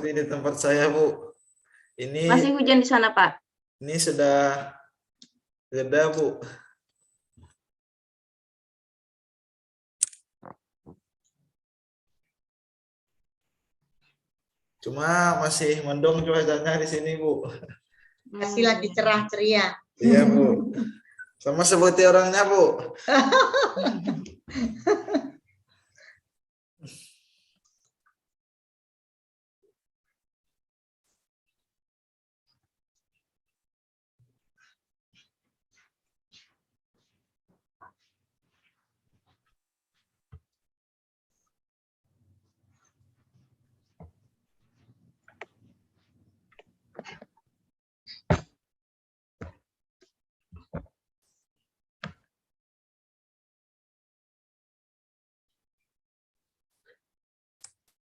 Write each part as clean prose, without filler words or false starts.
seperti di tempat saya, Bu. Ini Masih hujan di sana, Pak? Ini sudah reda, Bu. Cuma masih mendung cuacanya di sini, Bu. Masih lagi cerah ceria. Iya, Bu. Sama seperti orangnya, Bu.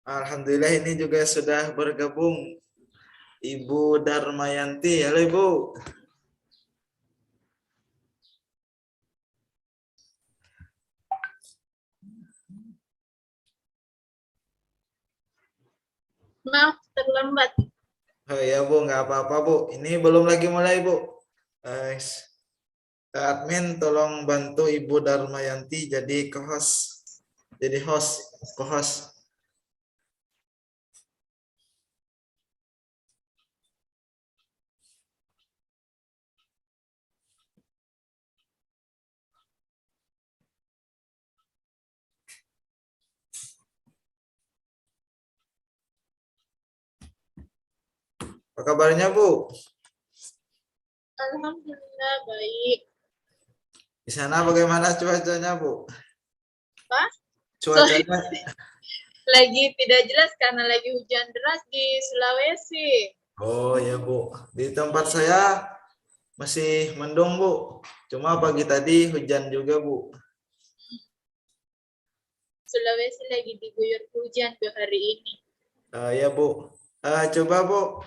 Alhamdulillah ini juga sudah bergabung Ibu Darmayanti. Halo, Ibu. Maaf, terlambat. Oh ya, Bu, nggak apa-apa, Bu. Ini belum lagi mulai, Bu. Admin tolong bantu Ibu Darmayanti jadi co-host. Jadi co-host. Apa kabarnya, Bu? Alhamdulillah baik. Di sana bagaimana cuacanya, Bu? Pak? Cuacanya Lagi tidak jelas karena lagi hujan deras di Sulawesi. Oh ya, Bu. Di tempat saya masih mendung, Bu. Cuma pagi tadi hujan juga, Bu. Sulawesi lagi diguyur hujan hari ini. Ya, Bu. Coba, Bu.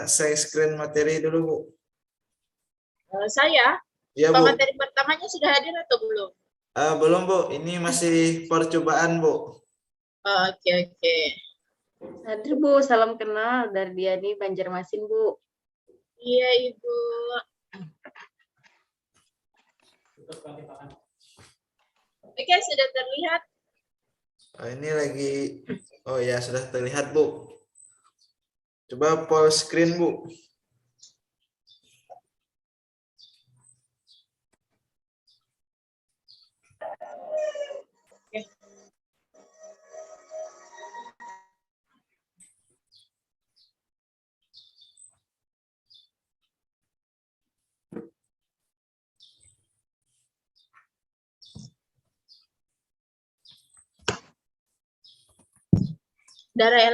Saya screen materi dulu, Bu. Saya, Ya, Bu. materi pertamanya sudah hadir atau belum? Belum, Bu. Ini masih percobaan, Bu. Oke. Hadir, Bu. Salam kenal dari Diani Banjarmasin, Bu. Iya, Ibu. Oke, sudah terlihat. Ini lagi, oh ya, sudah terlihat, Bu. Coba full screen, Bu. Oke.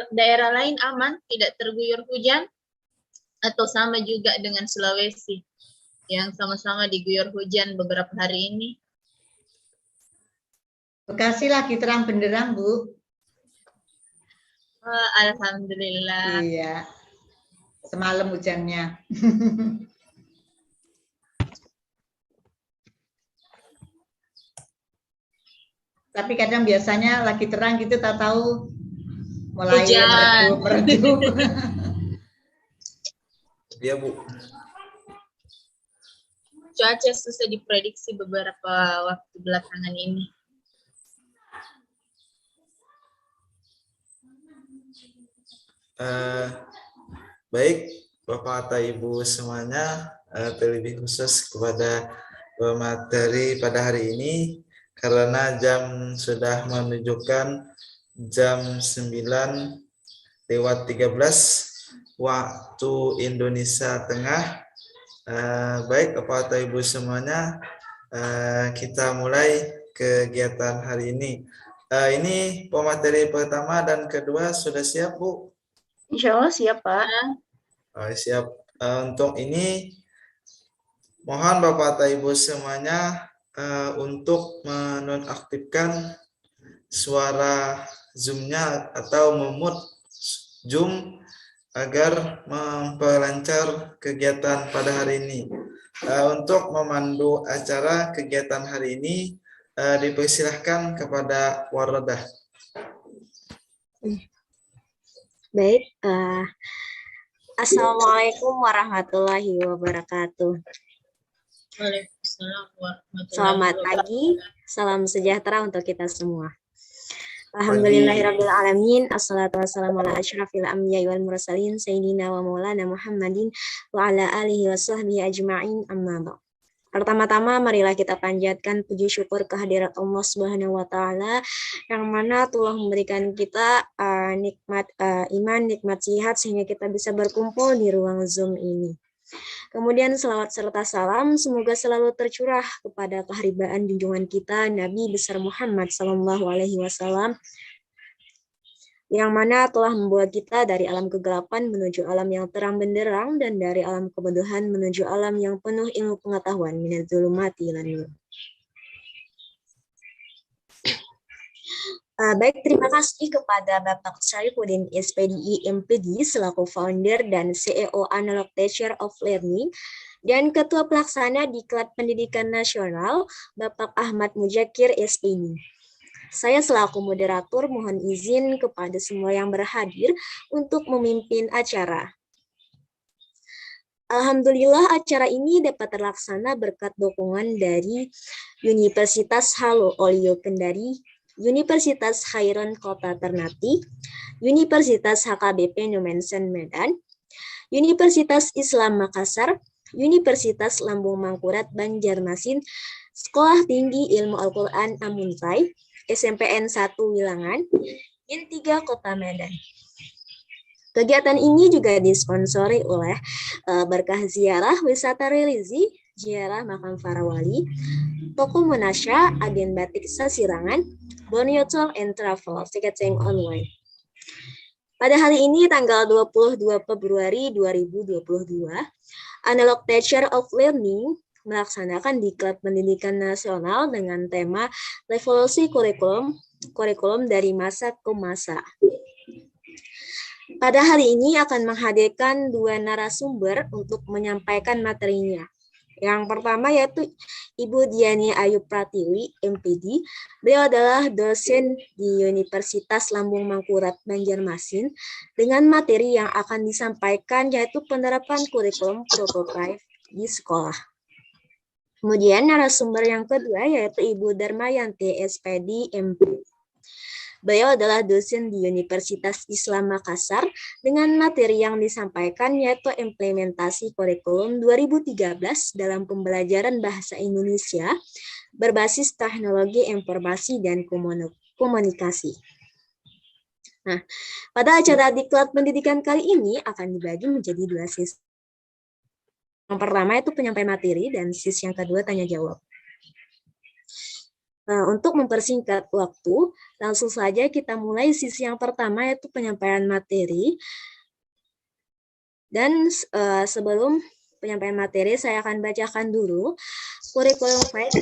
Daerah lain aman, tidak terguyur hujan, atau sama juga dengan Sulawesi yang sama-sama diguyur hujan beberapa hari ini? Bekasi lagi terang benderang, Bu. Alhamdulillah. Iya. Semalam hujannya. Tapi kadang biasanya lagi terang gitu, tak tahu mulai meredup. Ya, Bu. Cuaca susah diprediksi beberapa waktu belakangan ini. Baik, Bapak atau Ibu semuanya, terlebih khusus kepada pemateri pada hari ini, karena jam sudah menunjukkan jam 9:13 waktu Indonesia Tengah. Baik, Bapak atau Ibu semuanya, kita mulai kegiatan hari ini. Ini pemateri pertama dan kedua sudah siap, Bu? Insya Allah siap, Pak. Siap. Untuk ini, mohon Bapak atau Ibu semuanya untuk menonaktifkan suara Zoom-nya atau memut Zoom agar memperlancar kegiatan pada hari ini. Untuk memandu acara kegiatan hari ini, dipersilahkan kepada Waradah. Baik, Assalamualaikum warahmatullahi wabarakatuh. Waalaikumsalam warahmatullahi Selamat wabarakatuh. pagi, salam sejahtera untuk kita semua. Alhamdulillahirrabbilalamin, assalatu wassalamu ala asyrafil anbiya'i wal mursalin, sayyidina wa maulana Muhammadin, wa ala alihi wa sahbihi ajma'in, amma ba'd. Pertama-tama, marilah kita panjatkan puji syukur kehadirat Allah Subhanahu wa Ta'ala, yang mana telah memberikan kita nikmat iman, nikmat sihat, sehingga kita bisa berkumpul di ruang Zoom ini. Kemudian selawat serta salam semoga selalu tercurah kepada keharibaan junjungan kita Nabi besar Muhammad SAW, yang mana telah membawa kita dari alam kegelapan menuju alam yang terang benderang, dan dari alam kebodohan menuju alam yang penuh ilmu pengetahuan, minadz zulumati ilan nur. Baik, terima kasih kepada Bapak Syarifuddin SPDI MPD selaku founder dan CEO Analog Teacher of Learning, dan Ketua Pelaksana Diklat Pendidikan Nasional Bapak Ahmad Mujakir SPD. Saya selaku moderator mohon izin kepada semua yang berhadir untuk memimpin acara. Alhamdulillah acara ini dapat terlaksana berkat dukungan dari Universitas Halo Olio Kendari, Universitas Khairon Kota Ternate, Universitas HKBP Numensen Medan, Universitas Islam Makassar, Universitas Lambung Mangkurat Banjarmasin, Sekolah Tinggi Ilmu Al-Quran Amuntai, SMPN 1 Wilangan, IN 3 Kota Medan. Kegiatan ini juga disponsori oleh Berkah Ziarah Wisata Religi, Ziarah Makam Farawali, Toko Monasya, Agen Batik Sasirangan, Borneo Tour and Travel, Ticketing Online. Pada hari ini, tanggal 22 Februari 2022, Analog Teacher of Learning melaksanakan Diklat Pendidikan Nasional dengan tema Revolusi Kurikulum dari Masa ke Masa. Pada hari ini akan menghadirkan dua narasumber untuk menyampaikan materinya. Yang pertama yaitu Ibu Diani Ayu Pratiwi, MPD. Beliau adalah dosen di Universitas Lambung Mangkurat Banjarmasin dengan materi yang akan disampaikan yaitu penerapan kurikulum prototipe di sekolah. Kemudian narasumber yang kedua yaitu Ibu Darmayanti SPD, MPD. Beliau adalah dosen di Universitas Islam Makassar dengan materi yang disampaikan yaitu implementasi kurikulum 2013 dalam pembelajaran bahasa Indonesia berbasis teknologi informasi dan komunikasi. Nah, pada acara Diklat Pendidikan kali ini akan dibagi menjadi dua sesi. Yang pertama itu penyampaian materi dan sesi yang kedua tanya jawab. Untuk mempersingkat waktu, langsung saja kita mulai sisi yang pertama yaitu penyampaian materi. Dan sebelum penyampaian materi, saya akan bacakan dulu kurikulum file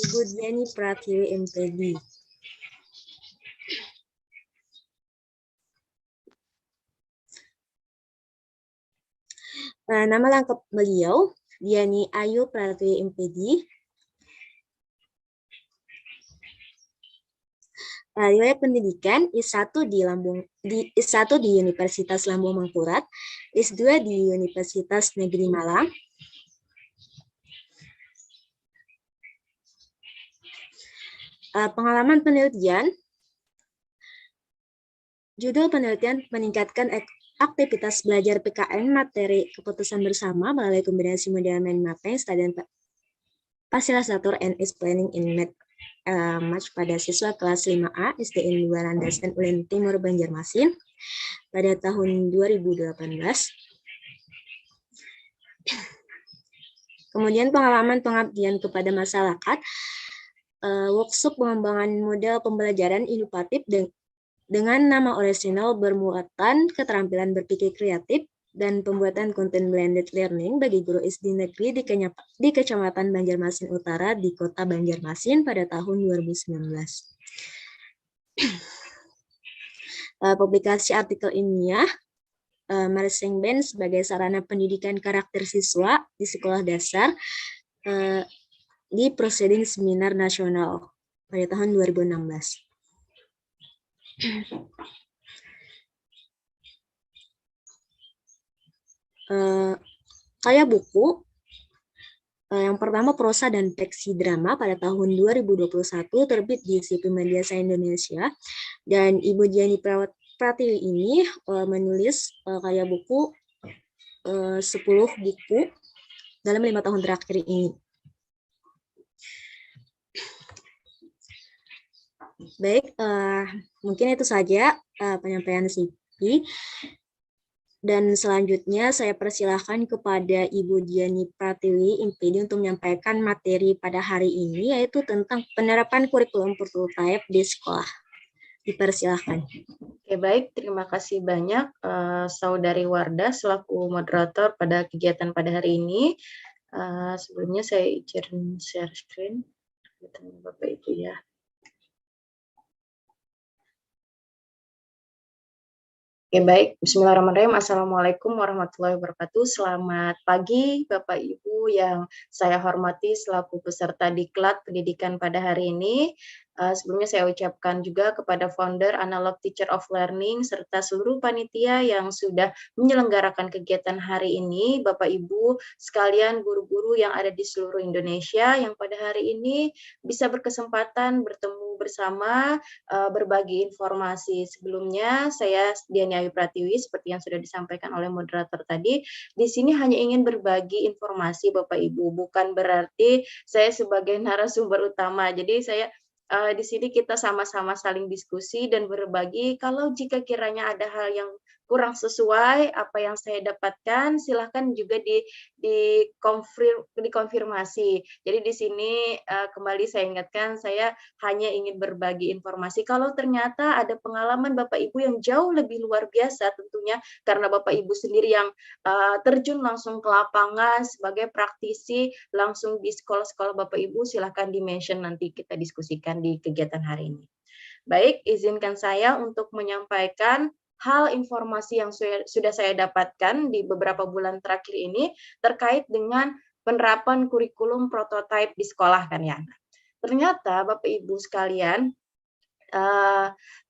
Ibu Diani Pratiwi MPD. Nama lengkap beliau, Diani Ayu Pratiwi MPD. Riwayat pendidikan S1 di Universitas Lambung Mangkurat, S2 di Universitas Negeri Malang. Pengalaman penelitian, judul penelitian meningkatkan aktivitas belajar PKN materi keputusan bersama melalui kombinasi model mind mapping, study facilitator and explaining in match pada siswa kelas 5A SDN 2 Landasan Ulen Timur Banjarmasin pada tahun 2018. Kemudian pengalaman pengabdian kepada masyarakat, workshop pengembangan model pembelajaran inovatif dengan nama orisinal bermuatan keterampilan berpikir kreatif dan pembuatan konten blended learning bagi guru SD negeri di Kecamatan Banjarmasin Utara di Kota Banjarmasin pada tahun 2019. Publikasi artikel ilmiah Marching Band sebagai sarana pendidikan karakter siswa di sekolah dasar di Proceeding Seminar Nasional pada tahun 2016. Karya buku yang pertama prosa dan fiksi drama pada tahun 2021 terbit di Sipi Media Indonesia, dan Ibu Diani Pratiwi ini menulis karya buku 10 buku dalam 5 tahun terakhir ini. Baik, mungkin itu saja penyampaian Sipi. Dan selanjutnya saya persilahkan kepada Ibu Diani Pratiwi, IMPD, untuk menyampaikan materi pada hari ini, yaitu tentang penerapan kurikulum prototipe di sekolah. Dipersilahkan. Oke, baik. Terima kasih banyak Saudari Wardah selaku moderator pada kegiatan pada hari ini. Sebelumnya saya izin share screen. Bapak Ibu ya. Oke, baik. Bismillahirrahmanirrahim. Assalamualaikum warahmatullahi wabarakatuh. Selamat pagi, Bapak Ibu yang saya hormati selaku peserta Diklat Pendidikan pada hari ini. Sebelumnya saya ucapkan juga kepada founder Analog Teacher of Learning serta seluruh panitia yang sudah menyelenggarakan kegiatan hari ini, Bapak Ibu sekalian guru-guru yang ada di seluruh Indonesia yang pada hari ini bisa berkesempatan bertemu bersama berbagi informasi. Sebelumnya saya Diani Ayu Pratiwi seperti yang sudah disampaikan oleh moderator tadi, di sini hanya ingin berbagi informasi Bapak Ibu, bukan berarti saya sebagai narasumber utama. Jadi saya di sini kita sama-sama saling diskusi dan berbagi. Kalau jika kiranya ada hal yang kurang sesuai apa yang saya dapatkan, silahkan juga dikonfirmasi. Jadi di sini kembali saya ingatkan, saya hanya ingin berbagi informasi. Kalau ternyata ada pengalaman Bapak Ibu yang jauh lebih luar biasa, tentunya karena Bapak Ibu sendiri yang terjun langsung ke lapangan sebagai praktisi langsung di sekolah-sekolah Bapak Ibu, silahkan di-mention, nanti kita diskusikan di kegiatan hari ini. Baik, izinkan saya untuk menyampaikan hal informasi yang sudah saya dapatkan di beberapa bulan terakhir ini terkait dengan penerapan kurikulum prototipe di sekolah kan ya. Ternyata Bapak Ibu sekalian,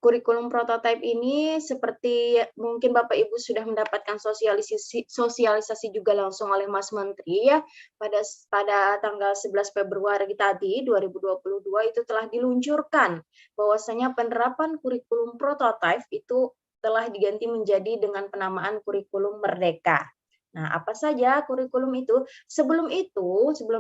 kurikulum prototipe ini seperti mungkin Bapak Ibu sudah mendapatkan sosialisasi juga langsung oleh Mas Menteri ya, pada tanggal 11 Februari tadi 2022 itu telah diluncurkan bahwasanya penerapan kurikulum prototipe itu telah diganti menjadi dengan penamaan kurikulum merdeka. Nah, apa saja kurikulum itu? Sebelum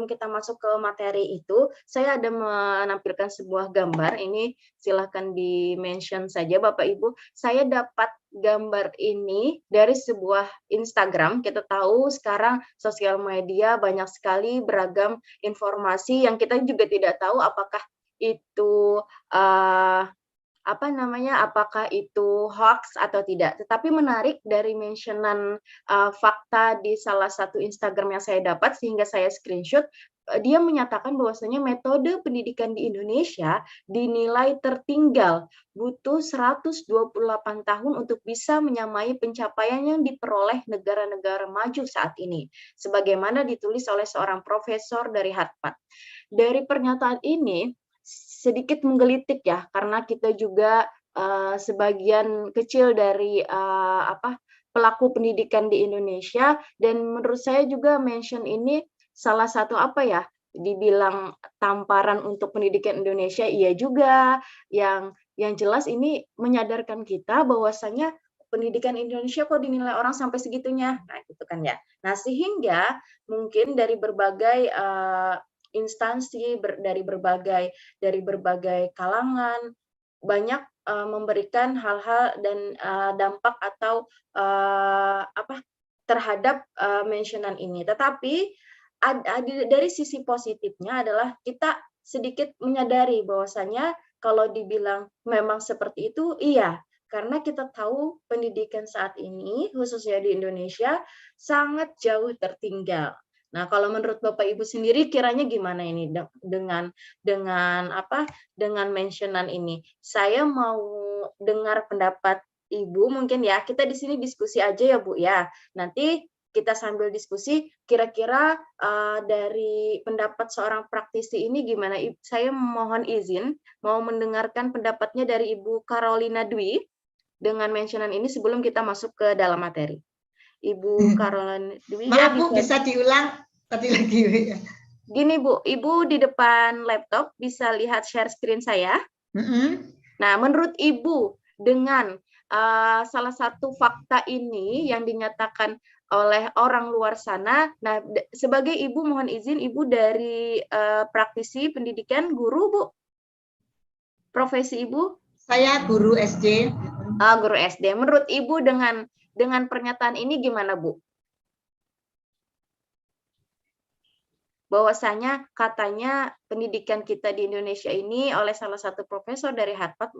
kita masuk ke materi itu, saya ada menampilkan sebuah gambar. Ini silahkan di-mention saja Bapak Ibu. Saya dapat gambar ini dari sebuah Instagram. Kita tahu sekarang sosial media banyak sekali beragam informasi yang kita juga tidak tahu apakah itu apakah itu hoax atau tidak. Tetapi menarik dari mentionan fakta di salah satu Instagram yang saya dapat sehingga saya screenshot, dia menyatakan bahwasanya metode pendidikan di Indonesia dinilai tertinggal, butuh 128 tahun untuk bisa menyamai pencapaian yang diperoleh negara-negara maju saat ini, sebagaimana ditulis oleh seorang profesor dari Harvard. Dari pernyataan ini sedikit menggelitik ya, karena kita juga sebagian kecil dari pelaku pendidikan di Indonesia, dan menurut saya juga mention ini salah satu dibilang tamparan untuk pendidikan Indonesia, iya juga, yang jelas ini menyadarkan kita bahwasanya pendidikan Indonesia kok dinilai orang sampai segitunya, nah gitu kan ya. Nah sehingga mungkin dari berbagai instansi dari berbagai kalangan banyak memberikan hal-hal dan dampak atau terhadap mentionan ini. Tetapi dari sisi positifnya adalah kita sedikit menyadari bahwasanya kalau dibilang memang seperti itu, iya, karena kita tahu pendidikan saat ini khususnya di Indonesia sangat jauh tertinggal. Nah, kalau menurut Bapak Ibu sendiri kiranya gimana ini dengan mentionan ini? Saya mau dengar pendapat Ibu mungkin ya. Kita di sini diskusi aja ya, Bu ya. Nanti kita sambil diskusi kira-kira dari pendapat seorang praktisi ini gimana? Saya mohon izin mau mendengarkan pendapatnya dari Ibu Carolina Dwi dengan mentionan ini sebelum kita masuk ke dalam materi. Ibu Caroline Dwi. Maaf Bu, bisa diulang tadi lagi. Gini Bu, Ibu di depan laptop bisa lihat share screen saya. Nah, menurut Ibu dengan salah satu fakta ini yang dinyatakan oleh orang luar sana, nah sebagai Ibu mohon izin Ibu dari praktisi pendidikan, guru Bu? Profesi Ibu? Saya guru SD. Guru SD. Menurut Ibu dengan pernyataan ini gimana Bu? Bahwasanya katanya pendidikan kita di Indonesia ini oleh salah satu profesor dari Harvard,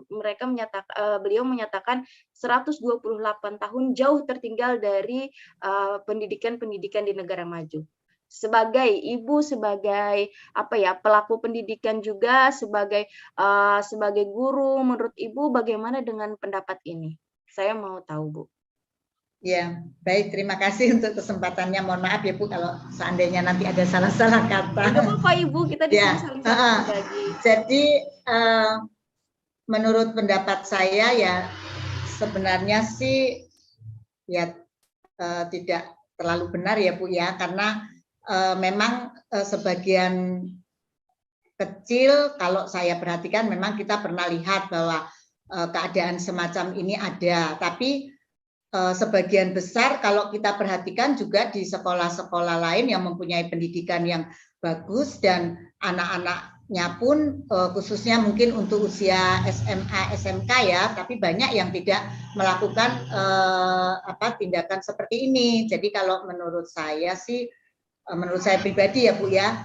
beliau menyatakan 128 tahun jauh tertinggal dari pendidikan-pendidikan di negara maju. Sebagai Ibu, sebagai pelaku pendidikan juga, sebagai guru, menurut Ibu bagaimana dengan pendapat ini? Saya mau tahu Bu. Ya, baik. Terima kasih untuk kesempatannya. Mohon maaf ya Bu kalau seandainya nanti ada salah-salah kata. Tidak apa-apa Ibu, kita di sini saling berbagi. Jadi menurut pendapat saya ya sebenarnya sih ya tidak terlalu benar ya Bu ya, karena memang sebagian kecil kalau saya perhatikan memang kita pernah lihat bahwa keadaan semacam ini ada, tapi sebagian besar kalau kita perhatikan juga di sekolah-sekolah lain yang mempunyai pendidikan yang bagus dan anak-anaknya pun khususnya mungkin untuk usia SMA, SMK ya, tapi banyak yang tidak melakukan tindakan seperti ini. Jadi kalau menurut saya sih, menurut saya pribadi ya Bu ya,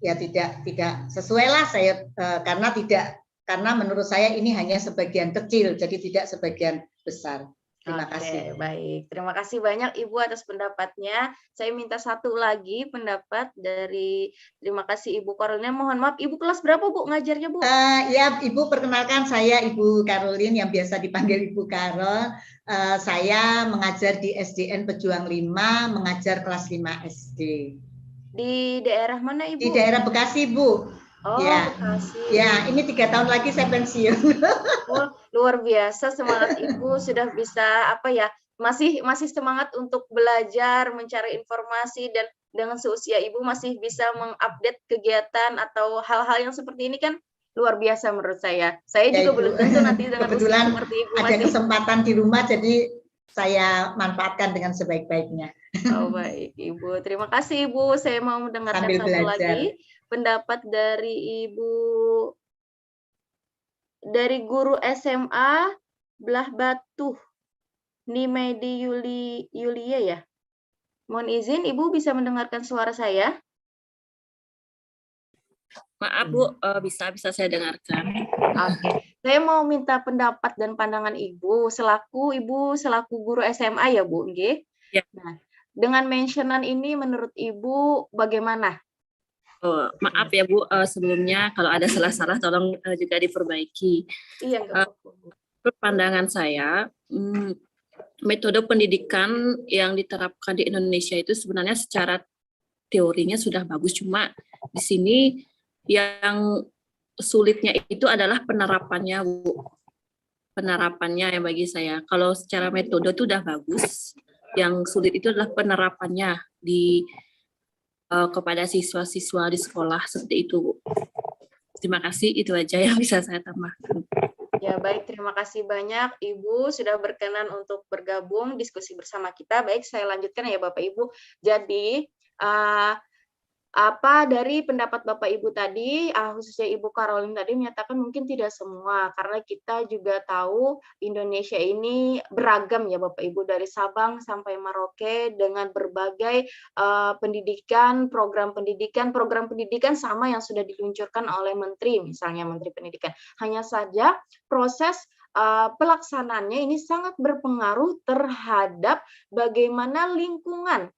ya tidak sesuai lah saya karena menurut saya ini hanya sebagian kecil, jadi tidak sebagian besar. Terima kasih. Baik, terima kasih banyak Ibu atas pendapatnya. Saya minta satu lagi pendapat dari, terima kasih Ibu Caroline. Mohon maaf, Ibu kelas berapa Bu ngajarnya Bu? Ya Ibu, perkenalkan saya Ibu Caroline yang biasa dipanggil Ibu Carol. Saya mengajar di SDN Pejuang 5, mengajar kelas 5 SD. Di daerah mana Ibu? Di daerah Bekasi Bu. Oh, ya. Bekasi. Ya, ini 3 tahun lagi saya pensiun. Oh, luar biasa semangat Ibu sudah bisa masih semangat untuk belajar, mencari informasi, dan dengan seusia Ibu masih bisa mengupdate kegiatan atau hal-hal yang seperti ini kan luar biasa menurut saya. Saya juga belum tentu nanti dengan kebetulan seperti Ibu ada kesempatan di rumah jadi saya manfaatkan dengan sebaik-baiknya. Oh baik Ibu, terima kasih Ibu. Saya mau mendengarkan sambil satu belajar lagi pendapat dari Ibu, dari guru SMA Belah Batu, Nimedi Yulia ya. Mohon izin Ibu bisa mendengarkan suara saya? Maaf Bu, bisa saya dengarkan. Oke. Saya mau minta pendapat dan pandangan Ibu selaku guru SMA ya Bu, nggih? Ya. Nah, dengan mentionan ini menurut Ibu bagaimana? Maaf ya Bu, sebelumnya kalau ada salah-salah tolong juga diperbaiki. Iya, enggak apa-apa. Pandangan saya, metode pendidikan yang diterapkan di Indonesia itu sebenarnya secara teorinya sudah bagus, cuma di sini yang sulitnya itu adalah penerapannya Bu. Penerapannya yang bagi saya, kalau secara metode itu udah bagus, yang sulit itu adalah penerapannya kepada siswa-siswa di sekolah seperti itu Bu. Terima kasih, itu aja yang bisa saya tambahkan. Ya baik, terima kasih banyak Ibu sudah berkenan untuk bergabung diskusi bersama kita. Baik, saya lanjutkan ya Bapak Ibu. Jadi dari pendapat Bapak Ibu tadi, khususnya Ibu Caroline tadi menyatakan mungkin tidak semua, karena kita juga tahu Indonesia ini beragam ya Bapak Ibu, dari Sabang sampai Merauke dengan berbagai pendidikan, program pendidikan sama yang sudah diluncurkan oleh Menteri, misalnya Menteri Pendidikan. Hanya saja proses pelaksanaannya ini sangat berpengaruh terhadap bagaimana lingkungan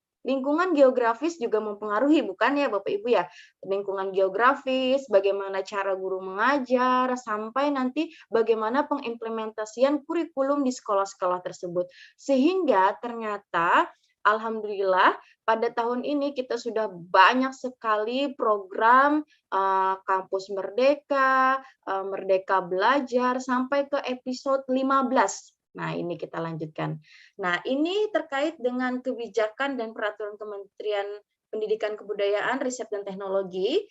geografis juga mempengaruhi, bukan ya Bapak Ibu ya? Lingkungan geografis, bagaimana cara guru mengajar, sampai nanti bagaimana pengimplementasian kurikulum di sekolah-sekolah tersebut. Sehingga ternyata alhamdulillah pada tahun ini kita sudah banyak sekali program Kampus Merdeka, Merdeka Belajar, sampai ke episode 15. Nah, ini kita lanjutkan. Nah, ini terkait dengan kebijakan dan peraturan Kementerian Pendidikan Kebudayaan, Riset dan Teknologi.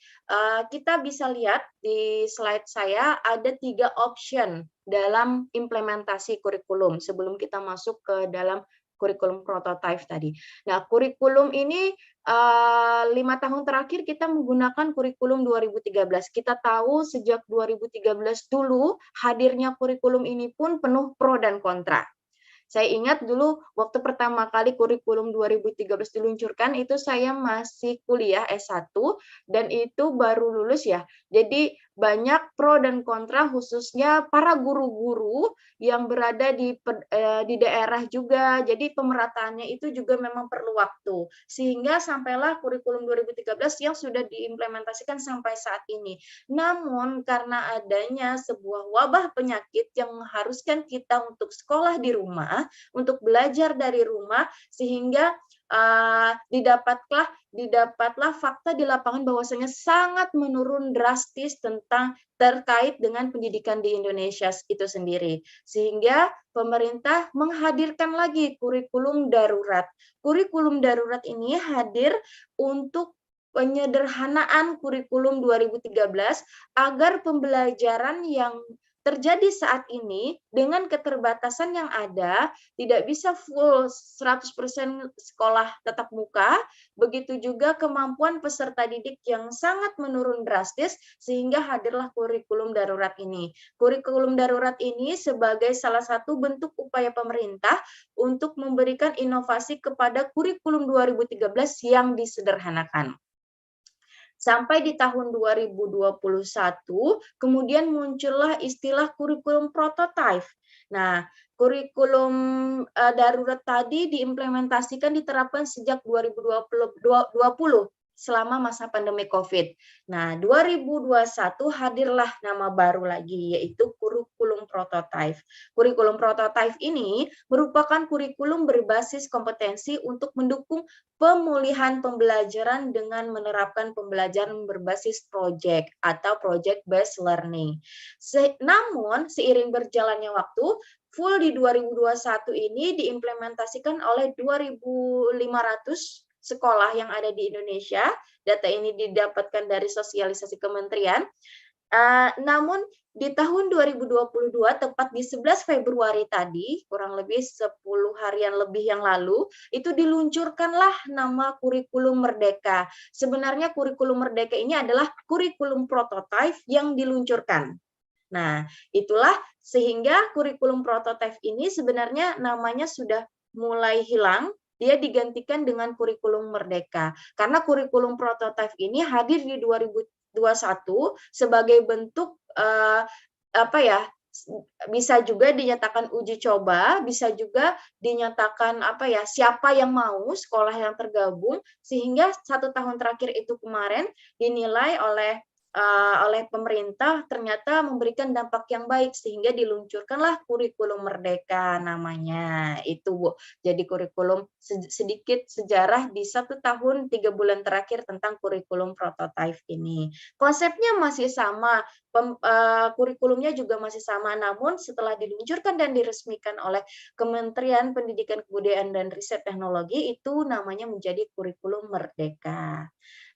Kita bisa lihat di slide saya ada 3 option dalam implementasi kurikulum sebelum kita masuk ke dalam kurikulum prototipe tadi. Nah, kurikulum ini 5 tahun terakhir kita menggunakan kurikulum 2013. Kita tahu sejak 2013 dulu hadirnya kurikulum ini pun penuh pro dan kontra. Saya ingat dulu waktu pertama kali kurikulum 2013 diluncurkan itu saya masih kuliah S1 dan itu baru lulus ya. Jadi banyak pro dan kontra khususnya para guru-guru yang berada di daerah juga. Jadi pemerataannya itu juga memang perlu waktu. Sehingga sampailah kurikulum 2013 yang sudah diimplementasikan sampai saat ini. Namun karena adanya sebuah wabah penyakit yang mengharuskan kita untuk sekolah di rumah, untuk belajar dari rumah, sehingga didapatlah fakta di lapangan bahwasanya sangat menurun drastis terkait dengan pendidikan di Indonesia itu sendiri. Sehingga pemerintah menghadirkan lagi kurikulum darurat. Kurikulum darurat ini hadir untuk penyederhanaan kurikulum 2013 agar pembelajaran yang terjadi saat ini dengan keterbatasan yang ada, tidak bisa full 100% sekolah tatap muka, begitu juga kemampuan peserta didik yang sangat menurun drastis, sehingga hadirlah kurikulum darurat ini. Kurikulum darurat ini sebagai salah satu bentuk upaya pemerintah untuk memberikan inovasi kepada kurikulum 2013 yang disederhanakan. Sampai di tahun 2021, kemudian muncullah istilah kurikulum prototipe. Nah, kurikulum darurat tadi diimplementasikan diterapkan sejak 2020 selama masa pandemi COVID. Nah, 2021 hadirlah nama baru lagi, yaitu kurikulum prototipe. Kurikulum prototipe ini merupakan kurikulum berbasis kompetensi untuk mendukung pemulihan pembelajaran dengan menerapkan pembelajaran berbasis project atau project-based learning. Namun, seiring berjalannya waktu, full di 2021 ini diimplementasikan oleh 2.500 sekolah yang ada di Indonesia. Data ini didapatkan dari sosialisasi kementerian. Namun di tahun 2022, tepat di 11 Februari tadi, kurang lebih 10 harian lebih yang lalu, itu diluncurkanlah nama kurikulum Merdeka. Sebenarnya kurikulum Merdeka ini adalah kurikulum prototipe yang diluncurkan. Nah, itulah sehingga kurikulum prototipe ini sebenarnya namanya sudah mulai hilang. Dia digantikan dengan kurikulum Merdeka. Karena kurikulum prototipe ini hadir di 2021 sebagai bentuk bisa juga dinyatakan uji coba, bisa juga dinyatakan siapa yang mau sekolah yang tergabung, sehingga 1 tahun terakhir itu kemarin dinilai oleh pemerintah ternyata memberikan dampak yang baik, sehingga diluncurkanlah kurikulum Merdeka namanya itu, Bu. Jadi kurikulum sedikit sejarah di 1 tahun 3 bulan terakhir tentang kurikulum prototipe ini. Konsepnya masih sama, kurikulumnya juga masih sama, namun setelah diluncurkan dan diresmikan oleh Kementerian Pendidikan Kebudayaan dan Riset Teknologi, itu namanya menjadi kurikulum Merdeka.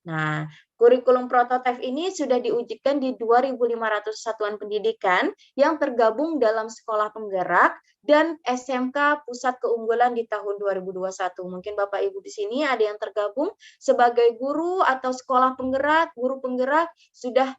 Nah, kurikulum prototipe ini sudah diujikan di 2.500 satuan pendidikan yang tergabung dalam sekolah penggerak dan SMK Pusat Keunggulan di tahun 2021. Mungkin Bapak Ibu di sini ada yang tergabung sebagai guru atau sekolah penggerak, guru penggerak, sudah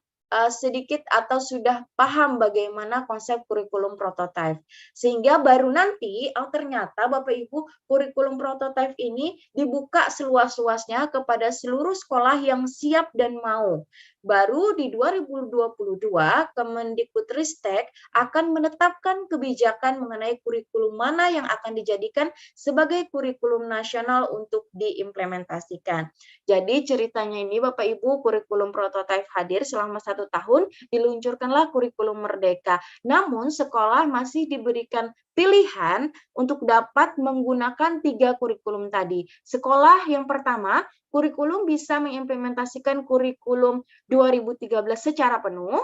sedikit atau sudah paham bagaimana konsep kurikulum prototipe. Sehingga baru nanti, ternyata Bapak Ibu, kurikulum prototipe ini dibuka seluas-luasnya kepada seluruh sekolah yang siap dan mau. Baru di 2022, Kemendikbudristek akan menetapkan kebijakan mengenai kurikulum mana yang akan dijadikan sebagai kurikulum nasional untuk diimplementasikan. Jadi ceritanya ini Bapak Ibu, kurikulum prototipe hadir selama 1 tahun, diluncurkanlah kurikulum Merdeka. Namun sekolah masih diberikan pilihan untuk dapat menggunakan 3 kurikulum tadi. Sekolah yang pertama, kurikulum bisa mengimplementasikan kurikulum 2013 secara penuh.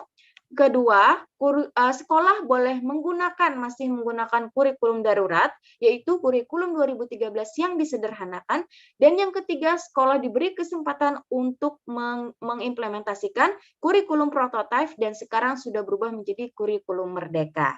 Kedua, sekolah boleh masih menggunakan kurikulum darurat, yaitu kurikulum 2013 yang disederhanakan. Dan yang ketiga, sekolah diberi kesempatan untuk mengimplementasikan kurikulum prototipe dan sekarang sudah berubah menjadi kurikulum merdeka.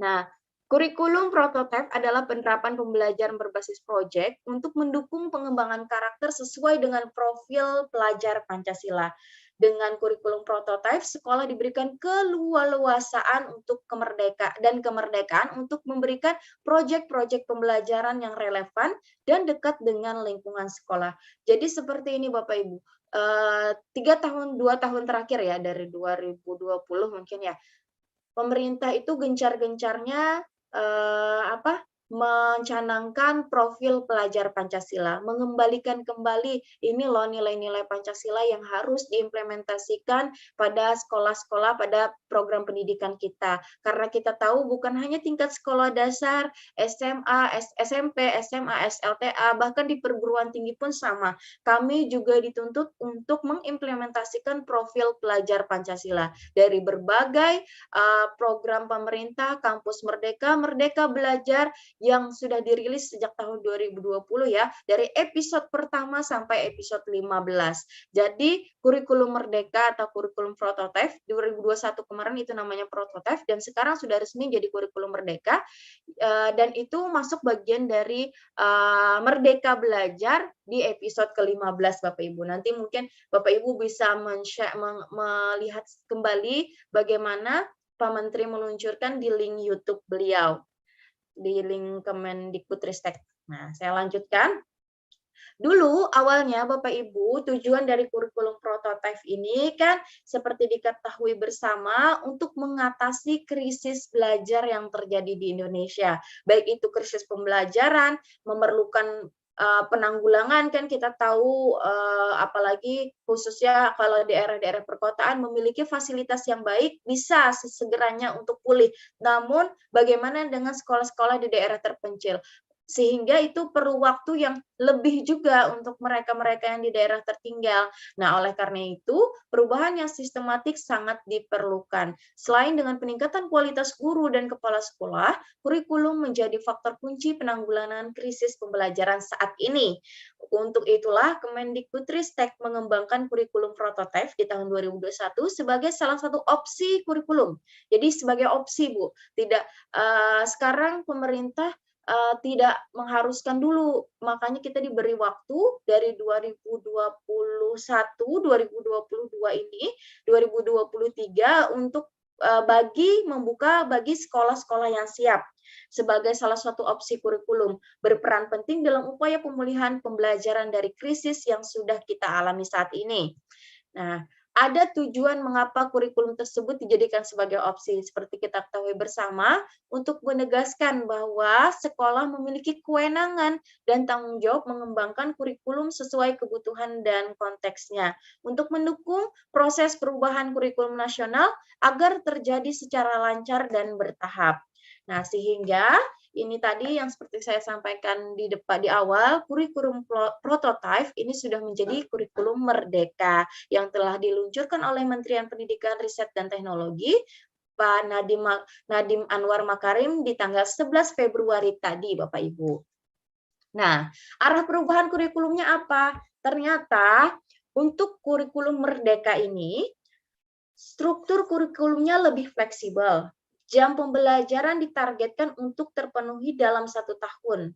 Nah, kurikulum prototipe adalah penerapan pembelajaran berbasis proyek untuk mendukung pengembangan karakter sesuai dengan profil pelajar Pancasila. Dengan kurikulum prototipe, sekolah diberikan keleluasaan untuk kemerdekaan untuk memberikan proyek-proyek pembelajaran yang relevan dan dekat dengan lingkungan sekolah. Jadi seperti ini Bapak Ibu, 2 tahun terakhir ya, dari 2020 mungkin ya, pemerintah itu gencar-gencarnya mencanangkan profil pelajar Pancasila, mengembalikan kembali ini loh nilai-nilai Pancasila yang harus diimplementasikan pada sekolah-sekolah, pada program pendidikan kita. Karena kita tahu bukan hanya tingkat sekolah dasar, SMA, SMP, SMA, SLTA, bahkan di perguruan tinggi pun sama. Kami juga dituntut untuk mengimplementasikan profil pelajar Pancasila dari berbagai program pemerintah, Kampus Merdeka, Merdeka Belajar yang sudah dirilis sejak tahun 2020 ya, dari episode pertama sampai episode 15. Jadi kurikulum merdeka atau kurikulum prototipe 2021 kemarin itu namanya prototipe dan sekarang sudah resmi jadi kurikulum merdeka, dan itu masuk bagian dari Merdeka Belajar di episode ke-15 Bapak Ibu. Nanti mungkin Bapak Ibu bisa melihat kembali bagaimana Pak Menteri meluncurkan di link YouTube beliau, di link Kemendikbudristek. Nah, saya lanjutkan. Dulu awalnya Bapak Ibu, tujuan dari kurikulum prototipe ini kan seperti diketahui bersama untuk mengatasi krisis belajar yang terjadi di Indonesia. Baik itu krisis pembelajaran, memerlukan penanggulangan, kan kita tahu apalagi khususnya kalau daerah-daerah perkotaan memiliki fasilitas yang baik bisa sesegeranya untuk pulih. Namun bagaimana dengan sekolah-sekolah di daerah terpencil? Sehingga itu perlu waktu yang lebih juga untuk mereka-mereka yang di daerah tertinggal. Nah, oleh karena itu, perubahan yang sistematik sangat diperlukan. Selain dengan peningkatan kualitas guru dan kepala sekolah, kurikulum menjadi faktor kunci penanggulangan krisis pembelajaran saat ini. Untuk itulah Kemendikbudristek mengembangkan kurikulum prototipe di tahun 2021 sebagai salah satu opsi kurikulum. Jadi sebagai opsi, Bu. Tidak sekarang pemerintah tidak mengharuskan dulu, makanya kita diberi waktu dari 2021, 2022 ini, 2023 untuk membuka bagi sekolah-sekolah yang siap sebagai salah satu opsi kurikulum, berperan penting dalam upaya pemulihan pembelajaran dari krisis yang sudah kita alami saat ini. Nah, ada tujuan mengapa kurikulum tersebut dijadikan sebagai opsi. Seperti kita ketahui bersama, untuk menegaskan bahwa sekolah memiliki kewenangan dan tanggung jawab mengembangkan kurikulum sesuai kebutuhan dan konteksnya, untuk mendukung proses perubahan kurikulum nasional agar terjadi secara lancar dan bertahap. Nah, sehingga ini tadi yang seperti saya sampaikan di awal, kurikulum prototipe ini sudah menjadi kurikulum merdeka yang telah diluncurkan oleh Menterian Pendidikan, Riset, dan Teknologi, Pak Nadiem Anwar Makarim di tanggal 11 Februari tadi, Bapak Ibu. Nah, arah perubahan kurikulumnya apa? Ternyata untuk kurikulum merdeka ini, struktur kurikulumnya lebih fleksibel. Jam pembelajaran ditargetkan untuk terpenuhi dalam 1 tahun.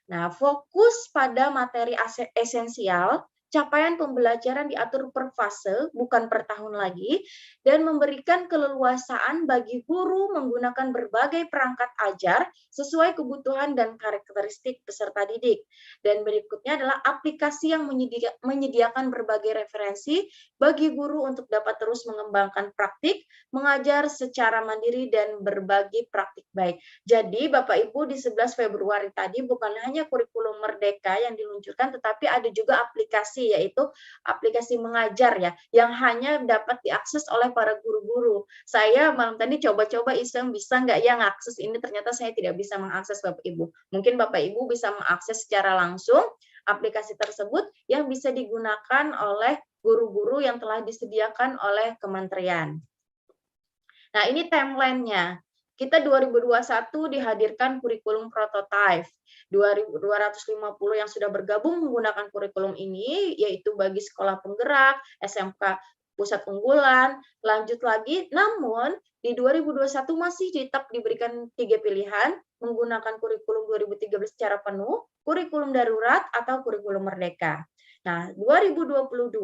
Nah, fokus pada materi esensial, capaian pembelajaran diatur per fase, bukan per tahun lagi, dan memberikan keleluasaan bagi guru menggunakan berbagai perangkat ajar sesuai kebutuhan dan karakteristik peserta didik. Dan berikutnya adalah aplikasi yang menyediakan berbagai referensi bagi guru untuk dapat terus mengembangkan praktik, mengajar secara mandiri, dan berbagi praktik baik. Jadi, Bapak Ibu, di 11 Februari tadi bukan hanya kurikulum merdeka yang diluncurkan, tetapi ada juga aplikasi, yaitu aplikasi mengajar ya, yang hanya dapat diakses oleh para guru-guru. Saya malam tadi coba-coba iseng, bisa nggak ya ngakses ini, ternyata saya tidak bisa mengakses Bapak Ibu. Mungkin Bapak Ibu bisa mengakses secara langsung aplikasi tersebut yang bisa digunakan oleh guru-guru yang telah disediakan oleh kementerian. Nah, ini timeline-nya. Kita 2021 dihadirkan kurikulum prototipe. 250 yang sudah bergabung menggunakan kurikulum ini, yaitu bagi sekolah penggerak, SMK pusat unggulan, lanjut lagi, namun di 2021 masih tetap diberikan 3 pilihan, menggunakan kurikulum 2013 secara penuh, kurikulum darurat, atau kurikulum merdeka. Nah, 2022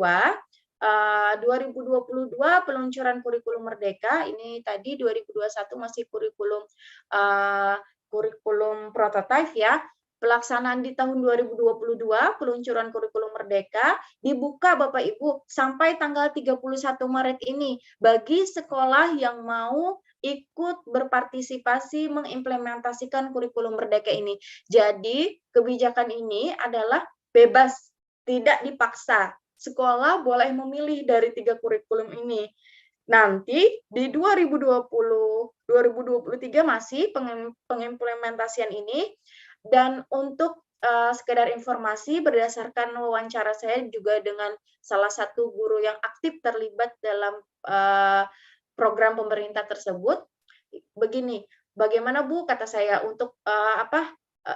peluncuran kurikulum merdeka, ini tadi 2021 masih kurikulum prototipe ya. Pelaksanaan di tahun 2022 peluncuran kurikulum merdeka dibuka Bapak Ibu sampai tanggal 31 Maret ini bagi sekolah yang mau ikut berpartisipasi mengimplementasikan kurikulum merdeka ini. Jadi kebijakan ini adalah bebas, tidak dipaksa. Sekolah boleh memilih dari 3 kurikulum ini. Nanti di 2023 masih pengimplementasian ini, dan untuk sekedar informasi berdasarkan wawancara saya juga dengan salah satu guru yang aktif terlibat dalam program pemerintah tersebut, begini, bagaimana Bu kata saya untuk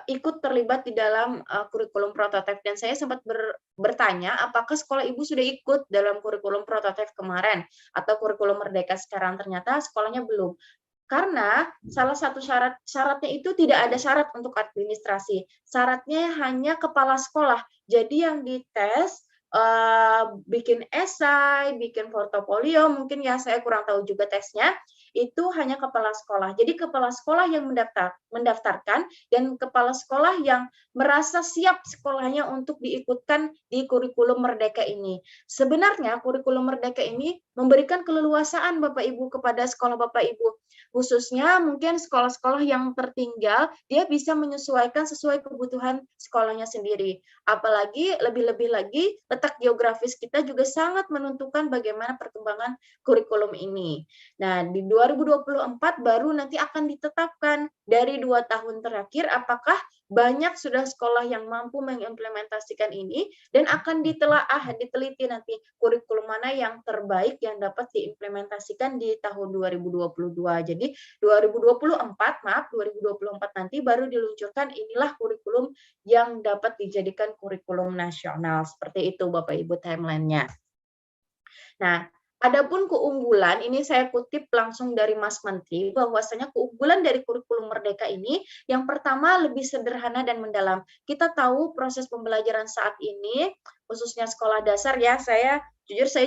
ikut terlibat di dalam kurikulum prototipe, dan saya sempat bertanya apakah sekolah Ibu sudah ikut dalam kurikulum prototipe kemarin atau kurikulum merdeka sekarang. Ternyata sekolahnya belum. Karena salah satu syaratnya itu tidak ada syarat untuk administrasi. Syaratnya hanya kepala sekolah. Jadi yang dites bikin esai, bikin portofolio, mungkin ya saya kurang tahu juga tesnya, itu hanya kepala sekolah. Jadi kepala sekolah yang mendaftarkan dan kepala sekolah yang merasa siap sekolahnya untuk diikutkan di kurikulum merdeka ini. Sebenarnya kurikulum merdeka ini memberikan keleluasaan Bapak Ibu kepada sekolah Bapak Ibu. Khususnya mungkin sekolah-sekolah yang tertinggal, dia bisa menyesuaikan sesuai kebutuhan sekolahnya sendiri. Apalagi lebih-lebih lagi letak geografis kita juga sangat menentukan bagaimana perkembangan kurikulum ini. Nah, di 2024 baru nanti akan ditetapkan dari 2 tahun terakhir apakah banyak sudah sekolah yang mampu mengimplementasikan ini, dan akan diteliti nanti kurikulum mana yang terbaik yang dapat diimplementasikan di tahun 2022. Jadi 2024 nanti baru diluncurkan inilah kurikulum yang dapat dijadikan kurikulum nasional. Seperti itu Bapak Ibu timeline-nya. Nah, adapun keunggulan, ini saya kutip langsung dari Mas Menteri, bahwasanya keunggulan dari kurikulum merdeka ini, yang pertama lebih sederhana dan mendalam. Kita tahu proses pembelajaran saat ini, khususnya sekolah dasar ya, saya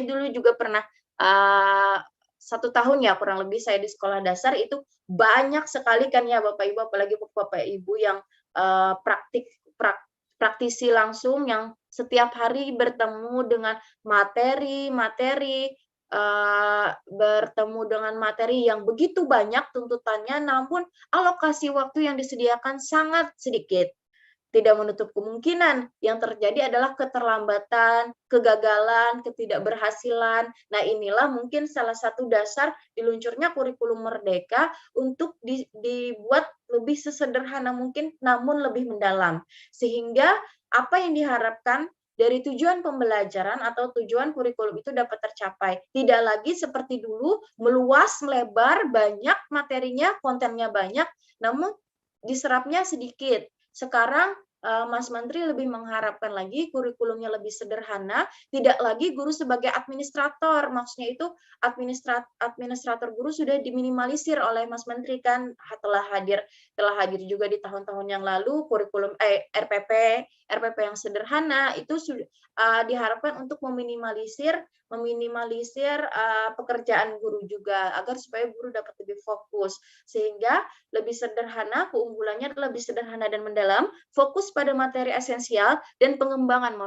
dulu juga pernah 1 tahun ya kurang lebih saya di sekolah dasar, itu banyak sekali kan ya Bapak Ibu, apalagi Bapak Ibu yang praktisi langsung yang setiap hari bertemu dengan materi, bertemu dengan materi yang begitu banyak tuntutannya, namun alokasi waktu yang disediakan sangat sedikit. Tidak menutup kemungkinan yang terjadi adalah keterlambatan, kegagalan, ketidakberhasilan. Nah, inilah mungkin salah satu dasar diluncurnya kurikulum merdeka untuk dibuat lebih sesederhana mungkin, namun lebih mendalam. Sehingga apa yang diharapkan dari tujuan pembelajaran atau tujuan kurikulum itu dapat tercapai. Tidak lagi seperti dulu, meluas, melebar, banyak materinya, kontennya banyak, namun diserapnya sedikit. Sekarang Mas Menteri lebih mengharapkan lagi kurikulumnya lebih sederhana, tidak lagi guru sebagai administrator. Maksudnya itu administrator guru sudah diminimalisir oleh Mas Menteri kan, telah hadir juga di tahun-tahun yang lalu kurikulum RPP yang sederhana itu sudah diharapkan untuk meminimalisir pekerjaan guru juga agar supaya guru dapat lebih fokus, sehingga lebih sederhana, keunggulannya lebih sederhana dan mendalam, fokus pada materi esensial dan pengembangan,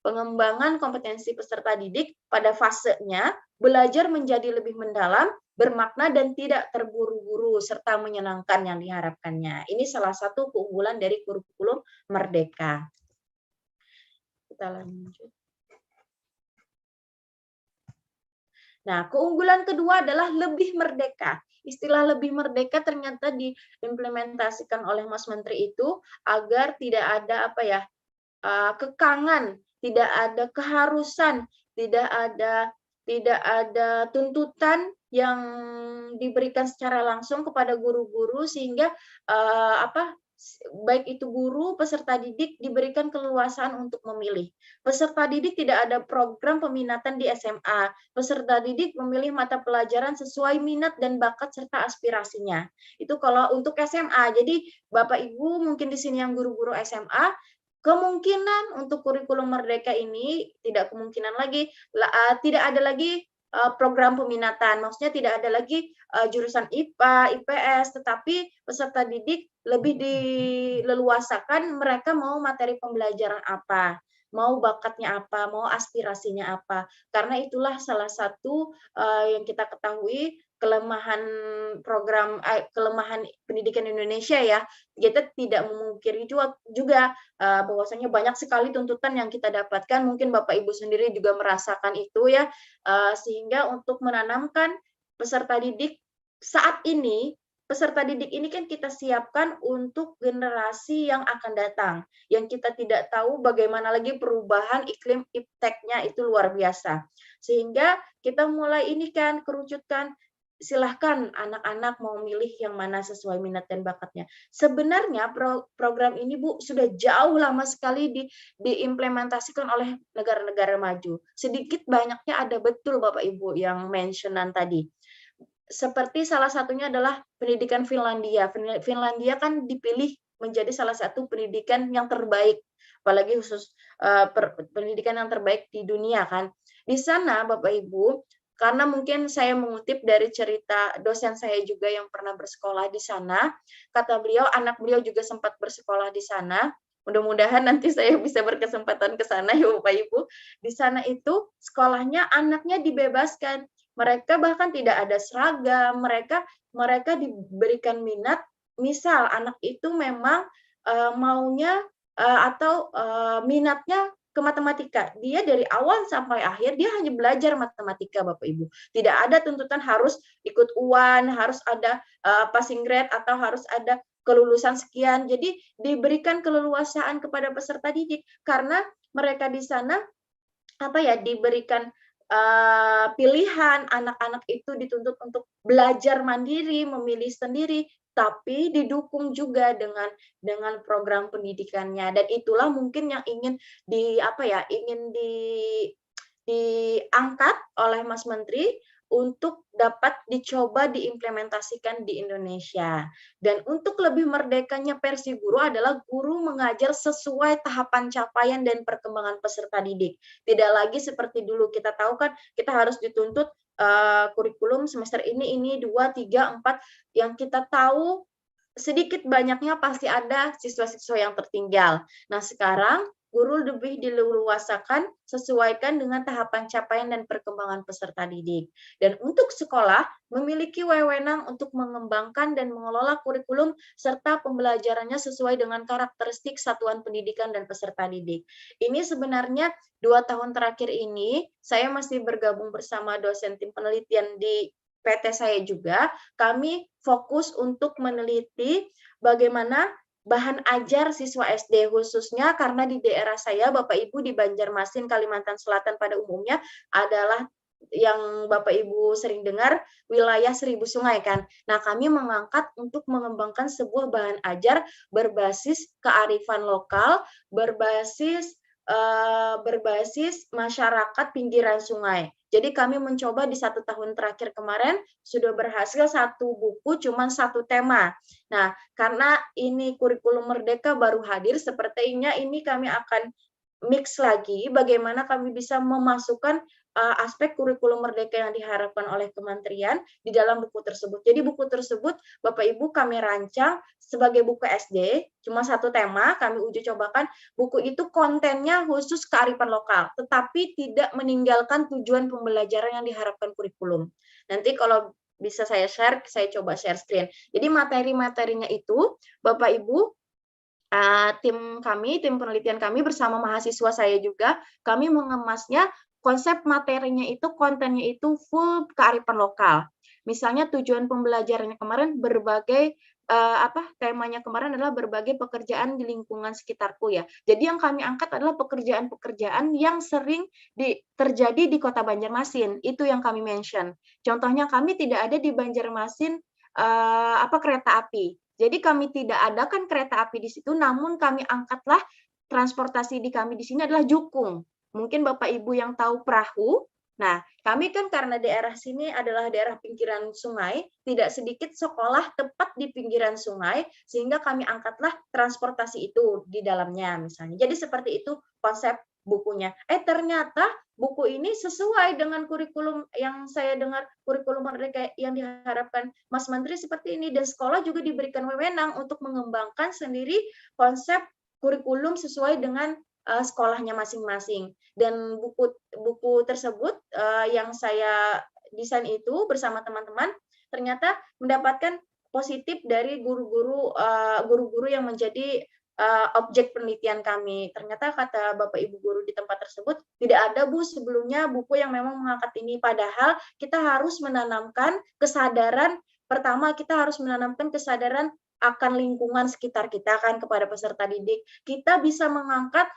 pengembangan kompetensi peserta didik pada fasenya belajar menjadi lebih mendalam, bermakna dan tidak terburu-buru serta menyenangkan yang diharapkannya. Ini salah satu keunggulan dari kurikulum merdeka. Kita lanjut. Nah, keunggulan kedua adalah lebih merdeka. Istilah lebih merdeka ternyata diimplementasikan oleh Mas Menteri itu agar tidak ada kekangan, tidak ada keharusan, tidak ada tuntutan yang diberikan secara langsung kepada guru-guru sehingga baik itu guru, peserta didik diberikan keleluasaan untuk memilih. Peserta didik tidak ada program peminatan di SMA. Peserta didik memilih mata pelajaran sesuai minat dan bakat serta aspirasinya. Itu kalau untuk SMA. Jadi Bapak Ibu mungkin di sini yang guru-guru SMA, kemungkinan untuk kurikulum Merdeka ini tidak kemungkinan lagi, tidak ada lagi program peminatan, maksudnya tidak ada lagi jurusan IPA, IPS, tetapi peserta didik lebih dileluasakan mereka mau materi pembelajaran apa, mau bakatnya apa, mau aspirasinya apa. Karena itulah salah satu yang kita ketahui kelemahan kelemahan pendidikan Indonesia ya. Kita tidak memungkiri juga bahwasanya banyak sekali tuntutan yang kita dapatkan, mungkin Bapak Ibu sendiri juga merasakan itu ya, sehingga untuk menanamkan peserta didik saat ini, peserta didik ini kan kita siapkan untuk generasi yang akan datang, yang kita tidak tahu bagaimana lagi perubahan iklim ipteknya itu luar biasa. Sehingga kita mulai ini kan kerucutkan, silahkan anak-anak mau milih yang mana sesuai minat dan bakatnya. Sebenarnya program ini Bu sudah jauh lama sekali diimplementasikan oleh negara-negara maju. Sedikit banyaknya ada betul Bapak Ibu yang mentionan tadi. Seperti salah satunya adalah pendidikan Finlandia. Finlandia kan dipilih menjadi salah satu pendidikan yang terbaik, apalagi khusus pendidikan yang terbaik di dunia kan. Di sana Bapak Ibu, karena mungkin saya mengutip dari cerita dosen saya juga yang pernah bersekolah di sana, kata beliau, anak beliau juga sempat bersekolah di sana. Mudah-mudahan nanti saya bisa berkesempatan ke sana ya Bapak Ibu. Di sana itu sekolahnya anaknya dibebaskan. Mereka bahkan tidak ada seragam, mereka diberikan minat. Misal anak itu memang maunya atau minatnya ke matematika. Dia dari awal sampai akhir dia hanya belajar matematika Bapak Ibu. Tidak ada tuntutan harus ikut UAN, harus ada passing grade atau harus ada kelulusan sekian. Jadi diberikan keleluasaan kepada peserta didik karena mereka di sana diberikan pilihan, anak-anak itu dituntut untuk belajar mandiri, memilih sendiri, tapi didukung juga dengan program pendidikannya. Dan itulah mungkin yang ingin diangkat oleh Mas Menteri untuk dapat dicoba diimplementasikan di Indonesia. Dan untuk lebih merdekanya versi guru adalah guru mengajar sesuai tahapan capaian dan perkembangan peserta didik. Tidak lagi seperti dulu, kita tahu kan kita harus dituntut kurikulum semester ini 2, 3, 4, yang kita tahu sedikit banyaknya pasti ada siswa-siswa yang tertinggal. Nah sekarang guru lebih dileluasakan sesuaikan dengan tahapan capaian dan perkembangan peserta didik. Dan untuk sekolah memiliki wewenang untuk mengembangkan dan mengelola kurikulum serta pembelajarannya sesuai dengan karakteristik satuan pendidikan dan peserta didik. Ini sebenarnya 2 tahun terakhir ini saya masih bergabung bersama dosen tim penelitian di PT saya juga. Kami fokus untuk meneliti bagaimana bahan ajar siswa SD, khususnya karena di daerah saya, Bapak Ibu, di Banjarmasin, Kalimantan Selatan pada umumnya adalah yang Bapak Ibu sering dengar wilayah 1000 sungai kan. Nah, kami mengangkat untuk mengembangkan sebuah bahan ajar berbasis kearifan lokal, berbasis masyarakat pinggiran sungai. Jadi kami mencoba di 1 tahun terakhir kemarin sudah berhasil 1 buku cuma 1 tema. Nah, karena ini kurikulum Merdeka baru hadir, sepertinya ini kami akan mix lagi bagaimana kami bisa memasukkan aspek kurikulum Merdeka yang diharapkan oleh kementerian di dalam buku tersebut. Jadi buku tersebut Bapak Ibu kami rancang sebagai buku SD, cuma 1 tema, kami uji cobakan. Buku itu kontennya khusus kearifan lokal, tetapi tidak meninggalkan tujuan pembelajaran yang diharapkan kurikulum. Nanti kalau bisa saya share, saya coba share screen. Jadi materi-materinya itu Bapak Ibu, tim penelitian kami bersama mahasiswa saya juga, kami mengemasnya. Konsep materinya itu, kontennya itu full kearifan lokal. Misalnya tujuan pembelajarannya kemarin berbagai temanya kemarin adalah berbagai pekerjaan di lingkungan sekitarku ya. Jadi yang kami angkat adalah pekerjaan-pekerjaan yang sering terjadi di Kota Banjarmasin. Itu yang kami mention. Contohnya kami tidak ada di Banjarmasin kereta api. Jadi kami tidak adakan kereta api di situ, namun kami angkatlah transportasi di kami di sini adalah jukung. Mungkin Bapak Ibu yang tahu perahu. Nah, kami kan karena daerah sini adalah daerah pinggiran sungai, tidak sedikit sekolah tepat di pinggiran sungai, sehingga kami angkatlah transportasi itu di dalamnya misalnya. Jadi seperti itu konsep bukunya. Ternyata buku ini sesuai dengan kurikulum yang saya dengar, kurikulum Merdeka yang diharapkan Mas Menteri seperti ini, dan sekolah juga diberikan wewenang untuk mengembangkan sendiri konsep kurikulum sesuai dengan sekolahnya masing-masing. Dan buku tersebut yang saya desain itu bersama teman-teman ternyata mendapatkan positif dari guru-guru yang menjadi objek penelitian kami. Ternyata kata Bapak Ibu guru di tempat tersebut, tidak ada Bu sebelumnya buku yang memang mengangkat ini, padahal kita harus menanamkan kesadaran, pertama kita harus menanamkan kesadaran akan lingkungan sekitar kita kan kepada peserta didik. Kita bisa mengangkat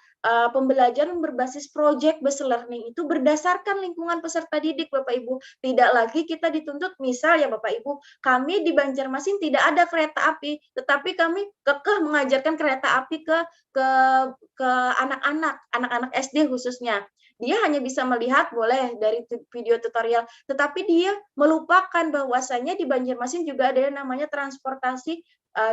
pembelajaran berbasis project based learning itu berdasarkan lingkungan peserta didik Bapak Ibu. Tidak lagi kita dituntut, misal ya Bapak Ibu, kami di Banjarmasin tidak ada kereta api, tetapi kami kekeh mengajarkan kereta api ke anak-anak SD khususnya. Dia hanya bisa melihat boleh dari video tutorial, tetapi dia melupakan bahwasanya di Banjarmasin juga ada yang namanya transportasi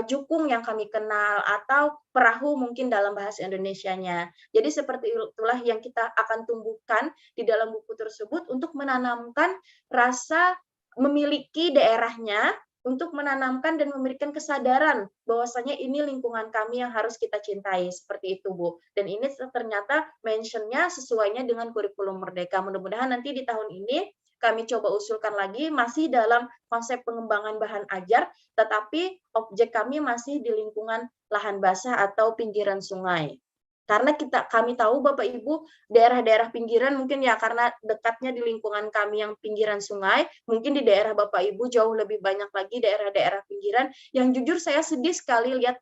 jukung yang kami kenal, atau perahu mungkin dalam bahasa Indonesianya. Jadi seperti itulah yang kita akan tumbuhkan di dalam buku tersebut untuk menanamkan rasa memiliki daerahnya, untuk menanamkan dan memberikan kesadaran bahwasanya ini lingkungan kami yang harus kita cintai, seperti itu Bu. Dan ini ternyata mentionnya sesuainya dengan kurikulum Merdeka. Mudah-mudahan nanti di tahun ini kami coba usulkan lagi, masih dalam konsep pengembangan bahan ajar, tetapi objek kami masih di lingkungan lahan basah atau pinggiran sungai. Karena kami tahu Bapak Ibu, daerah-daerah pinggiran mungkin ya karena dekatnya di lingkungan kami yang pinggiran sungai, mungkin di daerah Bapak Ibu jauh lebih banyak lagi daerah-daerah pinggiran yang jujur saya sedih sekali lihat,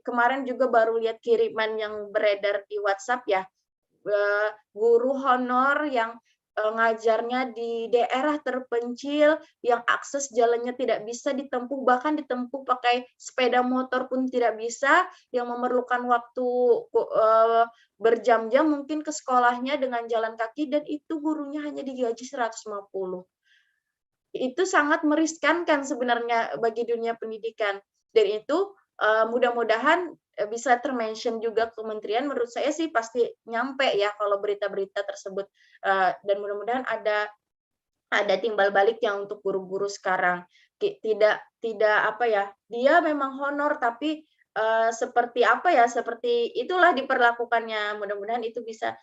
kemarin juga baru lihat kiriman yang beredar di WhatsApp ya, guru honor yang ngajarnya di daerah terpencil yang akses jalannya tidak bisa ditempuh, bahkan ditempuh pakai sepeda motor pun tidak bisa, yang memerlukan waktu berjam-jam mungkin ke sekolahnya dengan jalan kaki, dan itu gurunya hanya digaji 150. Itu sangat meriskankan sebenarnya bagi dunia pendidikan, dan itu mudah-mudahan bisa termention juga kementerian. Menurut saya sih pasti nyampe ya kalau berita-berita tersebut, dan mudah-mudahan ada timbal baliknya untuk guru-guru sekarang. Tidak dia memang honor tapi seperti seperti itulah diperlakukannya. Mudah-mudahan itu bisa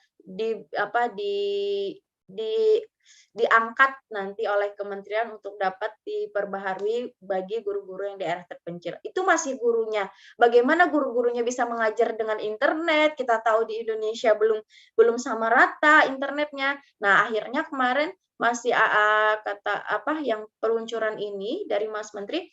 diangkat nanti oleh kementerian untuk dapat diperbaharui bagi guru-guru yang daerah terpencil. Itu masih gurunya. Bagaimana guru-gurunya bisa mengajar dengan internet? Kita tahu di Indonesia belum sama rata internetnya. Nah, akhirnya kemarin masih yang peluncuran ini dari Mas Menteri,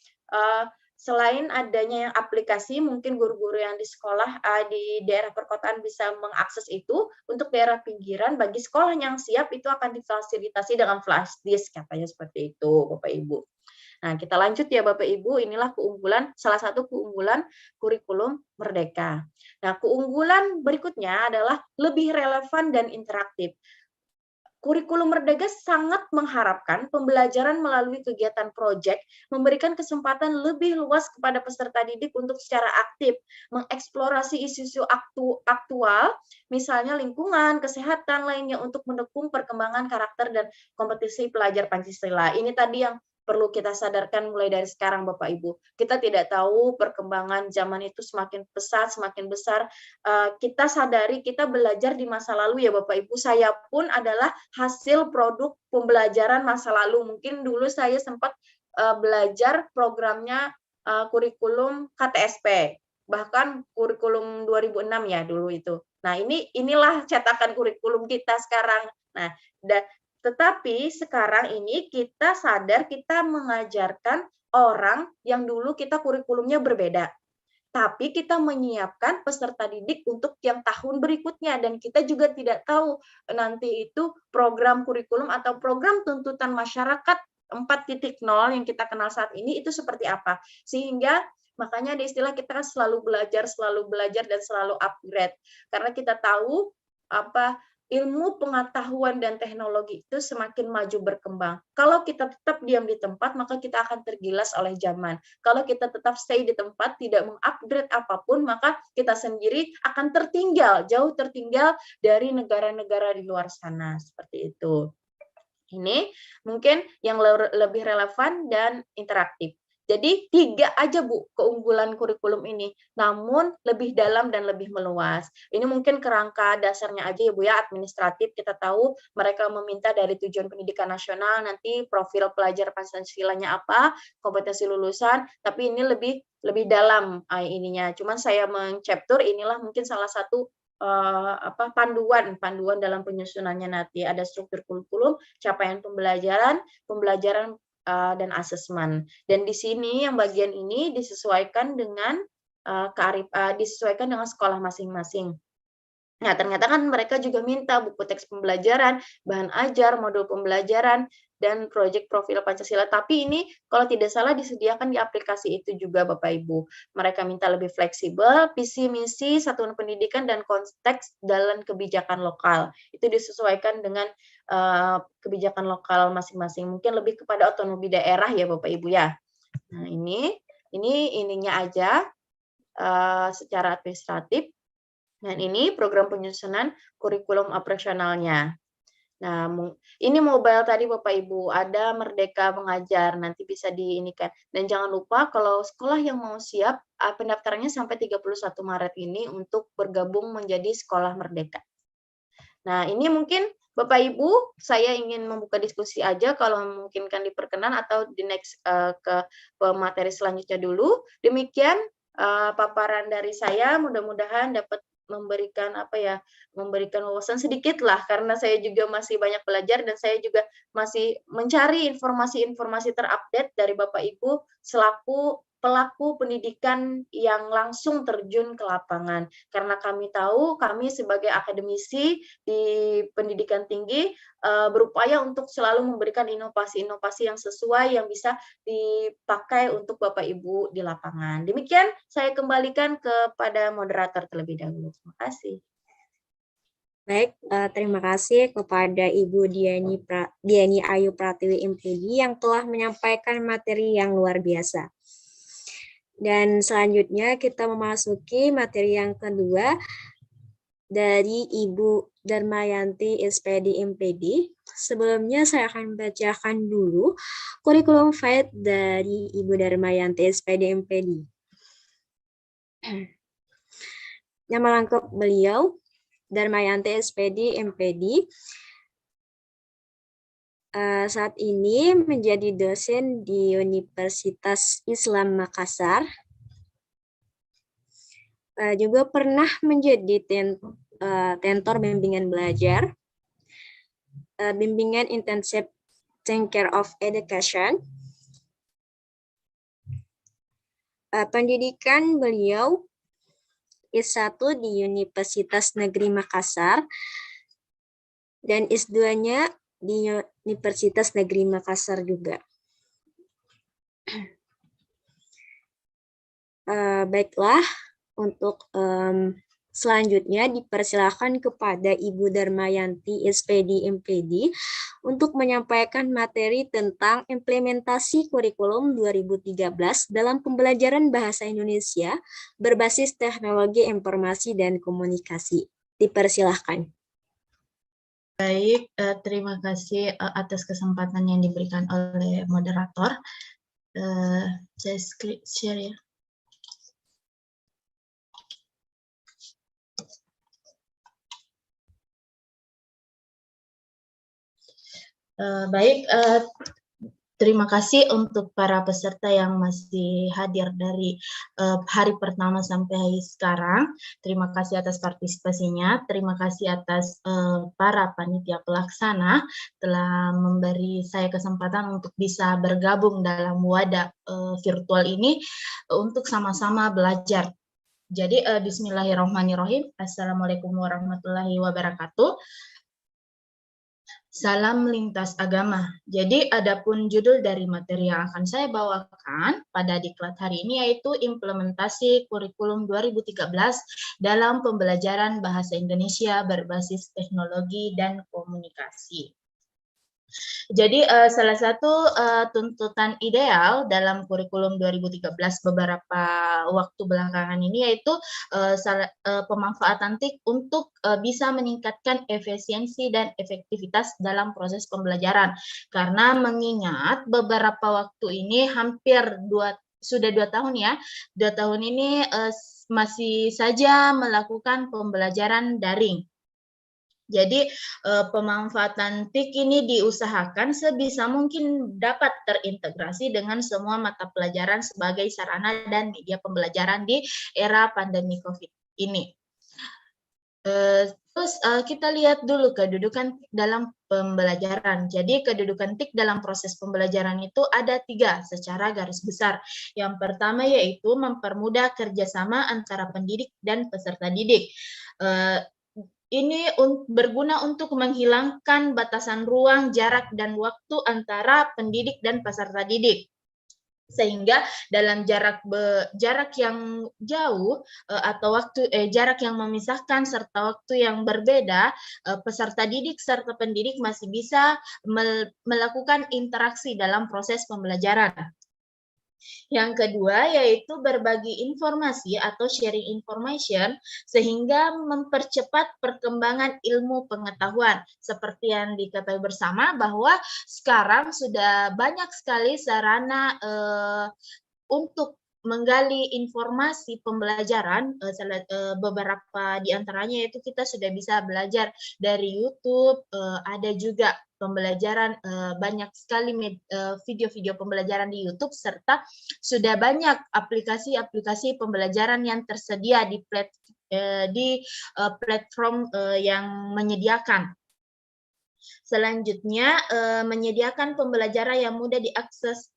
selain adanya yang aplikasi, mungkin guru-guru yang di sekolah di daerah perkotaan bisa mengakses itu. Untuk daerah pinggiran, bagi sekolah yang siap itu akan difasilitasi dengan flash disk, katanya seperti itu, Bapak Ibu. Nah, kita lanjut ya Bapak Ibu, inilah salah satu keunggulan kurikulum Merdeka. Nah, keunggulan berikutnya adalah lebih relevan dan interaktif. Kurikulum Merdeka sangat mengharapkan pembelajaran melalui kegiatan proyek memberikan kesempatan lebih luas kepada peserta didik untuk secara aktif mengeksplorasi isu-isu aktual, misalnya lingkungan, kesehatan lainnya, untuk mendukung perkembangan karakter dan kompetisi pelajar Pancasila. Ini tadi yang perlu kita sadarkan mulai dari sekarang Bapak Ibu. Kita tidak tahu perkembangan zaman itu semakin pesat, semakin besar. Kita sadari kita belajar di masa lalu ya Bapak Ibu. Saya pun adalah hasil produk pembelajaran masa lalu. Mungkin dulu saya sempat belajar programnya kurikulum KTSP. Bahkan kurikulum 2006 ya dulu itu. Nah, inilah cetakan kurikulum kita sekarang. Nah, tetapi sekarang ini kita sadar kita mengajarkan orang yang dulu kita kurikulumnya berbeda. Tapi kita menyiapkan peserta didik untuk yang tahun berikutnya dan kita juga tidak tahu nanti itu program kurikulum atau program tuntutan masyarakat 4.0 yang kita kenal saat ini itu seperti apa. Sehingga makanya ada istilah kita kan selalu belajar dan selalu upgrade. Karena kita tahu apa ilmu pengetahuan dan teknologi itu semakin maju berkembang. Kalau kita tetap diam di tempat, maka kita akan tergilas oleh zaman. Kalau kita tetap stay di tempat, tidak mengupgrade apapun, maka kita sendiri akan tertinggal, jauh tertinggal dari negara-negara di luar sana. Seperti itu. Ini mungkin yang lebih relevan dan interaktif. Jadi 3 aja Bu keunggulan kurikulum ini, namun lebih dalam dan lebih meluas. Ini mungkin kerangka dasarnya aja ya Bu ya, administratif kita tahu mereka meminta dari tujuan pendidikan nasional nanti profil pelajar Pancasilanya apa, kompetensi lulusan, tapi ini lebih dalam ininya. Cuman saya menchapter inilah mungkin salah satu panduan dalam penyusunannya nanti ada struktur kurikulum, capaian pembelajaran dan asesmen. Dan di sini yang bagian ini disesuaikan dengan disesuaikan dengan sekolah masing-masing. Nah, ternyata kan mereka juga minta buku teks pembelajaran, bahan ajar, modul pembelajaran, dan proyek profil Pancasila. Tapi ini kalau tidak salah disediakan di aplikasi itu juga Bapak Ibu. Mereka minta lebih fleksibel, visi misi, satuan pendidikan, dan konteks dalam kebijakan lokal. Itu disesuaikan dengan kebijakan lokal masing-masing. Mungkin lebih kepada otonomi daerah ya Bapak Ibu ya. Nah, ininya aja secara administratif. Dan ini program penyusunan kurikulum operasionalnya. Nah, ini mobile tadi Bapak Ibu, ada Merdeka Mengajar, nanti bisa diinikan. Dan jangan lupa kalau sekolah yang mau siap, pendaftarannya sampai 31 Maret ini untuk bergabung menjadi Sekolah Merdeka. Nah, ini mungkin Bapak Ibu, saya ingin membuka diskusi aja kalau memungkinkan diperkenan atau di next ke materi selanjutnya dulu. Demikian paparan dari saya, mudah-mudahan dapat memberikan wawasan sedikit lah karena saya juga masih banyak belajar dan saya juga masih mencari informasi-informasi terupdate dari Bapak Ibu selaku pelaku pendidikan yang langsung terjun ke lapangan. Karena kami tahu, kami sebagai akademisi di pendidikan tinggi berupaya untuk selalu memberikan inovasi-inovasi yang sesuai yang bisa dipakai untuk Bapak Ibu di lapangan. Demikian saya kembalikan kepada moderator terlebih dahulu. Terima kasih. Baik, terima kasih kepada Ibu Diani Ayu Pratiwi MPD yang telah menyampaikan materi yang luar biasa. Dan selanjutnya kita memasuki materi yang kedua dari Ibu Darmayanti SPD MPD. Sebelumnya saya akan bacakan dulu kurikulum vitae dari Ibu Darmayanti SPD MPD. Nama lengkap beliau Darmayanti SPD MPD. Saat ini menjadi dosen di Universitas Islam Makassar. Juga pernah menjadi tentor bimbingan belajar, bimbingan intensif Take Care of Education. Pendidikan beliau S1 di Universitas Negeri Makassar dan S2-nya di Universitas Negeri Makassar juga. Baiklah, untuk selanjutnya dipersilakan kepada Ibu Darmayanti SPD MPD untuk menyampaikan materi tentang implementasi kurikulum 2013 dalam pembelajaran bahasa Indonesia berbasis teknologi informasi dan komunikasi. Dipersilahkan. Baik, terima kasih atas kesempatan yang diberikan oleh moderator. Saya share ya. Baik, Terima kasih untuk para peserta yang masih hadir dari hari pertama sampai sekarang. Terima kasih atas partisipasinya. Terima kasih atas para panitia pelaksana telah memberi saya kesempatan untuk bisa bergabung dalam wadah virtual ini untuk sama-sama belajar. Jadi bismillahirrahmanirrahim. Assalamualaikum warahmatullahi wabarakatuh. Salam lintas agama. Jadi adapun judul dari materi yang akan saya bawakan pada diklat hari ini yaitu implementasi kurikulum 2013 dalam pembelajaran bahasa Indonesia berbasis teknologi dan komunikasi. Jadi salah satu tuntutan ideal dalam kurikulum 2013 beberapa waktu belakangan ini yaitu pemanfaatan TIK untuk bisa meningkatkan efisiensi dan efektivitas dalam proses pembelajaran. Karena mengingat beberapa waktu ini hampir sudah 2 tahun ya, 2 tahun ini masih saja melakukan pembelajaran daring. Jadi pemanfaatan TIK ini diusahakan sebisa mungkin dapat terintegrasi dengan semua mata pelajaran sebagai sarana dan media pembelajaran di era pandemi COVID ini. Terus kita lihat dulu kedudukan dalam pembelajaran. Jadi kedudukan TIK dalam proses pembelajaran itu ada 3 secara garis besar. Yang pertama yaitu mempermudah kerjasama antara pendidik dan peserta didik. Ini berguna untuk menghilangkan batasan ruang, jarak, dan waktu antara pendidik dan peserta didik. Sehingga dalam jarak yang jauh atau jarak yang memisahkan serta waktu yang berbeda, peserta didik serta pendidik masih bisa melakukan interaksi dalam proses pembelajaran. Yang kedua yaitu berbagi informasi atau sharing information sehingga mempercepat perkembangan ilmu pengetahuan. Seperti yang diketahui bersama bahwa sekarang sudah banyak sekali sarana untuk menggali informasi pembelajaran, beberapa di antaranya yaitu kita sudah bisa belajar dari YouTube, ada juga pembelajaran banyak sekali video-video pembelajaran di YouTube serta sudah banyak aplikasi-aplikasi pembelajaran yang tersedia di platform yang menyediakan. Selanjutnya, menyediakan pembelajaran yang mudah diakses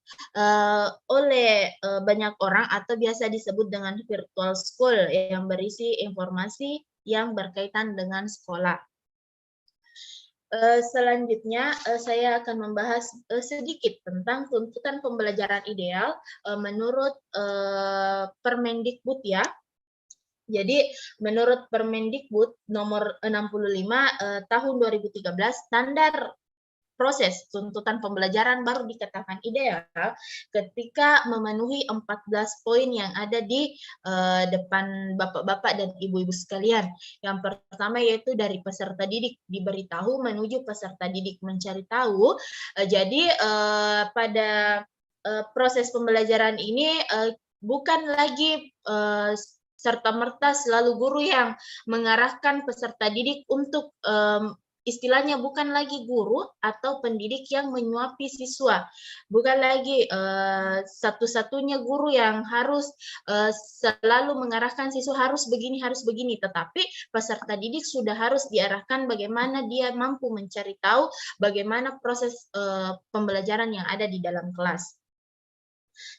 oleh banyak orang atau biasa disebut dengan virtual school yang berisi informasi yang berkaitan dengan sekolah. Selanjutnya, saya akan membahas sedikit tentang tuntutan pembelajaran ideal menurut Permendikbud ya. Jadi menurut Permendikbud nomor 65 tahun 2013, standar proses tuntutan pembelajaran baru dikatakan ideal ketika memenuhi 14 poin yang ada di depan bapak-bapak dan ibu-ibu sekalian. Yang pertama yaitu dari peserta didik diberitahu menuju peserta didik mencari tahu. Jadi pada proses pembelajaran ini bukan lagi serta-merta selalu guru yang mengarahkan peserta didik untuk istilahnya bukan lagi guru atau pendidik yang menyuapi siswa, bukan lagi satu-satunya guru yang harus selalu mengarahkan siswa harus begini, tetapi peserta didik sudah harus diarahkan bagaimana dia mampu mencari tahu bagaimana proses pembelajaran yang ada di dalam kelas.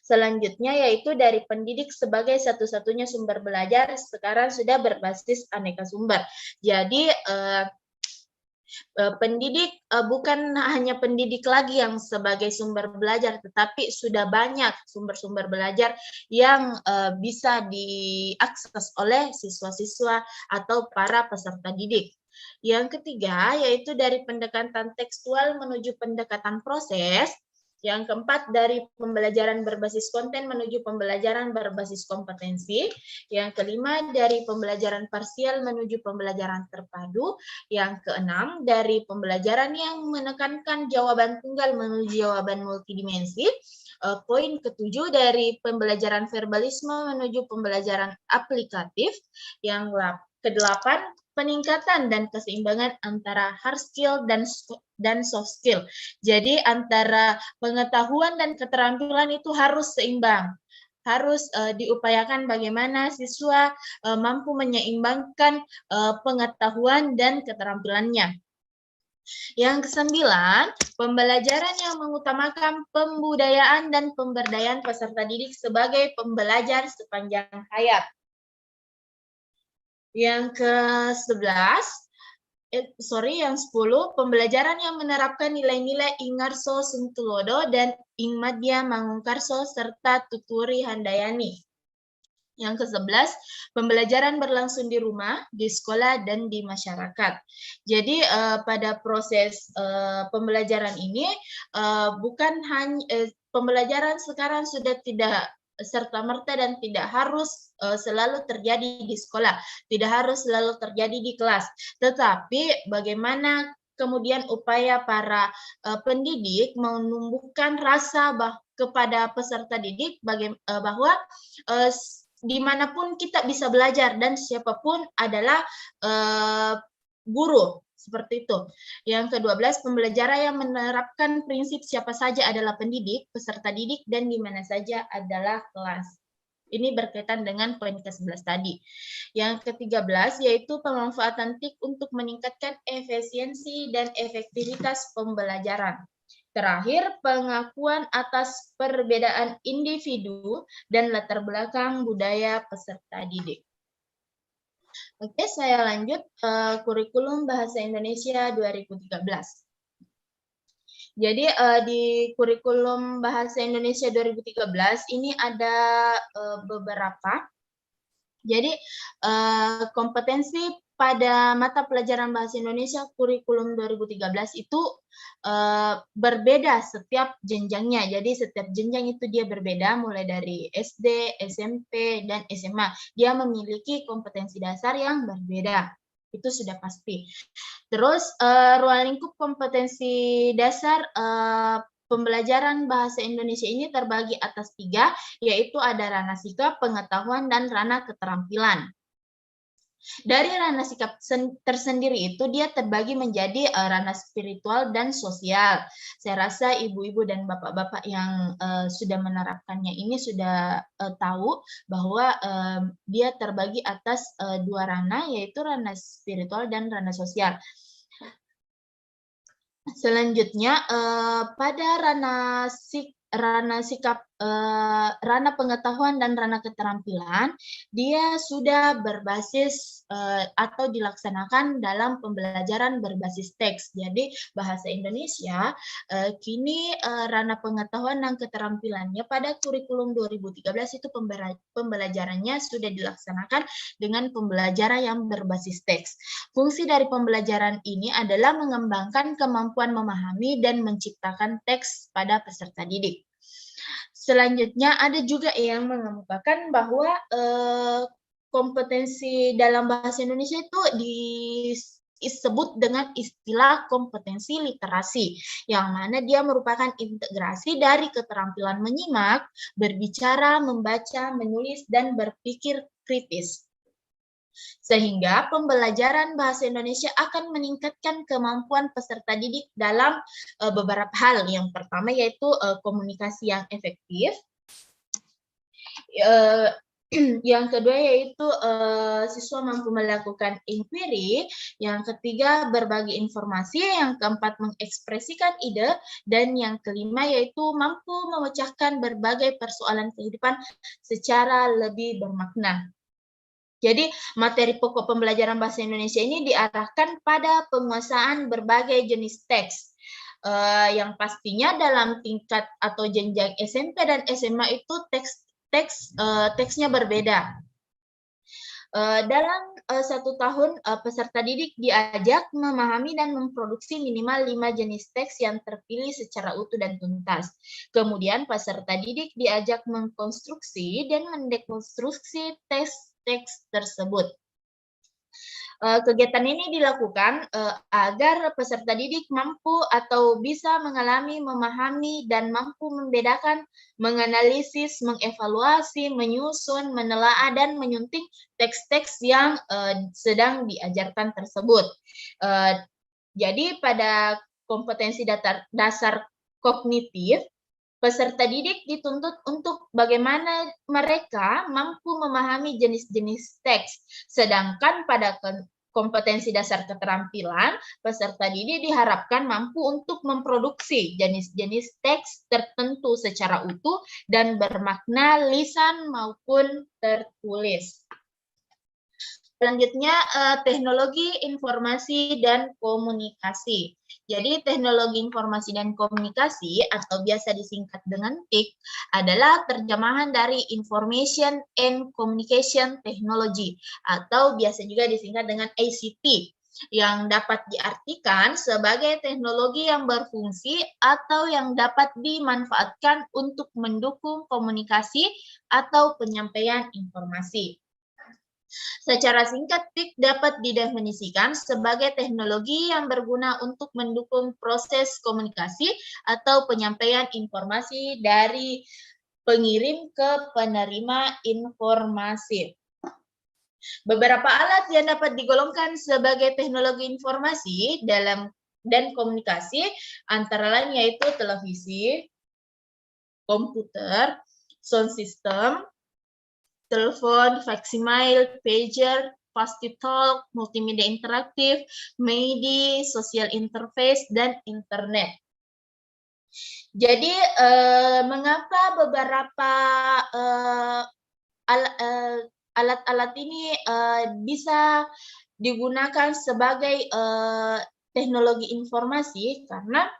Selanjutnya yaitu dari pendidik sebagai satu-satunya sumber belajar sekarang sudah berbasis aneka sumber. Jadi pendidik bukan hanya pendidik lagi yang sebagai sumber belajar, tetapi sudah banyak sumber-sumber belajar yang bisa diakses oleh siswa-siswa atau para peserta didik. Yang ketiga yaitu dari pendekatan tekstual menuju pendekatan proses. Yang keempat, dari pembelajaran berbasis konten menuju pembelajaran berbasis kompetensi. Yang kelima, dari pembelajaran parsial menuju pembelajaran terpadu. Yang keenam, dari pembelajaran yang menekankan jawaban tunggal menuju jawaban multidimensi. Poin ketujuh, dari pembelajaran verbalisme menuju pembelajaran aplikatif. Yang kedelapan, peningkatan dan keseimbangan antara hard skill dan soft skill. Jadi antara pengetahuan dan keterampilan itu harus seimbang. Harus diupayakan bagaimana siswa mampu menyeimbangkan pengetahuan dan keterampilannya. Yang kesembilan, pembelajaran yang mengutamakan pembudayaan dan pemberdayaan peserta didik sebagai pembelajar sepanjang hayat. Yang ke-11, yang 10, pembelajaran yang menerapkan nilai-nilai Ingarso Suntulodo dan Ingmadya Mangungkarso serta Tuturi Handayani. Yang ke-11, pembelajaran berlangsung di rumah, di sekolah, dan di masyarakat. Jadi pada proses pembelajaran ini bukan hanya pembelajaran sekarang sudah tidak serta-merta dan tidak harus selalu terjadi di sekolah, tidak harus selalu terjadi di kelas. Tetapi bagaimana kemudian upaya para pendidik menumbuhkan rasa kepada peserta didik bahwa dimanapun kita bisa belajar dan siapapun adalah guru. Seperti itu. Yang ke-12, pembelajaran yang menerapkan prinsip siapa saja adalah pendidik, peserta didik, dan di mana saja adalah kelas. Ini berkaitan dengan poin ke-11 tadi. Yang ke-13, yaitu pemanfaatan TIK untuk meningkatkan efisiensi dan efektivitas pembelajaran. Terakhir, pengakuan atas perbedaan individu dan latar belakang budaya peserta didik. Oke, saya lanjut kurikulum Bahasa Indonesia 2013. Jadi di kurikulum Bahasa Indonesia 2013 ini ada beberapa. Jadi kompetensi pada mata pelajaran Bahasa Indonesia kurikulum 2013 itu berbeda setiap jenjangnya. Jadi setiap jenjang itu dia berbeda, mulai dari SD, SMP, dan SMA. Dia memiliki kompetensi dasar yang berbeda. Itu sudah pasti. Terus ruang lingkup kompetensi dasar pembelajaran Bahasa Indonesia ini terbagi atas 3, yaitu ada ranah sikap, pengetahuan, dan ranah keterampilan. Dari ranah sikap tersendiri itu dia terbagi menjadi ranah spiritual dan sosial. Saya rasa ibu-ibu dan bapak-bapak yang sudah menerapkannya ini sudah tahu bahwa dia terbagi atas 2 ranah, yaitu ranah spiritual dan ranah sosial. Selanjutnya pada ranah pengetahuan dan ranah keterampilan, dia sudah berbasis atau dilaksanakan dalam pembelajaran berbasis teks. Jadi Bahasa Indonesia kini ranah pengetahuan dan keterampilannya pada kurikulum 2013 itu pembelajarannya sudah dilaksanakan dengan pembelajaran yang berbasis teks. Fungsi dari pembelajaran ini adalah mengembangkan kemampuan memahami dan menciptakan teks pada peserta didik. Selanjutnya ada juga yang mengemukakan bahwa kompetensi dalam Bahasa Indonesia itu disebut dengan istilah kompetensi literasi, yang mana dia merupakan integrasi dari keterampilan menyimak, berbicara, membaca, menulis, dan berpikir kritis. Sehingga pembelajaran Bahasa Indonesia akan meningkatkan kemampuan peserta didik dalam beberapa hal. Yang pertama yaitu komunikasi yang efektif. Yang kedua yaitu siswa mampu melakukan inquiry. Yang ketiga berbagi informasi. Yang keempat mengekspresikan ide. Dan yang kelima yaitu mampu memecahkan berbagai persoalan kehidupan secara lebih bermakna. Jadi materi pokok pembelajaran Bahasa Indonesia ini diarahkan pada penguasaan berbagai jenis teks. Yang pastinya dalam tingkat atau jenjang SMP dan SMA itu teksnya berbeda. Dalam 1 tahun peserta didik diajak memahami dan memproduksi minimal 5 jenis teks yang terpilih secara utuh dan tuntas. Kemudian peserta didik diajak mengkonstruksi dan mendekonstruksi teks tersebut. Kegiatan ini dilakukan agar peserta didik mampu atau bisa mengalami, memahami, dan mampu membedakan, menganalisis, mengevaluasi, menyusun, menelaah, dan menyunting teks-teks yang sedang diajarkan tersebut. Jadi pada kompetensi dasar kognitif, peserta didik dituntut untuk bagaimana mereka mampu memahami jenis-jenis teks. Sedangkan pada kompetensi dasar keterampilan, peserta didik diharapkan mampu untuk memproduksi jenis-jenis teks tertentu secara utuh dan bermakna lisan maupun tertulis. Selanjutnya, teknologi informasi dan komunikasi. Jadi, teknologi informasi dan komunikasi atau biasa disingkat dengan TIK adalah terjemahan dari Information and Communication Technology atau biasa juga disingkat dengan ICT, yang dapat diartikan sebagai teknologi yang berfungsi atau yang dapat dimanfaatkan untuk mendukung komunikasi atau penyampaian informasi. Secara singkat, TIK dapat didefinisikan sebagai teknologi yang berguna untuk mendukung proses komunikasi atau penyampaian informasi dari pengirim ke penerima informasi. Beberapa alat yang dapat digolongkan sebagai teknologi informasi dan komunikasi antara lain yaitu televisi, komputer, sound system, telepon, faksimiles, pager, fast-talk, multimedia interaktif, media, social interface, dan internet. Jadi, mengapa beberapa alat-alat ini bisa digunakan sebagai teknologi informasi? Karena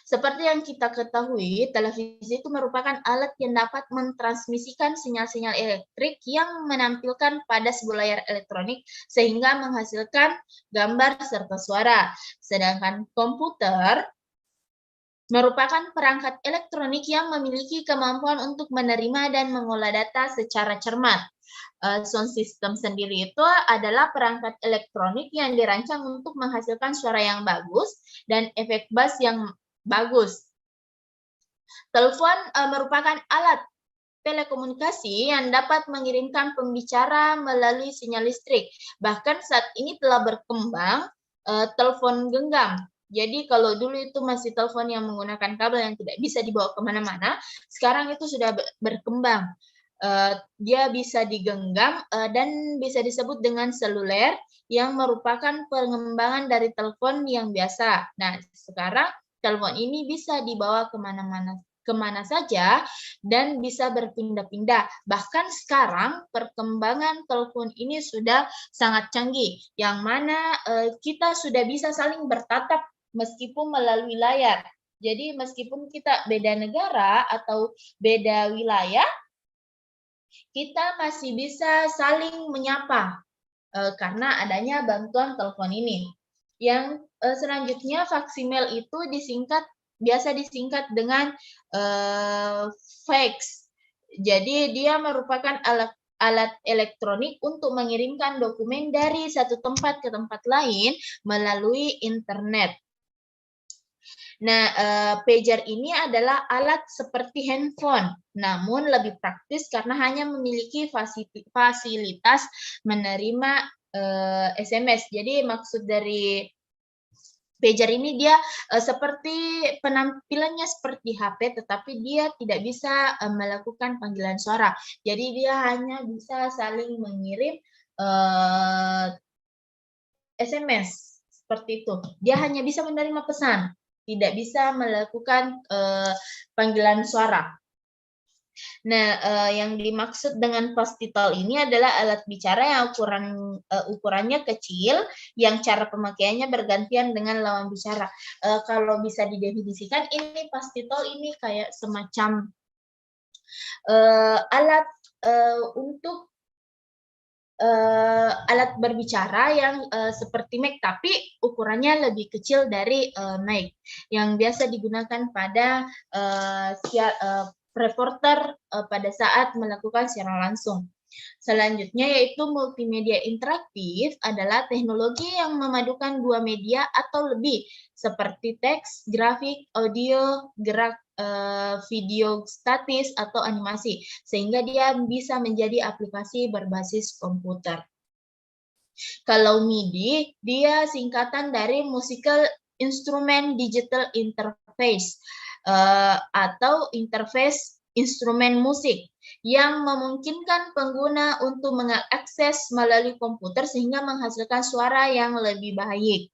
seperti yang kita ketahui, televisi itu merupakan alat yang dapat mentransmisikan sinyal-sinyal elektrik yang menampilkan pada sebuah layar elektronik sehingga menghasilkan gambar serta suara. Sedangkan komputer merupakan perangkat elektronik yang memiliki kemampuan untuk menerima dan mengolah data secara cermat. Sound system sendiri itu adalah perangkat elektronik yang dirancang untuk menghasilkan suara yang bagus dan efek bass yang bagus. Telepon merupakan alat telekomunikasi yang dapat mengirimkan pembicara melalui sinyal listrik. Bahkan saat ini telah berkembang telepon genggam. Jadi kalau dulu itu masih telepon yang menggunakan kabel yang tidak bisa dibawa kemana-mana, sekarang itu sudah berkembang. Dia bisa digenggam dan bisa disebut dengan seluler yang merupakan pengembangan dari telepon yang biasa. Nah, sekarang telepon ini bisa dibawa kemana saja dan bisa berpindah-pindah. Bahkan sekarang perkembangan telepon ini sudah sangat canggih, yang mana kita sudah bisa saling bertatap meskipun melalui layar. Jadi meskipun kita beda negara atau beda wilayah, kita masih bisa saling menyapa karena adanya bantuan telepon ini. Yang selanjutnya faksimil itu biasa disingkat dengan fax. Jadi dia merupakan alat elektronik untuk mengirimkan dokumen dari satu tempat ke tempat lain melalui internet. Nah, pager ini adalah alat seperti handphone, namun lebih praktis karena hanya memiliki fasilitas menerima SMS. Jadi maksud dari pager ini dia seperti penampilannya seperti HP, tetapi dia tidak bisa melakukan panggilan suara. Jadi dia hanya bisa saling mengirim SMS seperti itu. Dia hanya bisa menerima pesan, tidak bisa melakukan panggilan suara. Nah, yang dimaksud dengan fast-talk ini adalah alat bicara yang ukurannya kecil, yang cara pemakaiannya bergantian dengan lawan bicara. Kalau bisa didefinisikan, ini fast-talk ini kayak semacam alat untuk alat berbicara yang seperti mic, tapi ukurannya lebih kecil dari mic, yang biasa digunakan pada reporter pada saat melakukan siaran langsung. Selanjutnya yaitu multimedia interaktif adalah teknologi yang memadukan dua media atau lebih seperti teks, grafik, audio, gerak, video statis atau animasi sehingga dia bisa menjadi aplikasi berbasis komputer. Kalau MIDI dia singkatan dari Musical Instrument Digital Interface atau interface instrumen musik yang memungkinkan pengguna untuk mengakses melalui komputer sehingga menghasilkan suara yang lebih baik.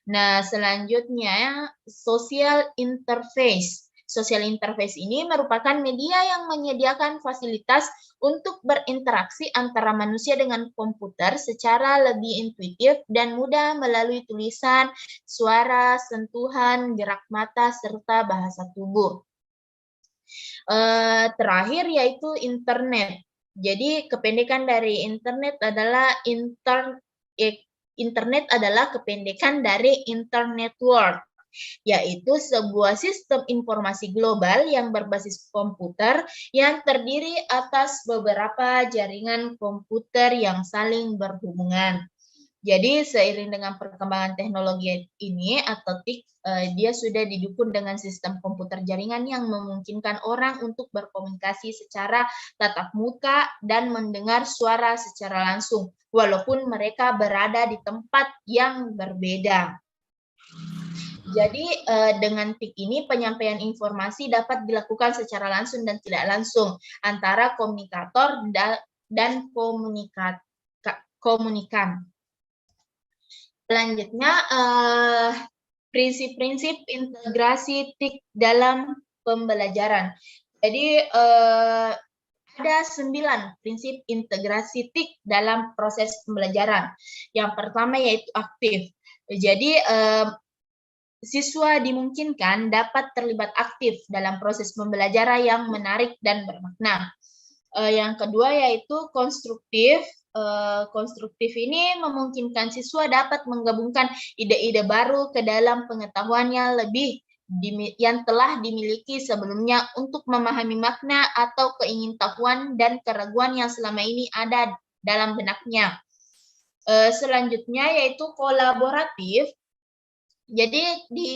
Nah, selanjutnya social interface. Social interface ini merupakan media yang menyediakan fasilitas untuk berinteraksi antara manusia dengan komputer secara lebih intuitif dan mudah melalui tulisan, suara, sentuhan, gerak mata, serta bahasa tubuh. Terakhir yaitu internet. Jadi kependekan dari internet adalah internet adalah kependekan dari internet world, yaitu sebuah sistem informasi global yang berbasis komputer yang terdiri atas beberapa jaringan komputer yang saling berhubungan. Jadi seiring dengan perkembangan teknologi ini atau TIK, dia sudah didukung dengan sistem komputer jaringan yang memungkinkan orang untuk berkomunikasi secara tatap muka dan mendengar suara secara langsung, walaupun mereka berada di tempat yang berbeda. Jadi dengan TIK ini penyampaian informasi dapat dilakukan secara langsung dan tidak langsung antara komunikator dan komunikan. Selanjutnya, prinsip-prinsip integrasi TIK dalam pembelajaran. Jadi, ada 9 prinsip integrasi TIK dalam proses pembelajaran. Yang pertama yaitu aktif. Jadi, siswa dimungkinkan dapat terlibat aktif dalam proses pembelajaran yang menarik dan bermakna. Yang kedua yaitu konstruktif. Konstruktif ini memungkinkan siswa dapat menggabungkan ide-ide baru ke dalam pengetahuannya lebih yang telah dimiliki sebelumnya untuk memahami makna atau keingintahuan dan keraguan yang selama ini ada dalam benaknya. Selanjutnya yaitu kolaboratif. Jadi di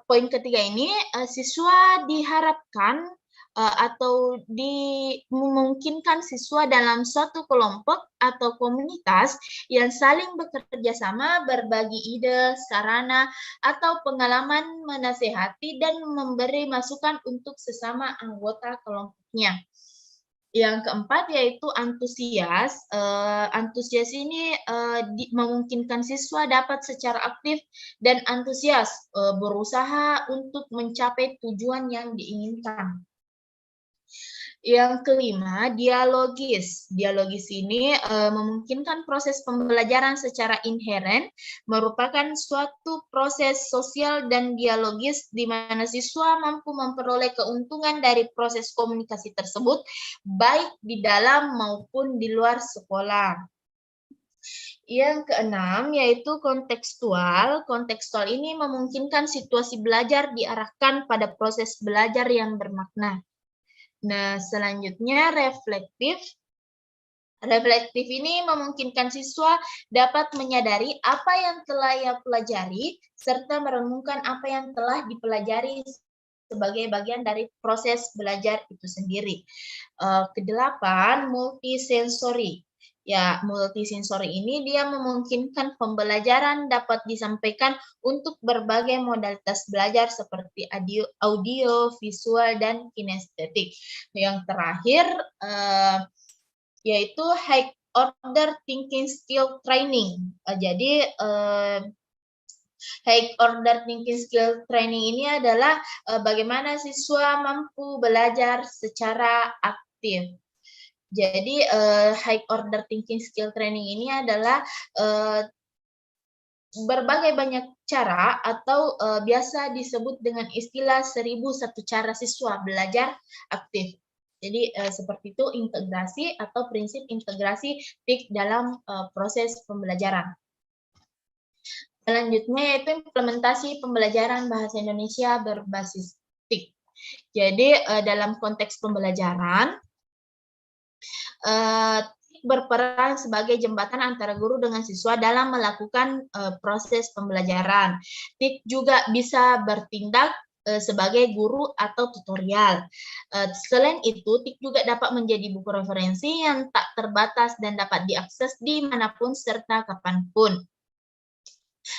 poin ketiga ini siswa diharapkan atau dimungkinkan siswa dalam suatu kelompok atau komunitas yang saling bekerja sama, berbagi ide, sarana, atau pengalaman menasehati dan memberi masukan untuk sesama anggota kelompoknya. Yang keempat yaitu antusias. Antusias ini memungkinkan siswa dapat secara aktif dan antusias berusaha untuk mencapai tujuan yang diinginkan. Yang kelima, dialogis. Dialogis ini memungkinkan proses pembelajaran secara inheren, merupakan suatu proses sosial dan dialogis di mana siswa mampu memperoleh keuntungan dari proses komunikasi tersebut, baik di dalam maupun di luar sekolah. Yang keenam yaitu kontekstual. Kontekstual ini memungkinkan situasi belajar diarahkan pada proses belajar yang bermakna. Nah, selanjutnya reflektif. Reflektif ini memungkinkan siswa dapat menyadari apa yang telah ia pelajari serta merenungkan apa yang telah dipelajari sebagai bagian dari proses belajar itu sendiri. Kedelapan, multisensori. Ya, multisensori ini dia memungkinkan pembelajaran dapat disampaikan untuk berbagai modalitas belajar seperti audio, visual, dan kinestetik. Yang terakhir yaitu high order thinking skill training. Jadi high order thinking skill training ini adalah bagaimana siswa mampu belajar secara aktif. Jadi high order thinking skill training ini adalah berbagai banyak cara atau biasa disebut dengan istilah 1001 cara siswa belajar aktif. Jadi seperti itu integrasi atau prinsip integrasi TIK dalam proses pembelajaran. Selanjutnya yaitu implementasi pembelajaran bahasa Indonesia berbasis TIK. Jadi dalam konteks pembelajaran Berperan sebagai jembatan antara guru dengan siswa dalam melakukan proses pembelajaran. TIK juga bisa bertindak sebagai guru atau tutorial. Selain itu, TIK juga dapat menjadi buku referensi yang tak terbatas dan dapat diakses dimanapun serta kapanpun.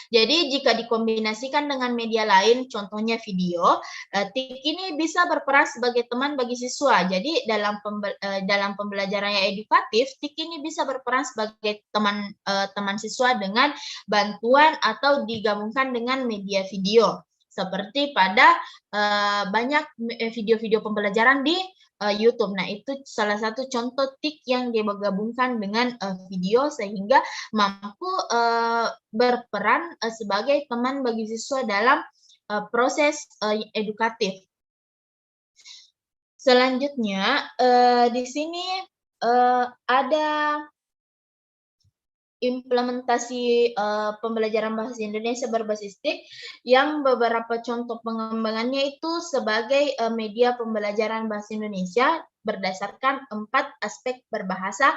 Jadi jika dikombinasikan dengan media lain, contohnya video, TIK ini bisa berperan sebagai teman bagi siswa. Jadi dalam pembelajaran yang edukatif, TIK ini bisa berperan sebagai teman siswa dengan bantuan atau digabungkan dengan media video. Seperti pada banyak video-video pembelajaran di YouTube. Nah, itu salah satu contoh TIK yang digabungkan dengan video sehingga mampu berperan sebagai teman bagi siswa dalam proses edukatif. Selanjutnya, di sini ada implementasi pembelajaran bahasa Indonesia berbasis TIK yang beberapa contoh pengembangannya itu sebagai media pembelajaran bahasa Indonesia berdasarkan 4 aspek berbahasa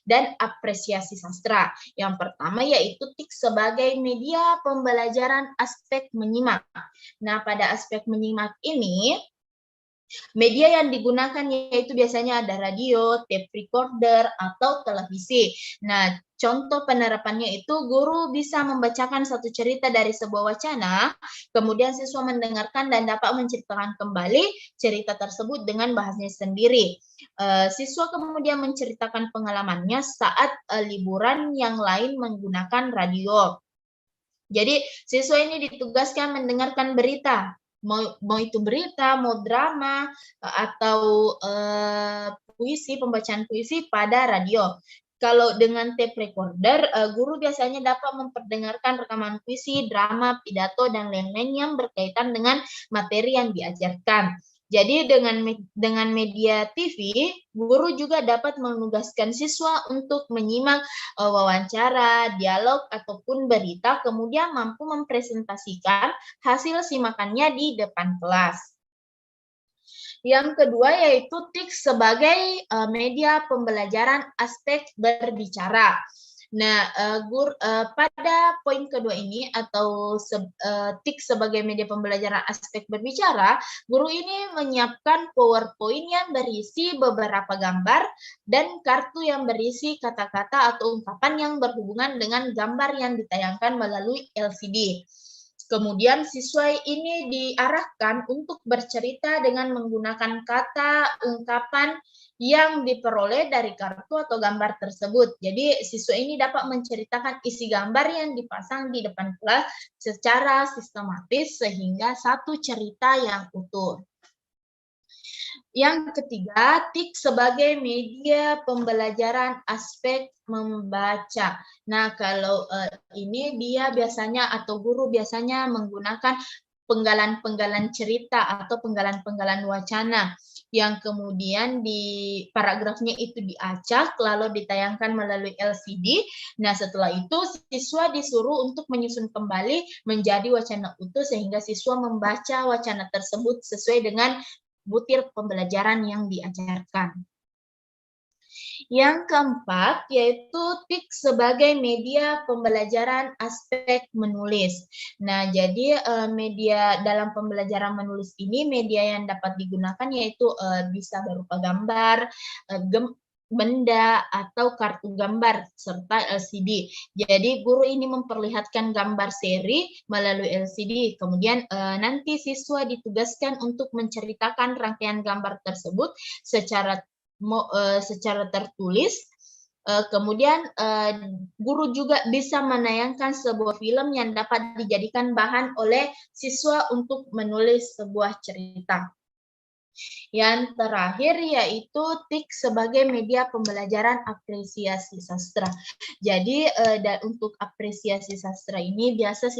dan apresiasi sastra. Yang pertama yaitu TIK sebagai media pembelajaran aspek menyimak. Nah, pada aspek menyimak ini, media yang digunakan yaitu biasanya ada radio, tape recorder, atau televisi. Nah, contoh penerapannya itu guru bisa membacakan satu cerita dari sebuah wacana, kemudian siswa mendengarkan dan dapat menceritakan kembali cerita tersebut dengan bahasanya sendiri. Siswa kemudian menceritakan pengalamannya saat liburan yang lain menggunakan radio. Jadi siswa ini ditugaskan mendengarkan berita, mau itu berita, mau drama, atau puisi, pembacaan puisi pada radio. Kalau dengan tape recorder, guru biasanya dapat memperdengarkan rekaman puisi, drama, pidato, dan lain-lain yang berkaitan dengan materi yang diajarkan. Jadi dengan media TV, guru juga dapat menugaskan siswa untuk menyimak wawancara, dialog, ataupun berita, kemudian mampu mempresentasikan hasil simakannya di depan kelas. Yang kedua yaitu TIK sebagai media pembelajaran aspek berbicara. Nah, pada poin kedua ini atau TIK sebagai media pembelajaran aspek berbicara, guru ini menyiapkan PowerPoint yang berisi beberapa gambar dan kartu yang berisi kata-kata atau ungkapan yang berhubungan dengan gambar yang ditayangkan melalui LCD. Kemudian siswa ini diarahkan untuk bercerita dengan menggunakan kata, ungkapan yang diperoleh dari kartu atau gambar tersebut. Jadi siswa ini dapat menceritakan isi gambar yang dipasang di depan kelas secara sistematis sehingga satu cerita yang utuh. Yang ketiga, TIK sebagai media pembelajaran aspek membaca. Nah, kalau ini dia biasanya atau guru biasanya menggunakan penggalan-penggalan cerita atau penggalan-penggalan wacana yang kemudian di paragrafnya itu diacak lalu ditayangkan melalui LCD. Nah, setelah itu siswa disuruh untuk menyusun kembali menjadi wacana utuh sehingga siswa membaca wacana tersebut sesuai dengan butir pembelajaran yang diajarkan. Yang keempat yaitu TIK sebagai media pembelajaran aspek menulis. Nah, jadi media dalam pembelajaran menulis ini media yang dapat digunakan yaitu bisa berupa gambar, benda, atau kartu gambar, serta LCD. Jadi guru ini memperlihatkan gambar seri melalui LCD. Kemudian nanti siswa ditugaskan untuk menceritakan rangkaian gambar tersebut secara tertulis. Kemudian guru juga bisa menayangkan sebuah film yang dapat dijadikan bahan oleh siswa untuk menulis sebuah cerita. Yang terakhir yaitu TIK sebagai media pembelajaran apresiasi sastra. Jadi untuk apresiasi sastra ini biasa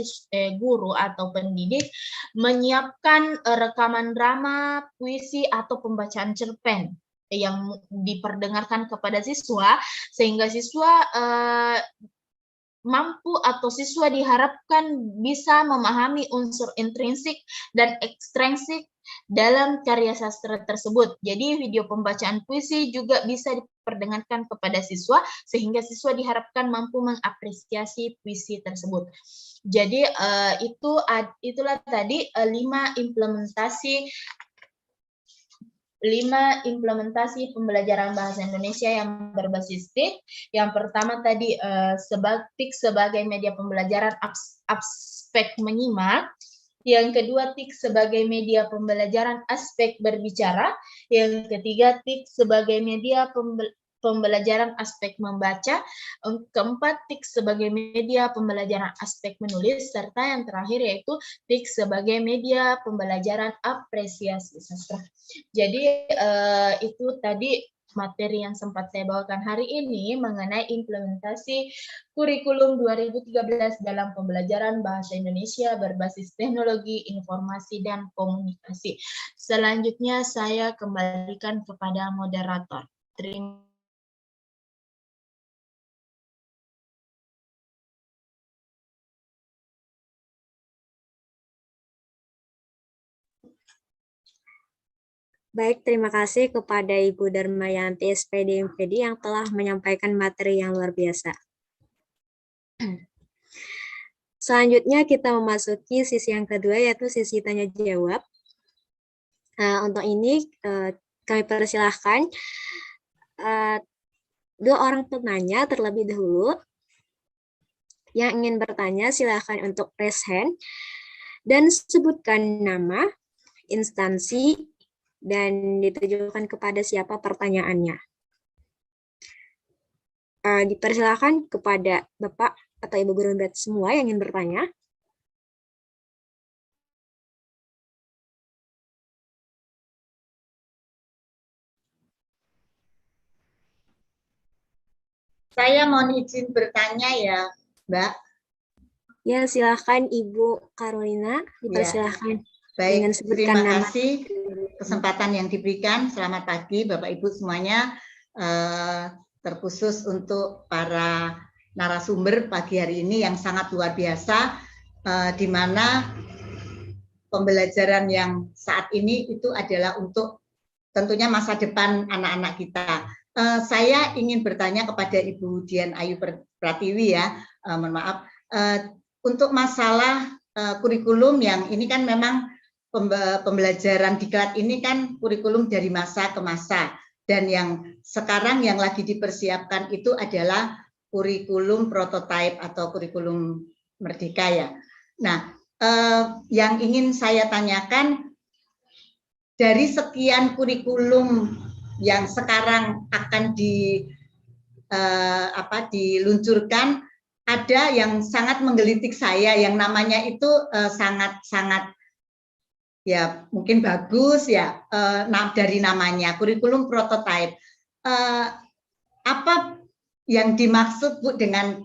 guru atau pendidik menyiapkan rekaman drama, puisi, atau pembacaan cerpen yang diperdengarkan kepada siswa sehingga siswa mampu atau siswa diharapkan bisa memahami unsur intrinsik dan ekstrinsik dalam karya sastra tersebut. Jadi video pembacaan puisi juga bisa diperdengarkan kepada siswa sehingga siswa diharapkan mampu mengapresiasi puisi tersebut. Jadi itulah tadi 5 implementasi pembelajaran bahasa Indonesia yang berbasis TIK. Yang pertama tadi TIK sebagai media pembelajaran aspek menyimak. Yang kedua, TIK sebagai media pembelajaran aspek berbicara. Yang ketiga, TIK sebagai media pembelajaran aspek membaca. Keempat, TIK sebagai media pembelajaran aspek menulis. Serta yang terakhir yaitu TIK sebagai media pembelajaran apresiasi sastra. Jadi itu tadi materi yang sempat saya bawakan hari ini mengenai implementasi kurikulum 2013 dalam pembelajaran bahasa Indonesia berbasis teknologi informasi dan komunikasi. Selanjutnya saya kembalikan kepada moderator. Terima Baik, terima kasih kepada Ibu Darmayanti SPD MPD yang telah menyampaikan materi yang luar biasa. Selanjutnya kita memasuki sisi yang kedua, yaitu sisi tanya jawab. Untuk ini kami persilahkan 2 orang penanya terlebih dahulu. Yang ingin bertanya silakan untuk raise hand dan sebutkan nama, instansi, dan ditujukan kepada siapa pertanyaannya. Dipersilakan kepada Bapak atau Ibu Guru semua yang ingin bertanya. Saya mohon izin bertanya ya, Mbak. Ya, silakan Ibu Carolina, dipersilakan. Baik, terima kasih kesempatan yang diberikan. Selamat pagi Bapak Ibu semuanya, terkhusus untuk para narasumber pagi hari ini yang sangat luar biasa, di mana pembelajaran yang saat ini itu adalah untuk tentunya masa depan anak-anak kita. Saya ingin bertanya kepada Ibu Dian Ayu Pratiwi ya, mohon maaf, untuk masalah kurikulum yang ini kan memang pembelajaran diklat ini kan kurikulum dari masa ke masa, dan yang sekarang yang lagi dipersiapkan itu adalah kurikulum prototipe atau kurikulum merdeka ya. Nah, yang ingin saya tanyakan, dari sekian kurikulum yang sekarang akan diluncurkan, ada yang sangat menggelitik saya, yang namanya itu sangat ya mungkin bagus ya, dari namanya kurikulum prototipe. Apa yang dimaksud Bu dengan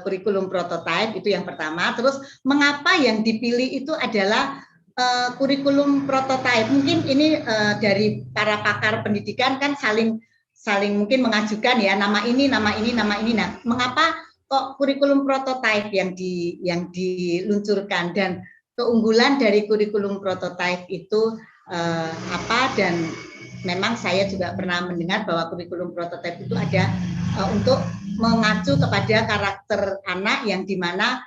kurikulum prototipe, itu yang pertama. Terus mengapa yang dipilih itu adalah kurikulum prototipe? Mungkin ini dari para pakar pendidikan kan saling mungkin mengajukan ya, nama ini. Nah, mengapa kok kurikulum prototipe yang diluncurkan, dan keunggulan dari kurikulum prototipe itu apa? Dan memang saya juga pernah mendengar bahwa kurikulum prototipe itu ada untuk mengacu kepada karakter anak, yang dimana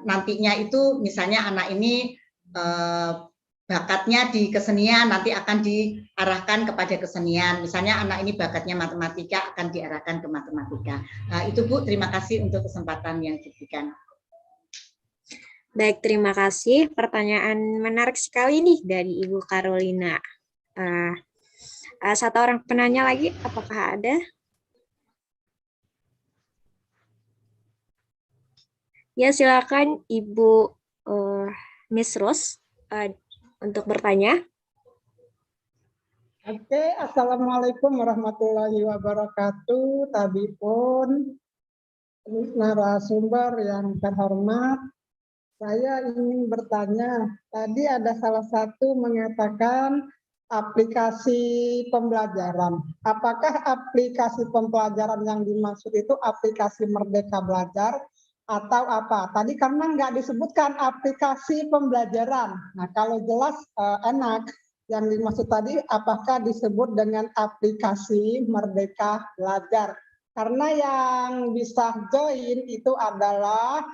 nantinya itu misalnya anak ini bakatnya di kesenian, nanti akan diarahkan kepada kesenian. Misalnya anak ini bakatnya matematika, akan diarahkan ke matematika. Itu Bu, terima kasih untuk kesempatan yang diberikan. Baik, terima kasih. Pertanyaan menarik sekali nih dari Ibu Carolina. Satu orang penanya lagi, apakah ada? Ya, silakan Ibu Miss Rose untuk bertanya. Oke, Assalamualaikum warahmatullahi wabarakatuh. Tabipun, narasumber yang terhormat, saya ingin bertanya. Tadi ada salah satu mengatakan aplikasi pembelajaran. Apakah aplikasi pembelajaran yang dimaksud itu aplikasi Merdeka Belajar atau apa? Tadi karena nggak disebutkan aplikasi pembelajaran. Nah, kalau jelas enak. Yang dimaksud tadi apakah disebut dengan aplikasi Merdeka Belajar? Karena yang bisa join itu adalah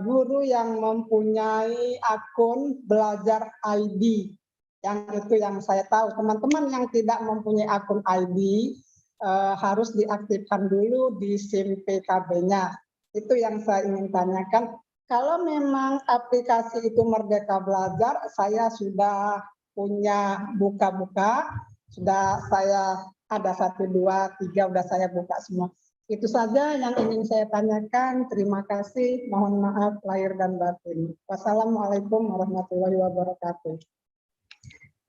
guru yang mempunyai akun Belajar ID. Yang itu yang saya tahu. Teman-teman yang tidak mempunyai akun ID harus diaktifkan dulu di SIM PKB-nya. Itu yang saya ingin tanyakan. Kalau memang aplikasi itu Merdeka Belajar, saya sudah punya buka-buka, sudah saya ada 1, 2, 3, sudah saya buka semua. Itu saja yang ingin saya tanyakan. Terima kasih. Mohon maaf lahir dan batin. Wassalamualaikum warahmatullahi wabarakatuh.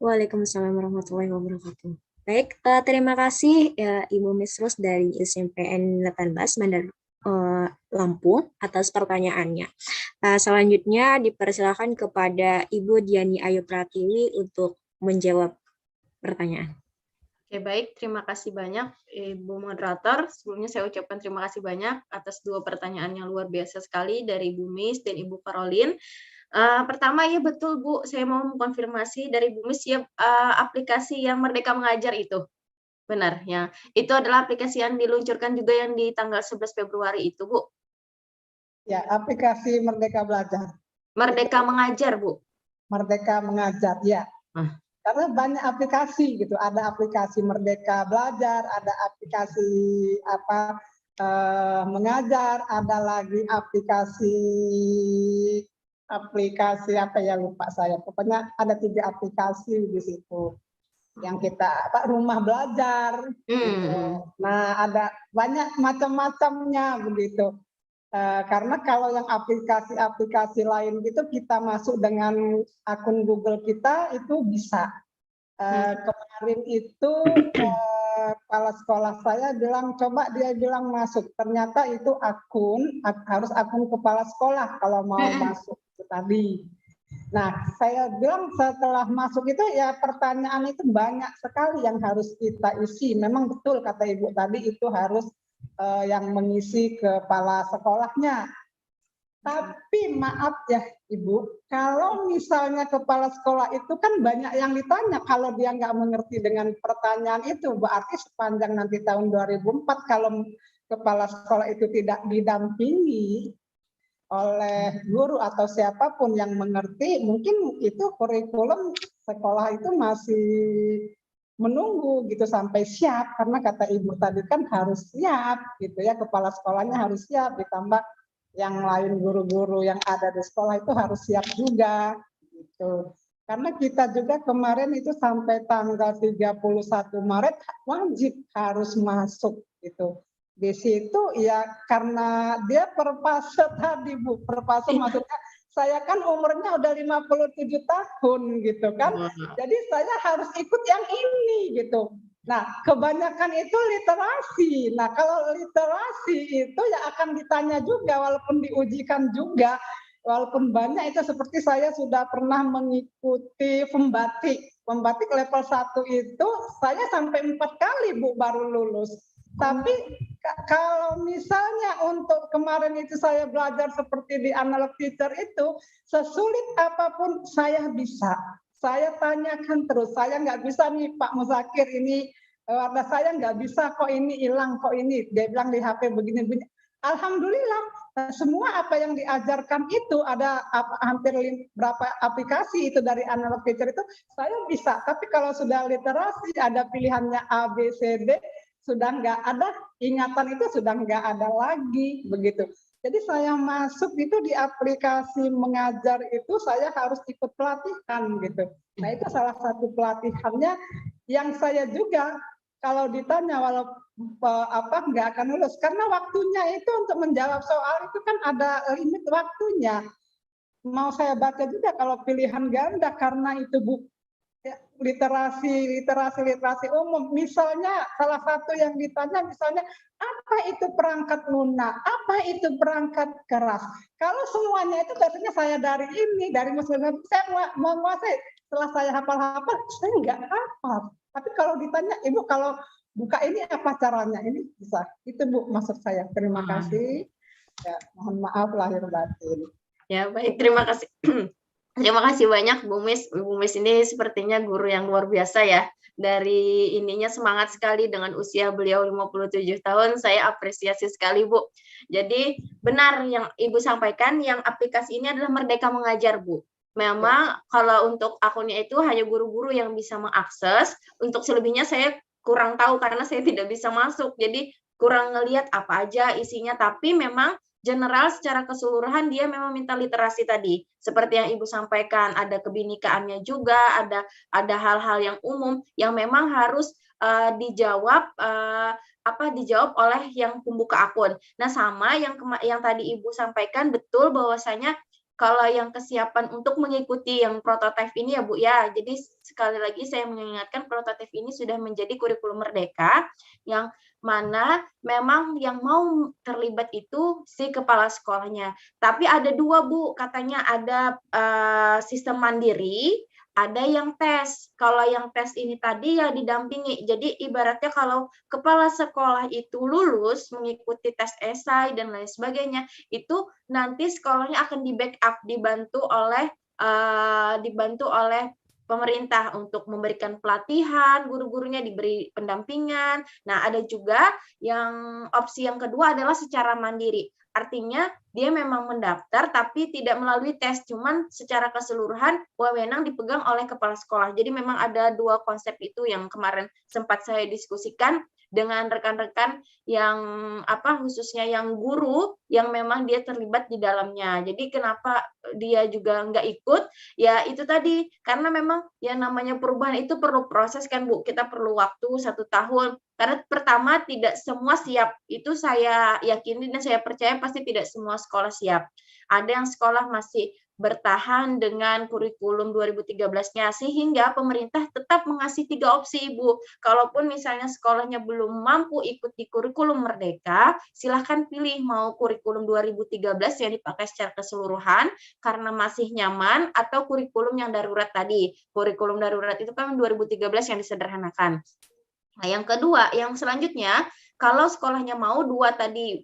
Waalaikumsalam warahmatullahi wabarakatuh. Baik, terima kasih ya, Ibu Misrus dari SMPN 18 Bandar Lampung atas pertanyaannya. Selanjutnya dipersilakan kepada Ibu Diani Ayu Pratiwi untuk menjawab pertanyaan. Oke, baik. Terima kasih banyak, Ibu Moderator. Sebelumnya saya ucapkan terima kasih banyak atas 2 pertanyaan yang luar biasa sekali dari Ibu Mis dan Ibu Caroline. Pertama, ya betul Bu, saya mau mengkonfirmasi dari Bu Mis ya, aplikasi yang Merdeka Mengajar itu. Benar, ya. Itu adalah aplikasi yang diluncurkan juga yang di tanggal 11 Februari itu, Bu. Ya, aplikasi Merdeka Belajar. Merdeka Mengajar, Bu. Merdeka Mengajar, ya. Karena banyak aplikasi gitu. Ada aplikasi Merdeka Belajar, ada aplikasi mengajar, ada lagi aplikasi apa ya, lupa saya. Pokoknya ada 3 aplikasi di situ. Yang kita rumah belajar, gitu. Nah ada banyak macam-macamnya begitu. Karena kalau yang aplikasi-aplikasi lain gitu kita masuk dengan akun Google kita itu bisa. Kemarin itu kepala sekolah saya bilang dia bilang masuk. Ternyata itu harus akun kepala sekolah kalau mau masuk itu tadi. Nah, saya bilang setelah masuk itu ya pertanyaan itu banyak sekali yang harus kita isi. Memang betul kata Ibu tadi itu harus yang mengisi kepala sekolahnya. Tapi maaf ya Ibu, kalau misalnya kepala sekolah itu kan banyak yang ditanya. Kalau dia nggak mengerti dengan pertanyaan itu, berarti sepanjang nanti tahun 2004 kalau kepala sekolah itu tidak didampingi oleh guru atau siapapun yang mengerti, mungkin itu kurikulum sekolah itu masih menunggu gitu sampai siap, karena kata Ibu tadi kan harus siap gitu ya, kepala sekolahnya harus siap, ditambah yang lain guru-guru yang ada di sekolah itu harus siap juga gitu. Karena kita juga kemarin itu sampai tanggal 31 Maret wajib harus masuk gitu. Di situ ya karena dia perpase tadi Bu, perpase maksudnya saya kan umurnya udah 57 tahun gitu kan. Jadi saya harus ikut yang ini gitu. Nah, kebanyakan itu literasi. Nah, kalau literasi itu ya akan ditanya juga walaupun diujikan juga. Walaupun banyak itu seperti saya sudah pernah mengikuti pembatik. Pembatik level 1 itu saya sampai 4 kali Bu baru lulus. Tapi kalau misalnya untuk kemarin itu saya belajar seperti di analog teacher itu, sesulit apapun saya bisa. Saya tanyakan terus, saya nggak bisa nih Pak Muzakir ini, warna saya nggak bisa kok ini hilang, kok ini. Dia bilang di HP begini-begini. Alhamdulillah, semua apa yang diajarkan itu ada hampir berapa aplikasi itu dari analog teacher itu, saya bisa. Tapi kalau sudah literasi, ada pilihannya A, B, C, D, sudah nggak ada, ingatan itu sudah nggak ada lagi begitu. Jadi saya masuk itu di aplikasi mengajar itu saya harus ikut pelatihan gitu. Nah itu salah satu pelatihannya yang saya juga kalau ditanya nggak akan lulus karena waktunya itu untuk menjawab soal itu kan ada limit waktunya. Mau saya baca juga kalau pilihan ganda karena itu literasi umum. Misalnya salah satu yang ditanya misalnya apa itu perangkat lunak, apa itu perangkat keras. Kalau semuanya itu biasanya saya dari muslim saya menguasai. setelah saya hafal-hafal, saya nggak hafal. Tapi kalau ditanya, Ibu kalau buka ini apa caranya? Ini bisa. Itu Bu maksud saya. Terima kasih. Ya, mohon maaf lahir batin. Ya, baik, terima kasih. Terima kasih banyak Bu Miss. Bu Miss ini sepertinya guru yang luar biasa ya. Dari ininya semangat sekali dengan usia beliau 57 tahun, saya apresiasi sekali Bu. Jadi benar yang Ibu sampaikan, yang aplikasi ini adalah Merdeka Mengajar Bu. Memang kalau untuk akunnya itu hanya guru-guru yang bisa mengakses, untuk selebihnya saya kurang tahu karena saya tidak bisa masuk. Jadi kurang ngelihat apa aja isinya, tapi memang general secara keseluruhan dia memang minta literasi tadi. Seperti yang Ibu sampaikan, ada kebinikaannya juga, ada hal-hal yang umum yang memang harus dijawab dijawab oleh yang pembuka akun. Nah, sama yang tadi Ibu sampaikan betul bahwasanya kalau yang kesiapan untuk mengikuti yang prototipe ini ya Bu ya, jadi sekali lagi saya mengingatkan prototipe ini sudah menjadi kurikulum merdeka yang mana memang yang mau terlibat itu si kepala sekolahnya. Tapi ada dua Bu, katanya ada sistem mandiri, ada yang tes. Kalau yang tes ini tadi ya didampingi. Jadi ibaratnya kalau kepala sekolah itu lulus mengikuti tes esai dan lain sebagainya, itu nanti sekolahnya akan di backup, dibantu oleh pemerintah untuk memberikan pelatihan, guru-gurunya diberi pendampingan. Nah, ada juga yang opsi yang kedua adalah secara mandiri. Artinya dia memang mendaftar tapi tidak melalui tes, cuman secara keseluruhan wewenang dipegang oleh kepala sekolah. Jadi memang ada dua konsep itu yang kemarin sempat saya diskusikan dengan rekan-rekan yang khususnya yang guru yang memang dia terlibat di dalamnya. Jadi kenapa dia juga nggak ikut? Ya itu tadi, karena memang ya namanya perubahan itu perlu proses kan Bu, kita perlu waktu 1 tahun. Karena pertama tidak semua siap, itu saya yakini dan saya percaya pasti tidak semua sekolah siap. Ada yang sekolah masih bertahan dengan kurikulum 2013-nya, sehingga pemerintah tetap mengasih 3 opsi Ibu. Kalaupun misalnya sekolahnya belum mampu ikut di kurikulum merdeka, silahkan pilih mau kurikulum 2013 yang dipakai secara keseluruhan karena masih nyaman, atau kurikulum yang darurat tadi. Kurikulum darurat itu kan 2013 yang disederhanakan. Nah, yang kedua, yang selanjutnya, kalau sekolahnya mau 2 tadi,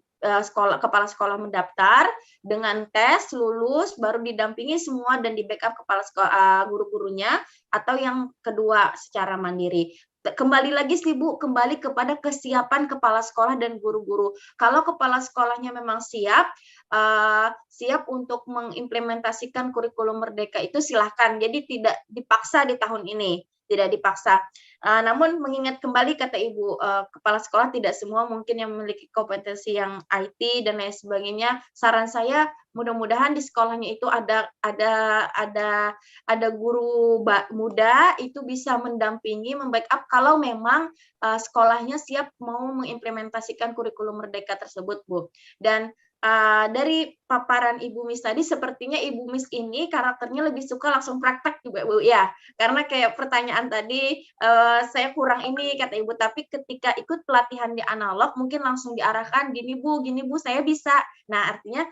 kepala sekolah mendaftar dengan tes lulus baru didampingi semua dan di backup kepala sekolah guru-gurunya, atau yang kedua secara mandiri. Kembali lagi sih Bu, kembali kepada kesiapan kepala sekolah dan guru-guru. Kalau kepala sekolahnya memang siap untuk mengimplementasikan kurikulum merdeka itu silahkan. Jadi tidak dipaksa di tahun ini, tidak dipaksa. Namun mengingat kembali kata Ibu, kepala sekolah tidak semua mungkin yang memiliki kompetensi yang IT dan lain sebagainya. Saran saya mudah-mudahan di sekolahnya itu ada guru muda itu bisa mendampingi, membackup kalau memang sekolahnya siap mau mengimplementasikan kurikulum merdeka tersebut Bu. Dan dari paparan Ibu Miss tadi, sepertinya Ibu Miss ini karakternya lebih suka langsung praktek juga Bu ya, karena kayak pertanyaan tadi saya kurang ini kata Ibu, tapi ketika ikut pelatihan di analog mungkin langsung diarahkan gini Bu saya bisa. Nah artinya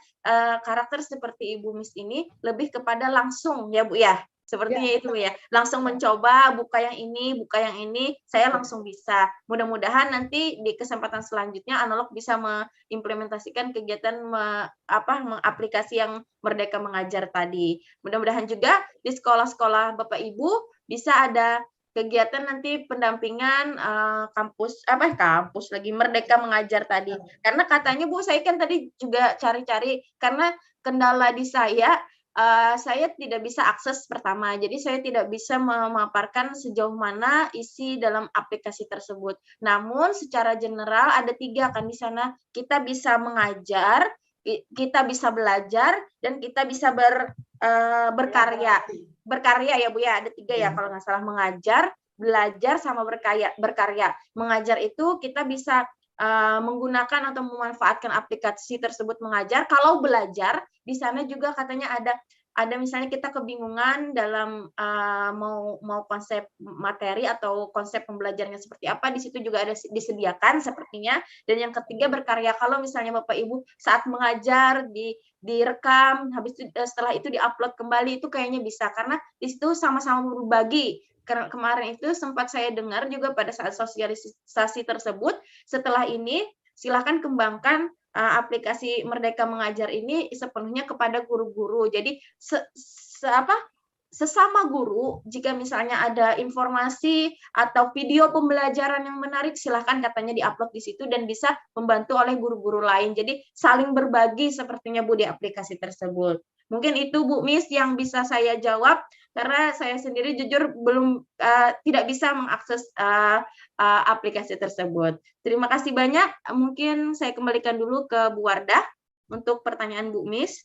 karakter seperti Ibu Miss ini lebih kepada langsung ya Bu ya. Sepertinya itu ya, langsung mencoba buka yang ini, saya langsung bisa. Mudah-mudahan nanti di kesempatan selanjutnya analog bisa mengimplementasikan kegiatan mengaplikasi yang Merdeka Mengajar tadi. Mudah-mudahan juga di sekolah-sekolah Bapak Ibu bisa ada kegiatan nanti pendampingan kampus lagi Merdeka Mengajar tadi. Karena katanya Bu, saya kan tadi juga cari-cari karena kendala di saya tidak bisa akses pertama, jadi saya tidak bisa memaparkan sejauh mana isi dalam aplikasi tersebut. Namun secara general ada 3 kan di sana, kita bisa mengajar, kita bisa belajar, dan kita bisa berkarya. Berkarya ya Bu ya, ada 3 ya kalau nggak salah, mengajar, belajar, sama berkarya. Mengajar itu kita bisa menggunakan atau memanfaatkan aplikasi tersebut mengajar. Kalau belajar di sana juga katanya ada misalnya kita kebingungan dalam mau konsep materi atau konsep pembelajarannya seperti apa, di situ juga ada disediakan sepertinya. Dan yang ketiga berkarya, kalau misalnya Bapak Ibu saat mengajar direkam, habis itu setelah itu diupload kembali, itu kayaknya bisa karena di situ sama-sama berbagi. Kemarin itu sempat saya dengar juga pada saat sosialisasi tersebut, setelah ini silakan kembangkan aplikasi Merdeka Mengajar ini sepenuhnya kepada guru-guru. Jadi sesama guru, jika misalnya ada informasi atau video pembelajaran yang menarik, silahkan katanya diupload di situ dan bisa membantu oleh guru-guru lain. Jadi saling berbagi sepertinya Bu di aplikasi tersebut. Mungkin itu Bu Miss yang bisa saya jawab, karena saya sendiri jujur belum tidak bisa mengakses aplikasi tersebut. Terima kasih banyak. Mungkin saya kembalikan dulu ke Bu Wardah untuk pertanyaan Bu Miss.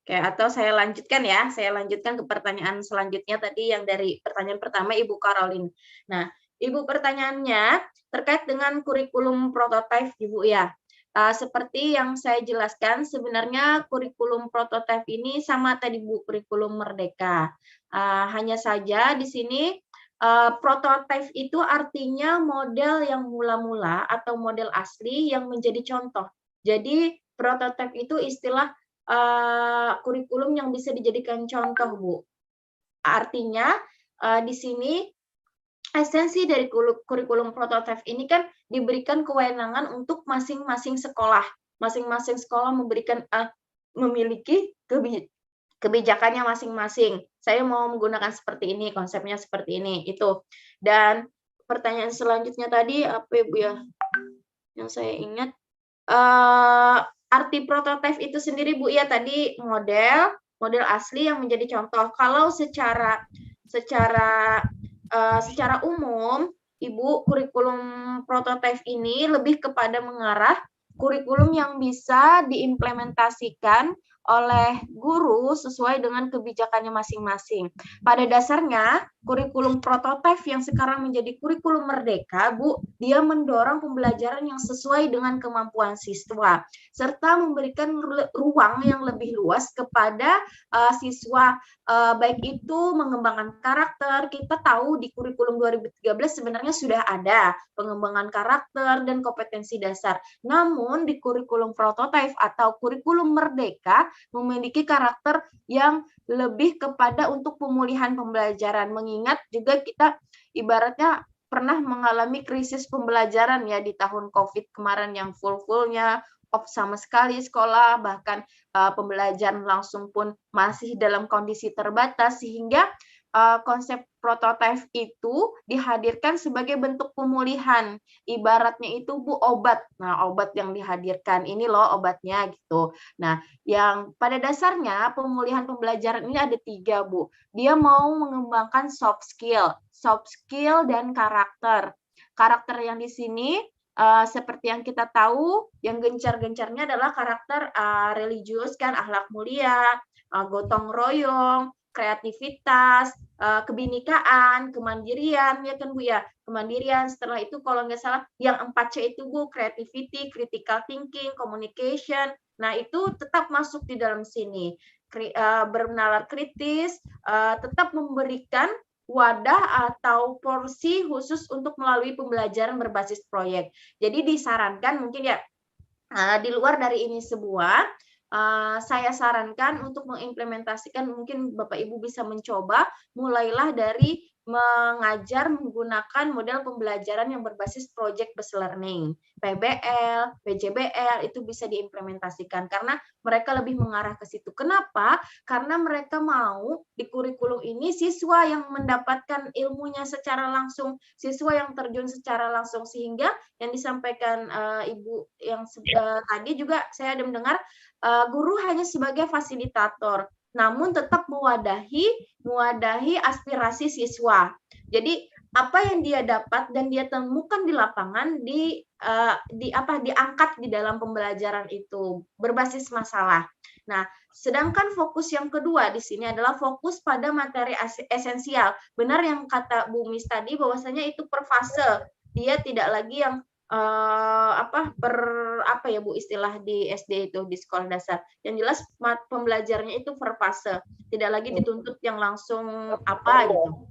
Oke, atau saya lanjutkan ya. Saya lanjutkan ke pertanyaan selanjutnya tadi yang dari pertanyaan pertama Ibu Caroline. Nah, Ibu pertanyaannya terkait dengan kurikulum prototipe Ibu ya. Seperti yang saya jelaskan, sebenarnya kurikulum prototipe ini sama tadi Bu, kurikulum Merdeka. Hanya saja di sini prototipe itu artinya model yang mula-mula atau model asli yang menjadi contoh. Jadi prototipe itu istilah kurikulum yang bisa dijadikan contoh, Bu. Artinya di sini esensi dari kurikulum prototipe ini kan diberikan kewenangan untuk masing-masing sekolah. Masing-masing sekolah memiliki kebijakannya masing-masing. Saya mau menggunakan seperti ini, konsepnya seperti ini, itu. Dan pertanyaan selanjutnya tadi apa Bu ya? Yang saya ingat arti prototipe itu sendiri Bu ya, tadi model asli yang menjadi contoh. Kalau secara umum Ibu, kurikulum prototipe ini lebih kepada mengarah kurikulum yang bisa diimplementasikan oleh guru sesuai dengan kebijakannya masing-masing. Pada dasarnya, kurikulum prototipe yang sekarang menjadi kurikulum Merdeka, Bu, dia mendorong pembelajaran yang sesuai dengan kemampuan siswa, serta memberikan ruang yang lebih luas kepada siswa, baik itu mengembangkan karakter. Kita tahu di kurikulum 2013 sebenarnya sudah ada pengembangan karakter dan kompetensi dasar. Namun di kurikulum prototipe atau kurikulum Merdeka memiliki karakter yang lebih kepada untuk pemulihan pembelajaran, mengingat juga kita ibaratnya pernah mengalami krisis pembelajaran ya di tahun COVID kemarin yang full-fullnya off sama sekali sekolah, bahkan pembelajaran langsung pun masih dalam kondisi terbatas, sehingga konsep prototipe itu dihadirkan sebagai bentuk pemulihan. Ibaratnya itu Bu obat. Nah, obat yang dihadirkan ini loh obatnya gitu. Nah, yang pada dasarnya pemulihan pembelajaran ini ada 3 Bu. Dia mau mengembangkan soft skill dan karakter. Karakter yang di sini seperti yang kita tahu, yang gencar-gencarnya adalah karakter religius kan, akhlak mulia, gotong royong, kreativitas, kebinekaan, kemandirian, ya kan Bu ya, kemandirian. Setelah itu kalau nggak salah yang 4C itu Bu, creativity, critical thinking, communication. Nah itu tetap masuk di dalam sini. Bernalar kritis, tetap memberikan wadah atau porsi khusus untuk melalui pembelajaran berbasis proyek. Jadi disarankan mungkin ya di luar dari ini saya sarankan untuk mengimplementasikan, mungkin Bapak Ibu bisa mencoba, mulailah dari mengajar menggunakan model pembelajaran yang berbasis project based learning, PBL, PJBL, itu bisa diimplementasikan karena mereka lebih mengarah ke situ. Kenapa? Karena mereka mau di kurikulum ini siswa yang mendapatkan ilmunya secara langsung, siswa yang terjun secara langsung, sehingga yang disampaikan Ibu yang tadi juga saya ada mendengar guru hanya sebagai fasilitator, namun tetap mewadahi aspirasi siswa. Jadi apa yang dia dapat dan dia temukan di lapangan diangkat di dalam pembelajaran itu berbasis masalah. Nah, sedangkan fokus yang kedua di sini adalah fokus pada materi esensial. Benar yang kata Bu Miss tadi bahwasanya itu per fase. Dia tidak lagi yang apa ya Bu istilah di SD itu, di sekolah dasar. Yang jelas pembelajarannya itu per fase, tidak lagi dituntut yang langsung apa gitu.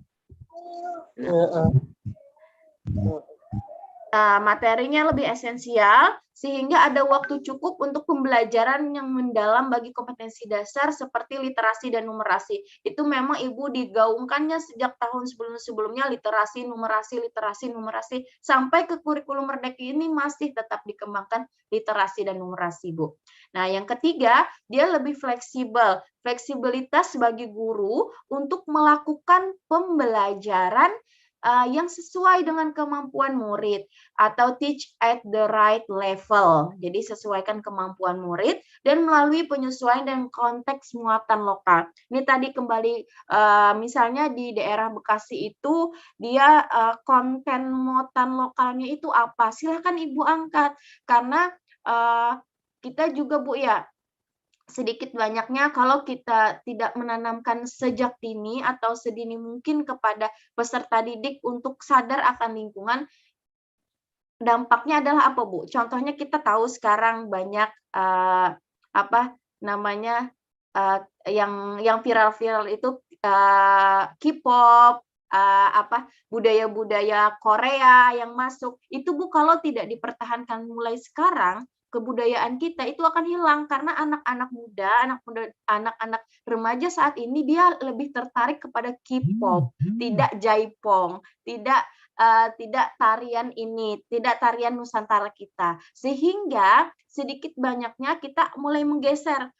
Nah, materinya lebih esensial sehingga ada waktu cukup untuk pembelajaran yang mendalam bagi kompetensi dasar seperti literasi dan numerasi. Itu memang Ibu digaungkannya sejak tahun sebelum-sebelumnya, literasi, numerasi, sampai ke kurikulum Merdeka ini masih tetap dikembangkan literasi dan numerasi, Bu. Nah, yang ketiga, dia lebih fleksibel. Fleksibilitas bagi guru untuk melakukan pembelajaran yang sesuai dengan kemampuan murid atau teach at the right level. Jadi sesuaikan kemampuan murid dan melalui penyesuaian dan konteks muatan lokal. Ini tadi kembali misalnya di daerah Bekasi itu dia konten muatan lokalnya itu apa? Silakan Ibu angkat karena kita juga Bu ya sedikit banyaknya kalau kita tidak menanamkan sejak dini atau sedini mungkin kepada peserta didik untuk sadar akan lingkungan, dampaknya adalah apa Bu? Contohnya kita tahu sekarang banyak yang viral-viral itu K-pop, budaya-budaya Korea yang masuk. Itu Bu kalau tidak dipertahankan mulai sekarang, kebudayaan kita itu akan hilang karena anak-anak muda, anak-anak remaja saat ini dia lebih tertarik kepada K-pop, tidak Jaipong, tidak tarian ini, tidak tarian Nusantara kita. Sehingga sedikit banyaknya kita mulai menggeser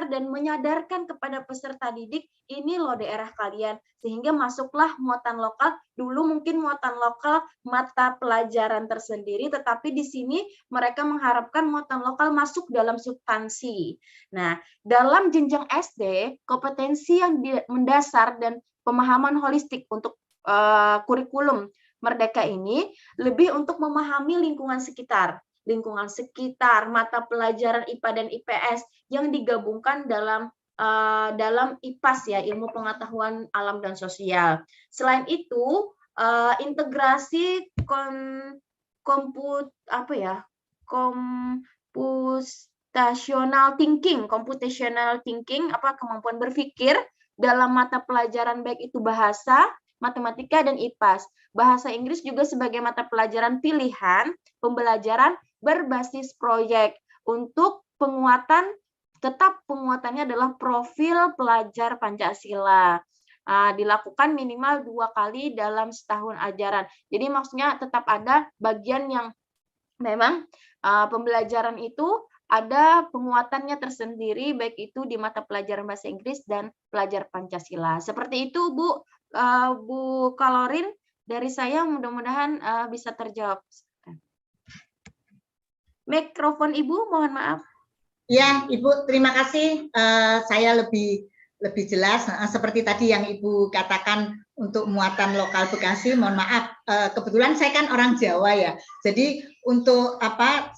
dan menyadarkan kepada peserta didik, ini loh daerah kalian. Sehingga masuklah muatan lokal. Dulu mungkin muatan lokal mata pelajaran tersendiri, tetapi di sini mereka mengharapkan muatan lokal masuk dalam substansi. Nah, dalam jenjang SD, kompetensi yang mendasar dan pemahaman holistik untuk kurikulum Merdeka ini lebih untuk memahami lingkungan sekitar, mata pelajaran IPA dan IPS yang digabungkan dalam IPAS ya, ilmu pengetahuan alam dan sosial. Selain itu, integrasi computational thinking, kemampuan berpikir dalam mata pelajaran baik itu bahasa, matematika, dan IPAS. Bahasa Inggris juga sebagai mata pelajaran pilihan pembelajaran berbasis proyek untuk penguatannya adalah profil pelajar Pancasila. Dilakukan minimal 2 kali dalam setahun ajaran. Jadi maksudnya tetap ada bagian yang memang pembelajaran itu ada penguatannya tersendiri, baik itu di mata pelajaran bahasa Inggris dan pelajar Pancasila. Seperti itu Bu Kalorin, dari saya mudah-mudahan bisa terjawab. Mikrofon Ibu, mohon maaf. Ya, Ibu, terima kasih. Saya lebih jelas. Seperti tadi yang Ibu katakan untuk muatan lokal Bekasi, mohon maaf. Kebetulan saya kan orang Jawa ya. Jadi untuk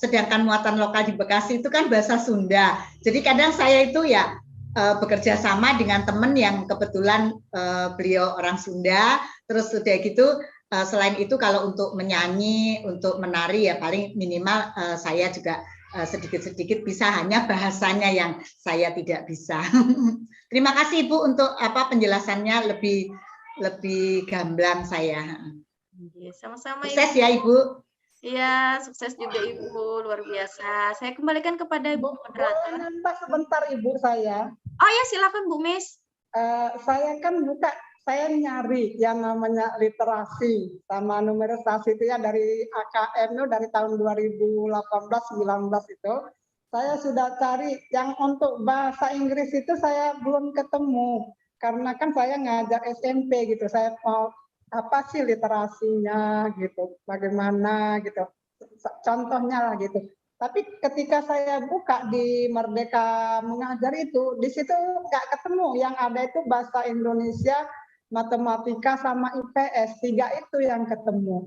sedangkan muatan lokal di Bekasi itu kan bahasa Sunda. Jadi kadang saya itu ya bekerja sama dengan teman yang kebetulan beliau orang Sunda. Terus udah gitu. Selain itu kalau untuk menyanyi, untuk menari ya paling minimal saya juga sedikit-sedikit bisa, hanya bahasanya yang saya tidak bisa. Terima kasih Ibu untuk penjelasannya lebih gamblang saya. Sama-sama. Sukses ya Ibu. Iya, sukses juga Ibu, luar biasa. Saya kembalikan kepada Ibu moderator. Mbak, sebentar Ibu saya. Oh ya, silakan Bu Miss. Saya kan saya nyari yang namanya literasi sama numerisasi itu ya dari AKM itu dari tahun 2018-19 itu. Saya sudah cari yang untuk bahasa Inggris itu saya belum ketemu. Karena kan saya ngajar SMP gitu. Saya mau apa sih literasinya gitu. Bagaimana gitu. Contohnya lah gitu. Tapi ketika saya buka di Merdeka Mengajar itu, di situ nggak ketemu. Yang ada itu bahasa Indonesia, matematika sama IPS, 3 itu yang ketemu.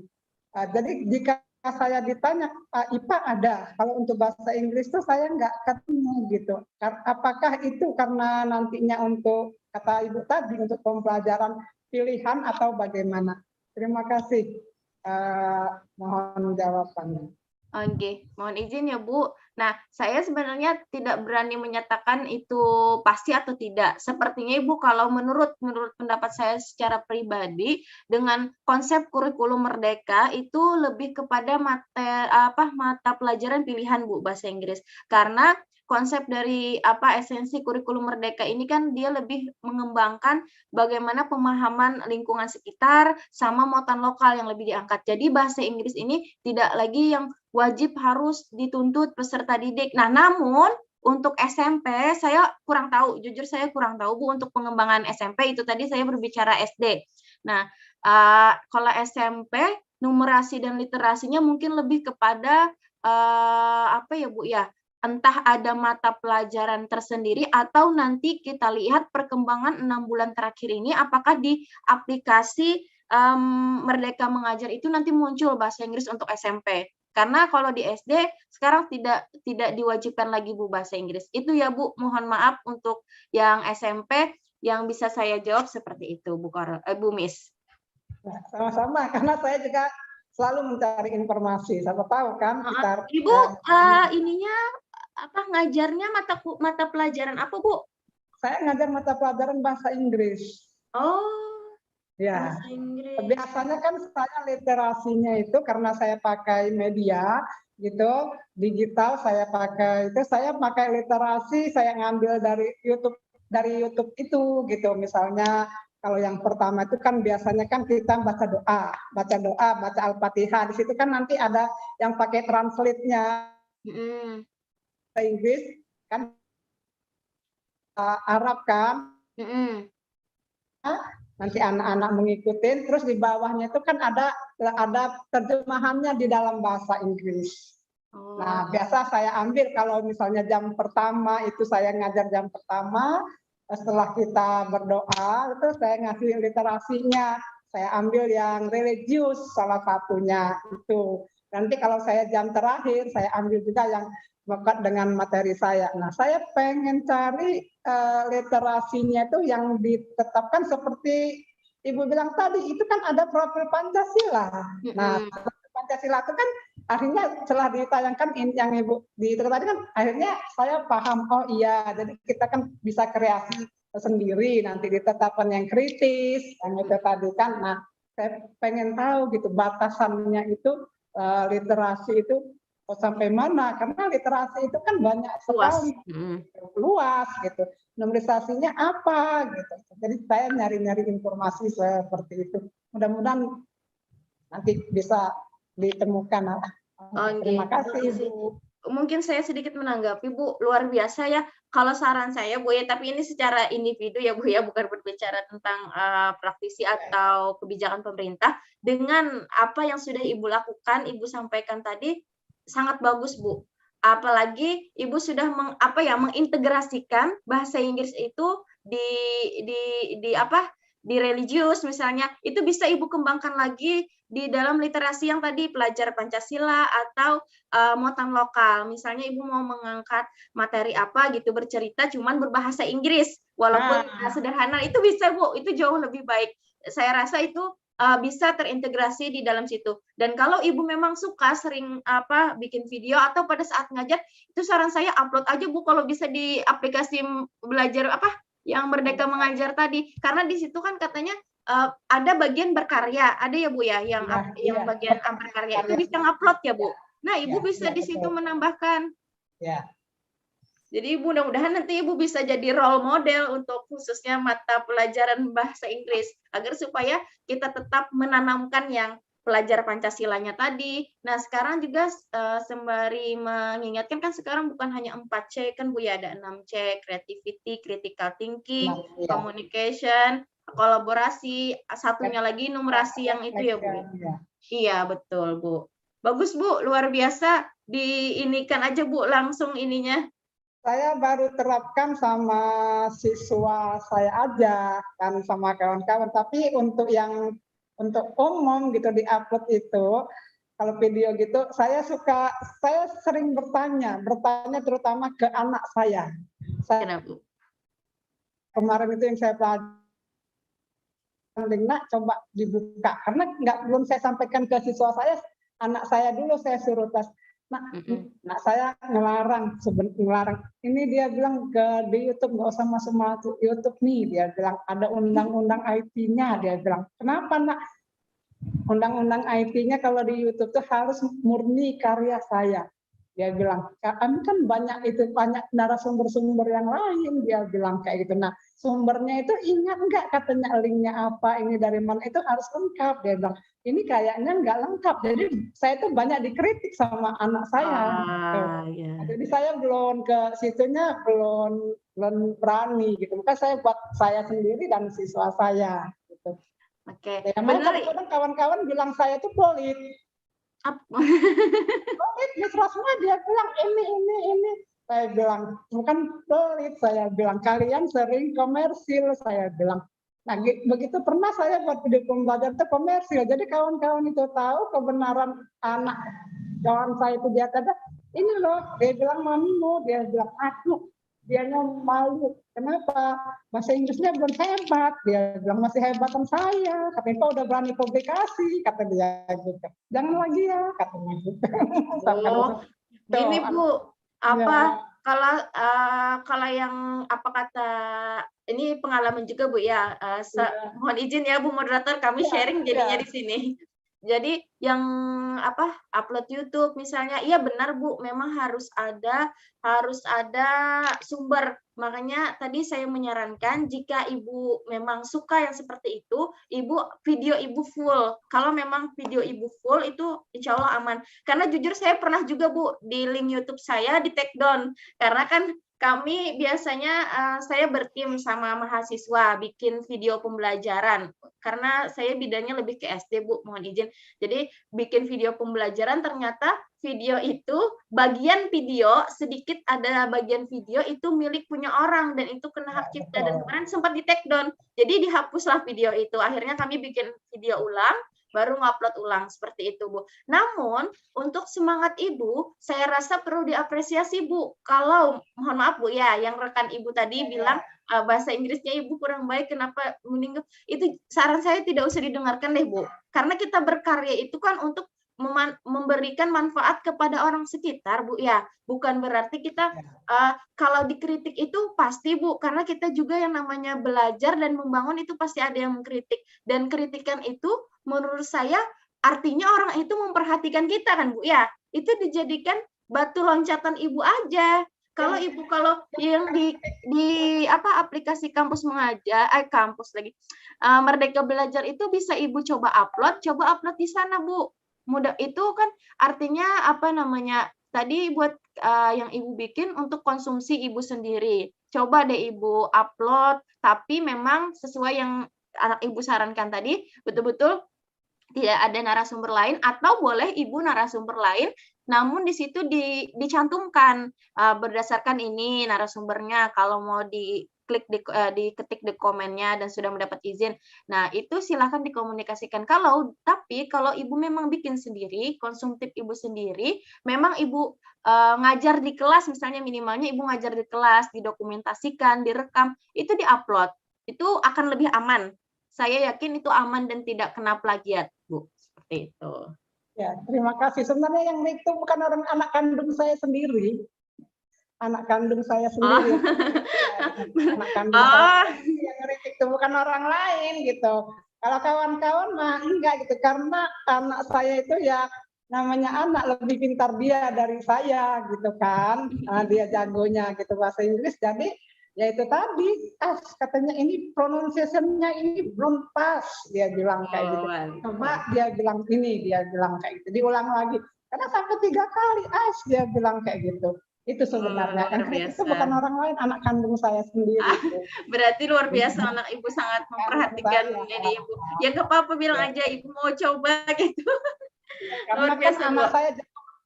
Jadi jika saya ditanya IPA ada, kalau untuk bahasa Inggris itu saya nggak ketemu gitu. Apakah itu karena nantinya untuk kata Ibu tadi untuk pembelajaran pilihan atau bagaimana? Terima kasih. Mohon jawabannya. Oke, mohon izin ya Bu. Nah, saya sebenarnya tidak berani menyatakan itu pasti atau tidak. Sepertinya Ibu kalau menurut pendapat saya secara pribadi dengan konsep kurikulum merdeka itu lebih kepada mata pelajaran pilihan Bu bahasa Inggris. Karena konsep dari esensi kurikulum merdeka ini kan dia lebih mengembangkan bagaimana pemahaman lingkungan sekitar sama muatan lokal yang lebih diangkat. Jadi bahasa Inggris ini tidak lagi yang wajib harus dituntut peserta didik. Nah, namun untuk SMP saya kurang tahu, jujur saya kurang tahu Bu untuk pengembangan SMP itu tadi saya berbicara SD. Nah, kalau SMP numerasi dan literasinya mungkin lebih kepada Bu ya? Entah ada mata pelajaran tersendiri atau nanti kita lihat perkembangan 6 bulan terakhir ini apakah di aplikasi Merdeka Mengajar itu nanti muncul bahasa Inggris untuk SMP. Karena kalau di SD sekarang tidak diwajibkan lagi Bu bahasa Inggris. Itu ya Bu, mohon maaf untuk yang SMP yang bisa saya jawab seperti itu Bu Miss. Nah, sama-sama, karena saya juga selalu mencari informasi. Siapa tahu kan kita. Ibu ininya ngajarnya mata pelajaran apa Bu? Saya ngajar mata pelajaran bahasa Inggris. Oh. Ya, Bahasa Inggris. biasanya kan saya literasinya itu karena saya pakai media gitu, digital saya pakai literasi, saya ngambil dari YouTube itu gitu. Misalnya kalau yang pertama itu kan biasanya kan kita baca doa, baca Al-Fatihah. Di situ kan nanti ada yang pakai translate-nya bahasa Inggris kan Arab kan. Nanti anak-anak mengikuti, terus di bawahnya itu kan ada terjemahannya di dalam bahasa Inggris. Nah, biasa saya ambil kalau misalnya jam pertama itu saya ngajar jam pertama, setelah kita berdoa itu saya ngasih literasinya, saya ambil yang religius salah satunya itu. Nanti kalau saya jam terakhir saya ambil juga yang melekat dengan materi saya. Nah, saya pengen cari literasinya itu yang ditetapkan seperti Ibu bilang tadi, itu kan ada profil Pancasila. Nah, profil Pancasila itu kan akhirnya setelah ditayangkan yang Ibu itu tadi kan akhirnya saya paham, oh iya, jadi kita kan bisa kreasi sendiri, nanti ditetapkan yang kritis, yang itu tadi kan. Nah, saya pengen tahu gitu batasannya itu literasi itu sampai mana, karena literasi itu kan banyak sekali, luas gitu. Numerisasinya apa gitu. Jadi saya nyari-nyari informasi seperti itu. Mudah-mudahan nanti bisa ditemukan. Terima kasih Bu. Mungkin saya sedikit menanggapi Bu, luar biasa ya. Kalau saran saya Bu ya, tapi ini secara individu ya Bu ya, bukan berbicara tentang praktisi atau kebijakan pemerintah. Dengan apa yang sudah Ibu lakukan, Ibu sampaikan tadi sangat bagus Bu. Apalagi Ibu sudah mengintegrasikan bahasa Inggris itu di religius misalnya, itu bisa Ibu kembangkan lagi di dalam literasi yang tadi pelajar Pancasila atau muatan lokal. Misalnya Ibu mau mengangkat materi apa gitu bercerita cuman berbahasa Inggris walaupun sederhana, itu bisa Bu, itu jauh lebih baik. Saya rasa itu bisa terintegrasi di dalam situ. Dan kalau Ibu memang suka sering bikin video atau pada saat ngajar, itu saran saya upload aja Bu kalau bisa di aplikasi belajar yang Merdeka Mengajar tadi. Karena di situ kan katanya ada bagian berkarya, ada ya Bu ya, yang bagian berkarya itu bisa ngupload ya Bu. Nah, Ibu bisa di situ menambahkan. Ya. Jadi mudah-mudahan nanti Ibu bisa jadi role model untuk khususnya mata pelajaran bahasa Inggris agar supaya kita tetap menanamkan yang pelajar Pancasilanya tadi. Nah, sekarang juga sembari mengingatkan kan sekarang bukan hanya 4C kan Bu ya, ada 6C, creativity, critical thinking, communication, kolaborasi, satunya lagi numerasi yang itu ya Bu. Iya, betul Bu. Bagus Bu, luar biasa. Diinikan aja Bu langsung ininya. Saya baru terapkan sama siswa saya aja kan sama kawan-kawan, tapi untuk umum gitu di-upload itu kalau video gitu saya sering bertanya terutama ke anak saya. Kemarin itu yang saya pelajari, coba dibuka karena belum saya sampaikan ke siswa saya, anak saya dulu saya suruh tes. Nah saya ngelarang, ini dia bilang di YouTube nggak usah masuk YouTube nih, dia bilang ada undang-undang IT-nya, dia bilang kenapa nak, undang-undang IT-nya kalau di YouTube tuh harus murni karya saya, dia bilang kan banyak narasumber-sumber yang lain, dia bilang kayak gitu. Nah sumbernya itu ingat nggak katanya linknya apa, ini dari mana, itu harus lengkap, dia bilang ini kayaknya nggak lengkap, jadi saya tuh banyak dikritik sama anak saya. Ya. Jadi saya belum ke situnya, belum berani gitu. Maka saya buat saya sendiri dan siswa saya. Gitu. Oke. Ya, kadang-kadang kawan-kawan bilang saya tuh pelit. Pelit, Miss Rosma dia bilang ini. Saya bilang bukan pelit, saya bilang kalian sering komersil, saya bilang. Nah, begitu pernah saya buat video pembelajaran itu komersil. Jadi kawan-kawan itu tahu kebenaran anak kawan saya itu, dia kata, ini loh, dia bilang mamimu, dia bilang aku, dianya malu. Kenapa? Bahasa Inggrisnya belum hebat, dia bilang masih hebatan saya. Katanya kau udah berani publikasi, kata dia gitu. Jangan lagi ya, katanya gitu. Gini Bu, apa? Kalau yang apa kata, ini pengalaman juga Bu ya, mohon izin ya Bu moderator, kami sharing jadinya di sini. Jadi yang apa upload YouTube misalnya, iya benar Bu, memang harus ada sumber. Makanya tadi saya menyarankan jika Ibu memang suka yang seperti itu, video Ibu full. Kalau memang video Ibu full itu insya Allah aman. Karena jujur saya pernah juga Bu di link YouTube saya di take down, karena kan kami biasanya saya bertim sama mahasiswa bikin video pembelajaran, karena saya bidangnya lebih ke SD Bu, mohon izin. Jadi bikin video pembelajaran, ternyata video itu bagian video sedikit, ada bagian video itu milik punya orang dan itu kena hak cipta, dan kemarin sempat di take down. Jadi dihapuslah video itu. Akhirnya kami bikin video ulang, baru ngupload ulang seperti itu Bu. Namun untuk semangat Ibu, saya rasa perlu diapresiasi Bu. Kalau mohon maaf Bu ya, yang rekan Ibu tadi bilang bahasa Inggrisnya Ibu kurang baik, kenapa meninggal? Itu saran saya tidak usah didengarkan deh Bu. Karena kita berkarya itu kan untuk memberikan manfaat kepada orang sekitar Bu ya. Bukan berarti kita kalau dikritik itu pasti Bu, karena kita juga yang namanya belajar dan membangun itu pasti ada yang mengkritik. Dan kritikan itu menurut saya artinya orang itu memperhatikan kita kan Bu ya. Itu dijadikan batu loncatan Ibu aja. Kalau Ibu yang di aplikasi kampus mengajar, Merdeka Belajar itu bisa Ibu coba upload di sana Bu. Mudah itu kan artinya tadi buat yang Ibu bikin untuk konsumsi Ibu sendiri. Coba deh Ibu upload, tapi memang sesuai yang anak Ibu sarankan tadi, betul-betul tidak ada narasumber lain, atau boleh Ibu narasumber lain, namun di situ dicantumkan berdasarkan ini narasumbernya, kalau mau diketik di komennya dan sudah mendapat izin. Nah, itu silakan dikomunikasikan. Tapi kalau Ibu memang bikin sendiri, konsumtif Ibu sendiri, memang Ibu ngajar di kelas, misalnya minimalnya Ibu ngajar di kelas, didokumentasikan, direkam, itu diupload. Itu akan lebih aman. Saya yakin itu aman dan tidak kena plagiat, Bu. Seperti itu. Ya, terima kasih. Sebenarnya yang itu bukan anak kandung saya sendiri. Anak kandung saya sendiri. Anak kandung saya yang ngeritik itu bukan orang lain gitu. Kalau kawan-kawan mah enggak gitu, karena anak saya itu ya namanya anak lebih pintar dia dari saya gitu kan. Dia jagonya gitu bahasa Inggris, jadi ya itu tadi, katanya ini pronunciation-nya ini belum pas, dia bilang kayak gitu. Coba dia bilang kayak gitu, diulang lagi. Karena sampai 3 kali, dia bilang kayak gitu. Itu sebenarnya, yang kritik itu bukan orang lain, anak kandung saya sendiri. Berarti luar biasa, anak Ibu sangat memperhatikan ini Ibu. Ya nggak apa-apa, bilang aja Ibu mau coba gitu. Karena kan anak saya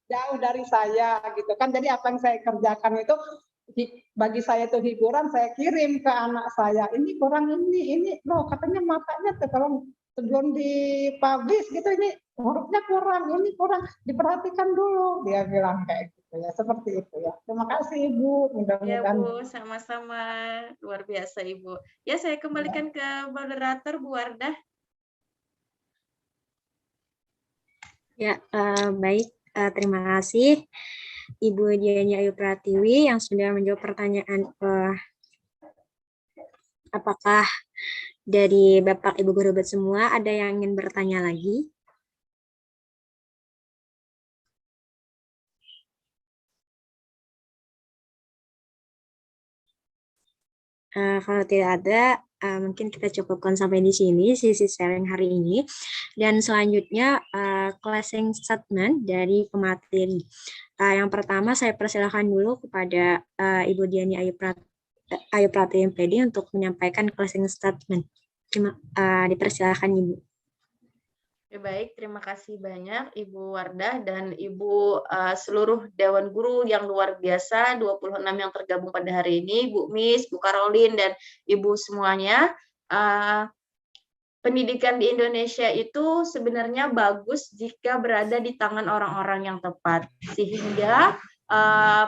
jauh dari saya gitu kan, jadi apa yang saya kerjakan itu bagi saya itu hiburan, saya kirim ke anak saya, ini kurang ini loh, katanya matanya tuh kalau sebelum dipublish gitu, ini hurufnya kurang, ini kurang, diperhatikan dulu, dia bilang kayak gitu ya, seperti itu ya. Terima kasih Ibu, mudah-mudahan. Ya Bu, sama-sama, luar biasa Ibu. Ya, saya kembalikan ke moderator Bu Wardah. Ya, baik. Terima kasih Ibu Diani Ayu Pratiwi yang sudah menjawab pertanyaan apakah dari Bapak Ibu guru semua ada yang ingin bertanya lagi? Kalau tidak ada, mungkin kita cukupkan sampai di sini sesi sharing hari ini. Dan selanjutnya closing statement dari pemateri. Yang pertama saya persilakan dulu kepada Ibu Diani Ayu Pratiwi MPD untuk menyampaikan closing statement. Dipersilakan Ibu. Baik, terima kasih banyak Ibu Wardah dan Ibu seluruh Dewan Guru yang luar biasa, 26 yang tergabung pada hari ini, Bu Miss, Bu Caroline, dan Ibu semuanya. Pendidikan di Indonesia itu sebenarnya bagus jika berada di tangan orang-orang yang tepat, sehingga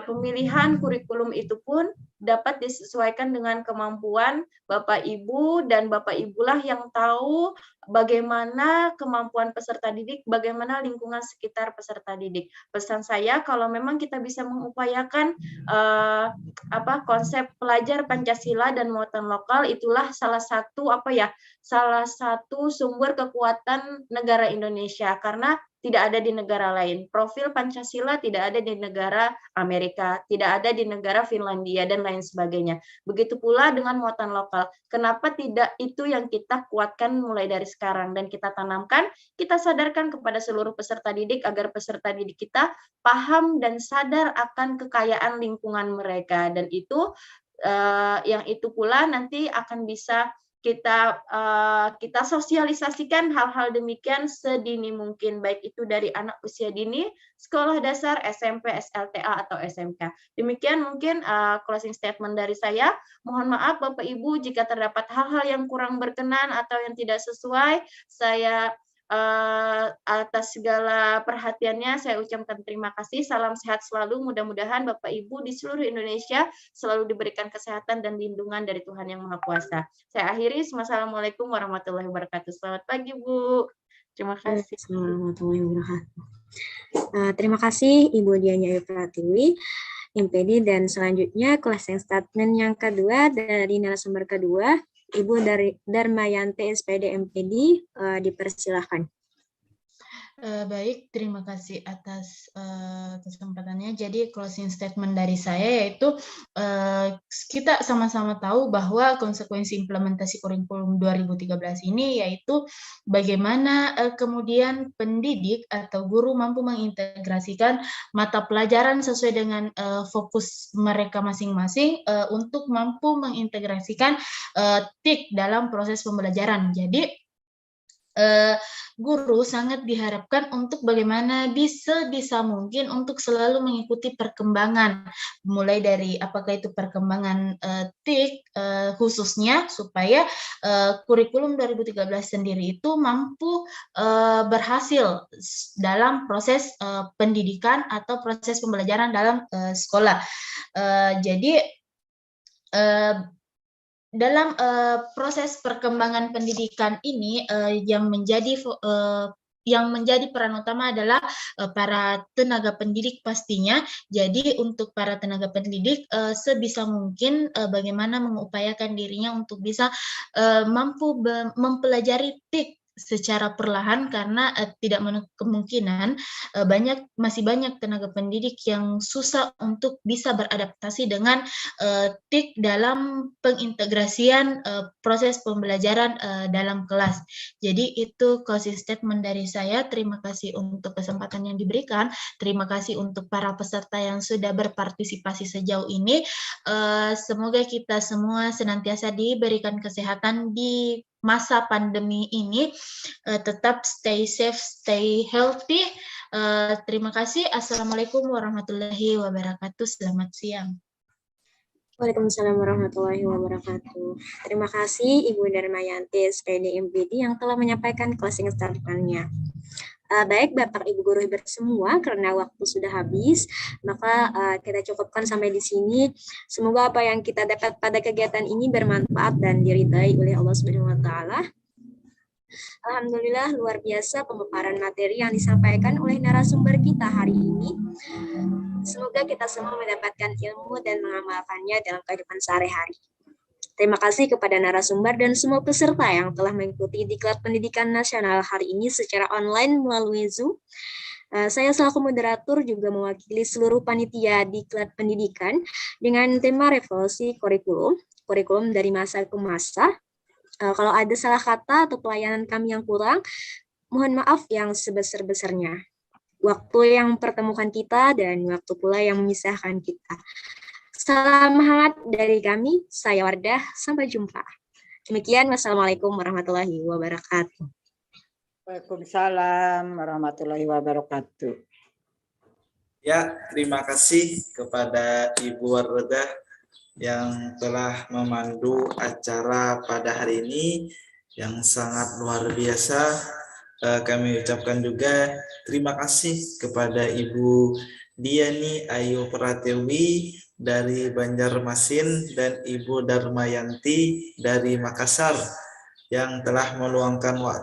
pemilihan kurikulum itu pun dapat disesuaikan dengan kemampuan Bapak Ibu, dan Bapak Ibulah yang tahu bagaimana kemampuan peserta didik, bagaimana lingkungan sekitar peserta didik. Pesan saya, kalau memang kita bisa mengupayakan konsep pelajar Pancasila dan muatan lokal, itulah salah satu sumber kekuatan negara Indonesia, karena tidak ada di negara lain. Profil Pancasila tidak ada di negara Amerika, tidak ada di negara Finlandia, dan lain sebagainya. Begitu pula dengan muatan lokal. Kenapa tidak itu yang kita kuatkan mulai dari sekarang dan kita tanamkan, kita sadarkan kepada seluruh peserta didik agar peserta didik kita paham dan sadar akan kekayaan lingkungan mereka, dan itu yang itu pula nanti akan bisa kita sosialisasikan hal-hal demikian sedini mungkin, baik itu dari anak usia dini, sekolah dasar, SMP, SLTA, atau SMK. Demikian mungkin closing statement dari saya. Mohon maaf Bapak Ibu jika terdapat hal-hal yang kurang berkenan atau yang tidak sesuai. Saya atas segala perhatiannya saya ucapkan terima kasih. Salam sehat selalu. Mudah-mudahan Bapak Ibu di seluruh Indonesia selalu diberikan kesehatan dan lindungan dari Tuhan Yang Maha Kuasa. Saya akhiri. Wassalamualaikum warahmatullahi wabarakatuh. Selamat pagi, Bu. Terima kasih. Warahmatullahi wabarakatuh. Terima kasih Ibu Diani Ayu Pratiwi, MPD, dan selanjutnya closing statement yang kedua dari narasumber kedua, Ibu Darmayanti SPD MPD, dipersilahkan. Baik, terima kasih atas kesempatannya. Jadi closing statement dari saya yaitu kita sama-sama tahu bahwa konsekuensi implementasi kurikulum 2013 ini yaitu bagaimana kemudian pendidik atau guru mampu mengintegrasikan mata pelajaran sesuai dengan fokus mereka masing-masing untuk mampu mengintegrasikan TIK dalam proses pembelajaran. Jadi guru sangat diharapkan untuk bagaimana bisa mungkin untuk selalu mengikuti perkembangan, mulai dari apakah itu perkembangan TIK khususnya, supaya kurikulum 2013 sendiri itu mampu berhasil dalam proses pendidikan atau proses pembelajaran dalam sekolah. Jadi dalam proses perkembangan pendidikan ini yang menjadi peran utama adalah para tenaga pendidik pastinya. Jadi untuk para tenaga pendidik sebisa mungkin bagaimana mengupayakan dirinya untuk bisa mampu mempelajari TIK secara perlahan, karena tidak menutup kemungkinan masih banyak tenaga pendidik yang susah untuk bisa beradaptasi dengan TIK dalam pengintegrasian proses pembelajaran dalam kelas. Jadi itu closing statement dari saya. Terima kasih untuk kesempatan yang diberikan. Terima kasih untuk para peserta yang sudah berpartisipasi sejauh ini. Semoga kita semua senantiasa diberikan kesehatan di masa pandemi ini, tetap stay safe, stay healthy. Terima kasih. Assalamualaikum warahmatullahi wabarakatuh. Selamat siang. Waalaikumsalam warahmatullahi wabarakatuh. Terima kasih Ibu Darmayanti SPD MPD yang telah menyampaikan closing statement-nya. Baik Bapak Ibu guru semua, karena waktu sudah habis, maka kita cukupkan sampai di sini. Semoga apa yang kita dapat pada kegiatan ini bermanfaat dan diridai oleh Allah Subhanahu wa taala. Alhamdulillah luar biasa pemaparan materi yang disampaikan oleh narasumber kita hari ini. Semoga kita semua mendapatkan ilmu dan mengamalkannya dalam kehidupan sehari-hari. Terima kasih kepada narasumber dan semua peserta yang telah mengikuti Diklat Pendidikan Nasional hari ini secara online melalui Zoom. Saya selaku moderator juga mewakili seluruh panitia Diklat Pendidikan dengan tema revolusi kurikulum dari masa ke masa. Kalau ada salah kata atau pelayanan kami yang kurang, mohon maaf yang sebesar-besarnya. Waktu yang mempertemukan kita dan waktu pula yang memisahkan kita. Salam hangat dari kami, saya Wardah, sampai jumpa. Demikian, wassalamualaikum warahmatullahi wabarakatuh. Waalaikumsalam warahmatullahi wabarakatuh. Ya, terima kasih kepada Ibu Wardah yang telah memandu acara pada hari ini yang sangat luar biasa. Kami ucapkan juga terima kasih kepada Ibu Diani Ayu Pratiwi dari Banjarmasin dan Ibu Darmayanti dari Makassar yang telah meluangkan waktu